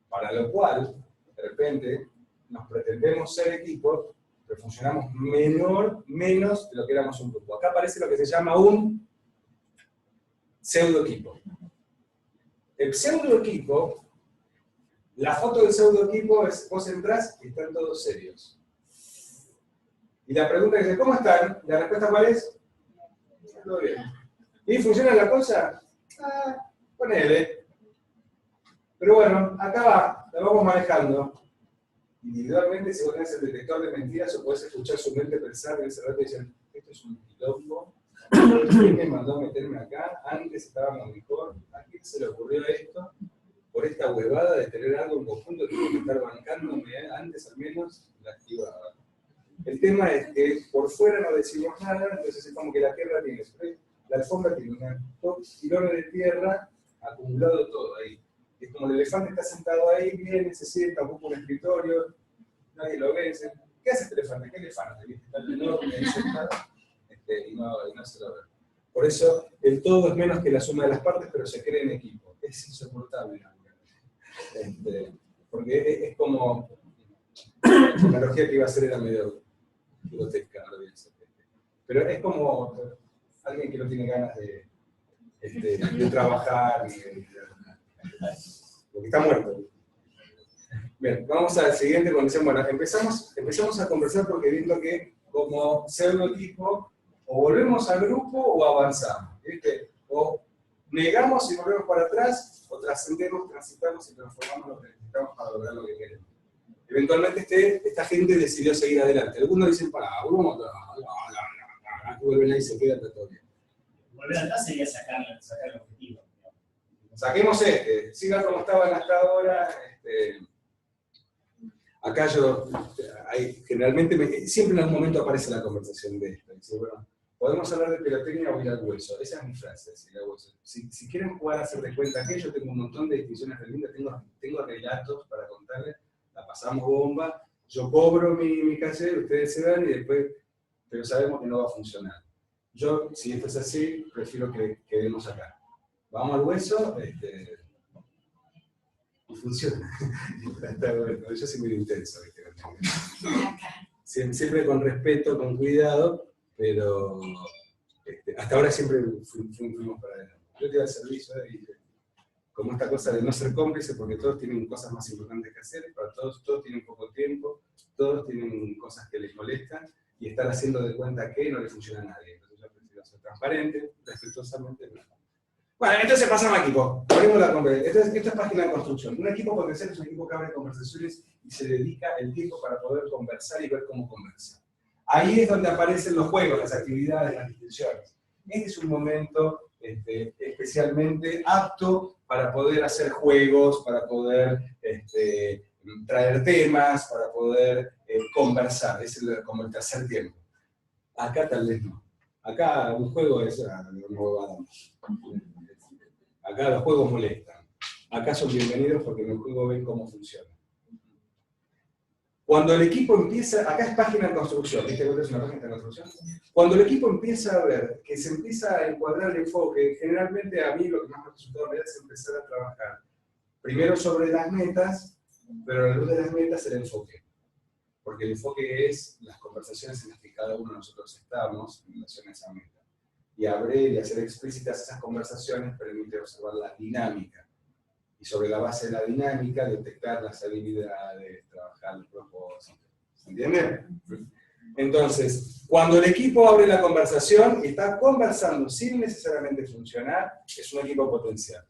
Para lo cual, de repente, nos pretendemos ser equipo, pero funcionamos menos de lo que éramos un grupo. Acá aparece lo que se llama un pseudo-equipo. El pseudo-equipo, la foto del pseudo-equipo es, vos entrás y están todos serios. Y la pregunta es, ¿cómo están? La respuesta ¿cuál es? Todo bien. ¿Y funciona la cosa? Ponele. Pero bueno, acá va, la vamos manejando. Individualmente, si vos tenés el detector de mentiras, o podés escuchar su mente pensar en ese rato y dicen, esto es un quilombo, ¿quién me mandó a meterme acá? Antes estábamos mejor, ¿a quién se le ocurrió esto? Por esta huevada de tener algo en conjunto, tengo que estar bancándome, antes al menos, la activaba. El tema es que por fuera no decimos nada, entonces es como que la tierra tiene spray. La alfombra tiene unos tirones de tierra acumulado todo ahí. Es como el elefante está sentado ahí, viene, se sienta, ocupa un escritorio, nadie lo ve, dice, ¿qué hace este elefante? ¿Qué elefante? Está enorme ahí sentado, y no se lo ve. Por eso, el todo es menos que la suma de las partes, pero se cree en equipo. Es insoportable. Porque es como, la analogía que iba a hacer era medio grotesca, no lo voy a hacer. Pero es como alguien que no tiene ganas de trabajar, porque está muerto. Bien, vamos al siguiente condición. Bueno, empezamos a conversar porque viendo que como pseudo-equipo, o volvemos al grupo o avanzamos, ¿viste? O negamos y volvemos para atrás, o trascendemos, transitamos y transformamos lo que necesitamos para lograr lo que queremos. Eventualmente esta gente decidió seguir adelante. Algunos dicen, volvamos atrás, y vuelven ahí y se quedan todo bien. Volver atrás sería sacar el objetivo. Saquemos sigan como estaban hasta ahora. Acá generalmente, siempre en algún momento aparece la conversación de esto. Dice, bueno, podemos hablar de pirotecnia o ir al hueso. Esa es mi frase, ir al hueso. Si quieren jugar a hacer de cuenta que yo tengo un montón de distinciones lindas, tengo relatos para contarles, la pasamos bomba, yo cobro mi caché, ustedes se dan y después, pero sabemos que no va a funcionar. Yo, si esto es así, prefiero que quedemos acá. Vamos al hueso, y funciona. Está bueno. Yo soy muy intenso, siempre con respeto, con cuidado, pero hasta ahora siempre fuimos para adelante. Yo te iba al servicio y como esta cosa de no ser cómplice, porque todos tienen cosas más importantes que hacer, para todos tienen poco tiempo, todos tienen cosas que les molestan, y estar haciendo de cuenta que no le funciona a nadie. Entonces yo prefiero ser transparente, respetuosamente. Bueno, entonces pasamos a equipo. Esto es página de construcción. Un equipo potencial es un equipo que abre conversaciones y se dedica el tiempo para poder conversar y ver cómo conversar. Ahí es donde aparecen los juegos, las actividades, las distinciones. Este es un momento especialmente apto para poder hacer juegos, para poder traer temas, para poder conversar. Es como el tercer tiempo. Acá tal vez no. Acá un juego es acá los juegos molestan. Acá son bienvenidos porque en el juego ven cómo funciona. Cuando el equipo empieza, acá es página de construcción, ¿viste? ¿Vos tenés una página de construcción? Cuando el equipo empieza a ver que se empieza a encuadrar el enfoque, generalmente a mí lo que más me resultó me da es empezar a trabajar primero sobre las metas, pero a la luz de las metas el enfoque. Porque el enfoque es las conversaciones en las que cada uno de nosotros estamos en relación a esa meta. Y abrir y hacer explícitas esas conversaciones permite observar la dinámica. Y sobre la base de la dinámica, detectar las habilidades, trabajar los propósitos. ¿Se entiende? Entonces, cuando el equipo abre la conversación y está conversando sin necesariamente funcionar, es un equipo potencial.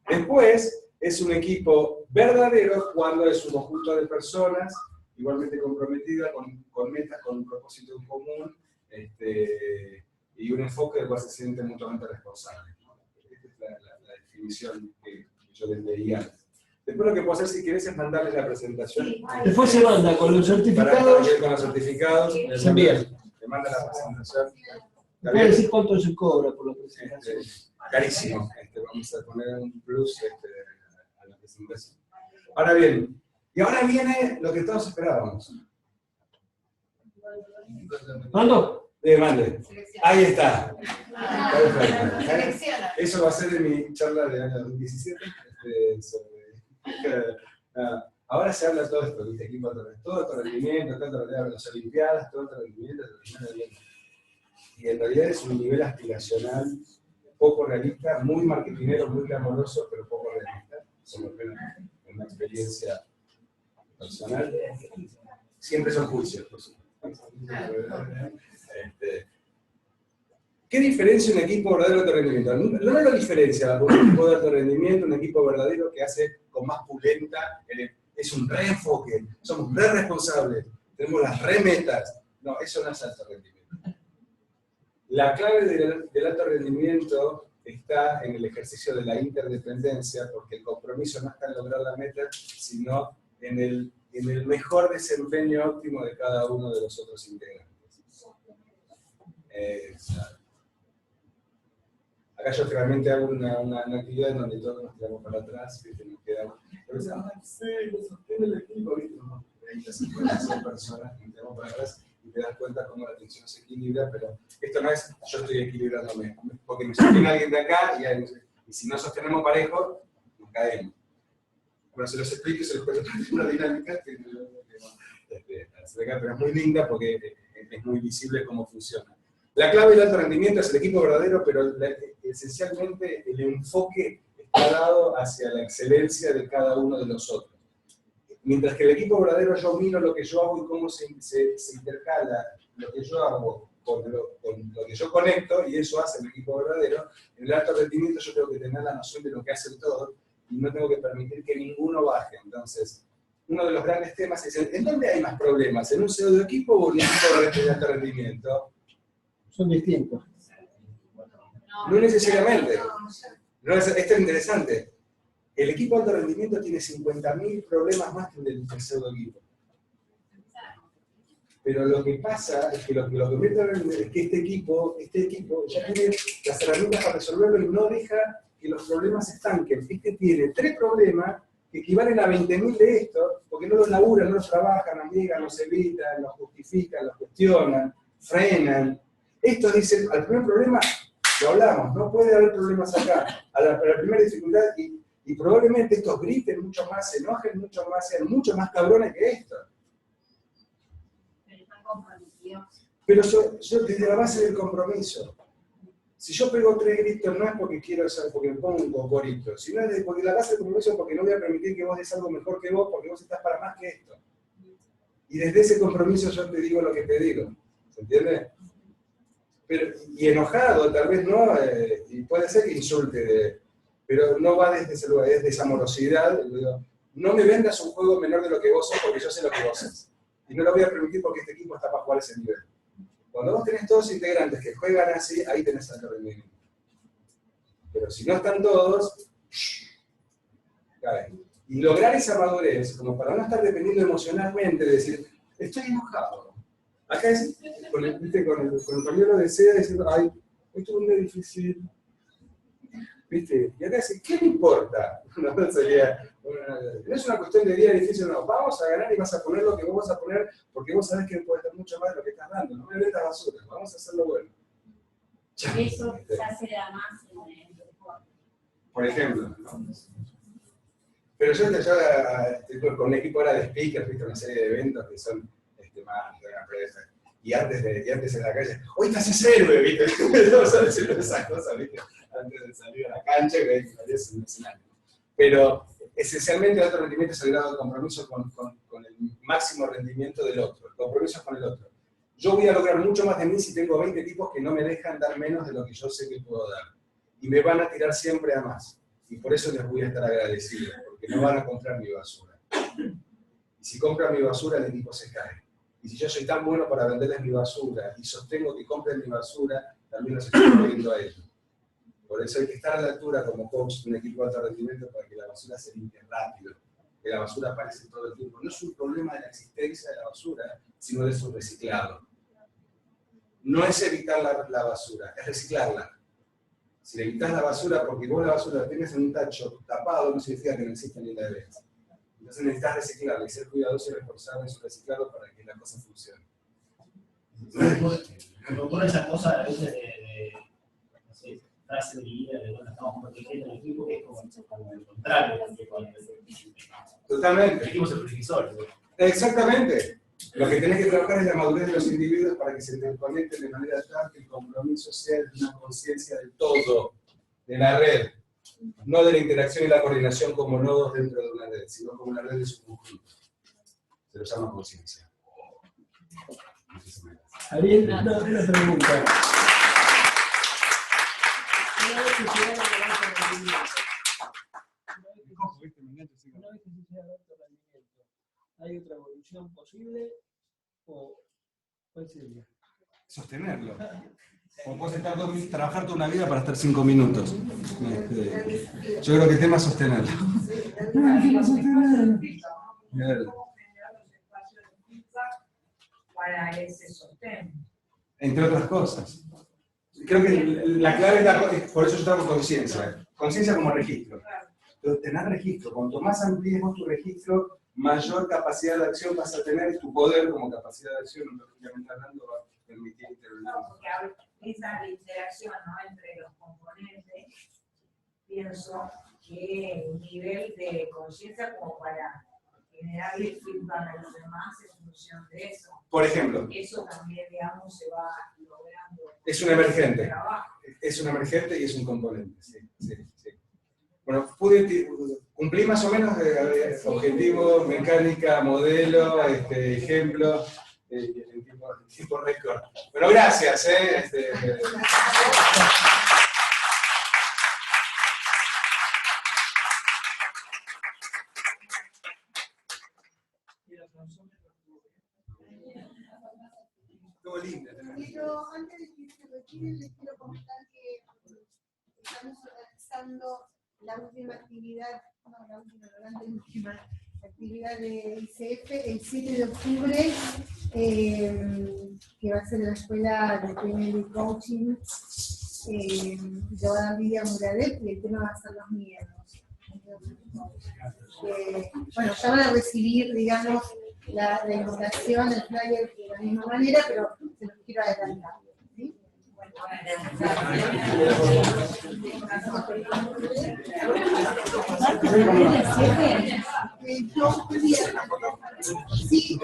Después, es un equipo verdadero cuando es un conjunto de personas igualmente comprometidas con metas, con un propósito en común, y un enfoque del cual se siente mutuamente responsable. Esta es la definición que yo les leía antes. Después lo que puedo hacer, si querés, es mandarles la presentación. Después se manda con los certificados. Con los certificados, se envía. Le manda la presentación. Voy a decir cuánto se cobra por la presentación. Carísimo. Vamos a poner un plus a la presentación. Ahora bien, y ahora viene lo que todos esperábamos. ¿Mando? Mande. Ahí está. Perfecto. Eso va a ser en mi charla del año 2017. Ahora se habla de todo esto, ¿viste? Equipo, todo el rendimiento, tanto las Olimpiadas, todo el rendimiento, y en realidad es un nivel aspiracional poco realista, muy marketinero, muy glamoroso, pero poco realista. Somos en una experiencia personal. Siempre son juicios, por supuesto. ¿Qué diferencia un equipo verdadero de alto rendimiento? No lo diferencia un equipo de alto rendimiento, un equipo verdadero que hace con más pulenta, es un reenfoque, somos re responsables, tenemos las remetas. No, eso no es alto rendimiento. La clave del alto rendimiento está en el ejercicio de la interdependencia, porque el compromiso no está en lograr la meta, sino en el mejor desempeño óptimo de cada uno de los otros integrantes. Acá yo realmente hago una actividad en donde todos nos tiramos para atrás, ¿viste? Nos quedamos, pero sí, lo sostiene el equipo, ¿viste? 30, 50, 100 personas, nos tiramos para atrás y te das cuenta cómo la tensión se equilibra, pero esto no es yo estoy equilibrándome, porque me sostiene alguien de acá y si no sostenemos parejo, nos caemos. Bueno, se los explico y se los cuento una dinámica que pero es muy linda porque es muy visible cómo funciona. La clave del alto rendimiento es el equipo verdadero, pero esencialmente el enfoque está dado hacia la excelencia de cada uno de nosotros. Mientras que el equipo verdadero yo miro lo que yo hago y cómo se intercala lo que yo hago con lo que yo conecto, y eso hace el equipo verdadero. En el alto rendimiento yo tengo que tener la noción de lo que hacen todos y no tengo que permitir que ninguno baje. Entonces, uno de los grandes temas es, ¿en dónde hay más problemas? ¿En un pseudo equipo o en un equipo de alto rendimiento? Son distintos. No necesariamente. No, esto es interesante. El equipo de alto rendimiento tiene 50.000 problemas más que el pseudo equipo. Pero lo que pasa es que lo que es que este equipo ya tiene las herramientas para resolverlo y no deja que los problemas se estanquen. Este tiene 3 problemas que equivalen a 20.000 de estos, porque no los laburan, no los trabajan, los niegan, los evitan, los justifican, los cuestionan, frenan. Estos dicen, al primer problema, lo hablamos, no puede haber problemas acá. A la primera dificultad, y probablemente estos griten mucho más, se enojen mucho más, sean mucho más cabrones que estos. Pero están comprometidos. Pero yo desde la base del compromiso. Si yo pego 3 gritos no es porque quiero hacer, porque me pongo un cocorito, sino es porque la base del compromiso es porque no voy a permitir que vos des algo mejor que vos, porque vos estás para más que esto. Y desde ese compromiso yo te digo lo que te digo. ¿Se entiende? Y enojado, tal vez no, y puede ser que insulte, pero no va desde ese lugar, es de esa amorosidad. No me vendas un juego menor de lo que vos sos, porque yo sé lo que vos sos. Y no lo voy a permitir porque este equipo está para jugar ese nivel. Cuando vos tenés todos integrantes que juegan así, ahí tenés alto rendimiento. Pero si no están todos, caen. Y lograr esa madurez, como para no estar dependiendo emocionalmente, de decir, estoy enojado. Acá es, con el pañuelo de seda, diciendo, ay, esto es un día difícil. ¿Viste? Y acá dice, ¿qué me importa? No es una cuestión de día difícil, no. Vamos a ganar y vas a poner lo que vos vas a poner, porque vos sabés que puedes dar mucho más de lo que estás dando. No me metas basura, vamos a hacerlo bueno. Eso ya se da más en el deporte. Por ejemplo, ¿no? Pero yo con un equipo ahora de speakers, ¿viste? Una serie de eventos que son más de una empresa. Y antes en la calle, hoy te haces héroe, ¿viste? Vamos a decir esas cosas, ¿viste? Antes de salir a la cancha, que es un escenario. Pero esencialmente el alto rendimiento es el grado de compromiso con el máximo rendimiento del otro, el compromiso con el otro. Yo voy a lograr mucho más de mí si tengo 20 tipos que no me dejan dar menos de lo que yo sé que puedo dar. Y me van a tirar siempre a más. Y por eso les voy a estar agradecido, porque no van a comprar mi basura. Y si compran mi basura, el equipo se cae. Y si yo soy tan bueno para venderles mi basura y sostengo que compren mi basura, también los estoy vendiendo a ellos. Por eso hay que estar a la altura como coach de un equipo de alto rendimiento para que la basura se limpie rápido, que la basura aparece todo el tiempo. No es un problema de la existencia de la basura, sino de su reciclado. No es evitar la basura, es reciclarla. Si le evitas la basura porque vos la basura la tenés en un tacho tapado, no significa que no exista ni la vez. Entonces necesitas reciclarla y ser cuidadoso y responsable en su reciclado para que la cosa funcione. Me ocurre esa cosa a veces de no sé, frase de vida, de bueno, estamos protegiendo el equipo, que es como el contrario. Totalmente. El equipo es el previsor. Exactamente. Lo que tenés que trabajar es la madurez de los individuos para que se interconecten de manera tal que el compromiso sea de una conciencia del todo, de la red, no de la interacción y la coordinación como nodos dentro de una red, sino como una red de su conjunto. Se lo llama conciencia. Ariel, una pregunta. Una vez que se llega al alto rendimiento, ¿hay otra evolución posible o cuál sería? Sostenerlo. Como puedes trabajar toda una vida para estar 5 minutos. Yo creo que el tema es sostenerlo. Para ese sostén. Entre otras cosas. Creo que la clave es por eso yo trabajo conciencia. Conciencia como registro. Pero tener registro. Cuanto más amplíes vos tu registro, mayor capacidad de acción vas a tener y tu poder como capacidad de acción, lógicamente hablando, va a permitir intervenir. No, porque esa interacción, ¿no?, entre los componentes, pienso que un nivel de conciencia como para generarle feedback a los demás en función de eso. Por ejemplo. Eso también, digamos, se va logrando. Es un emergente. Es un emergente y es un componente. Sí, sí, sí. Bueno, cumplí más o menos objetivo, mecánica, modelo, ejemplo, en tiempo récord. Bueno, gracias. Estuvo linda. Pero antes de que se retiren, les quiero comentar que estamos organizando la última actividad, la última actividad de ICF el 7 de octubre, que va a ser en la escuela de Training y Coaching, llevada a Lidia Muradet, y el tema va a ser los miedos. Bueno, ya van a recibir, digamos, la invitación, el flyer de la misma manera, pero se los quiero adelantar. ¿Sí? Sí,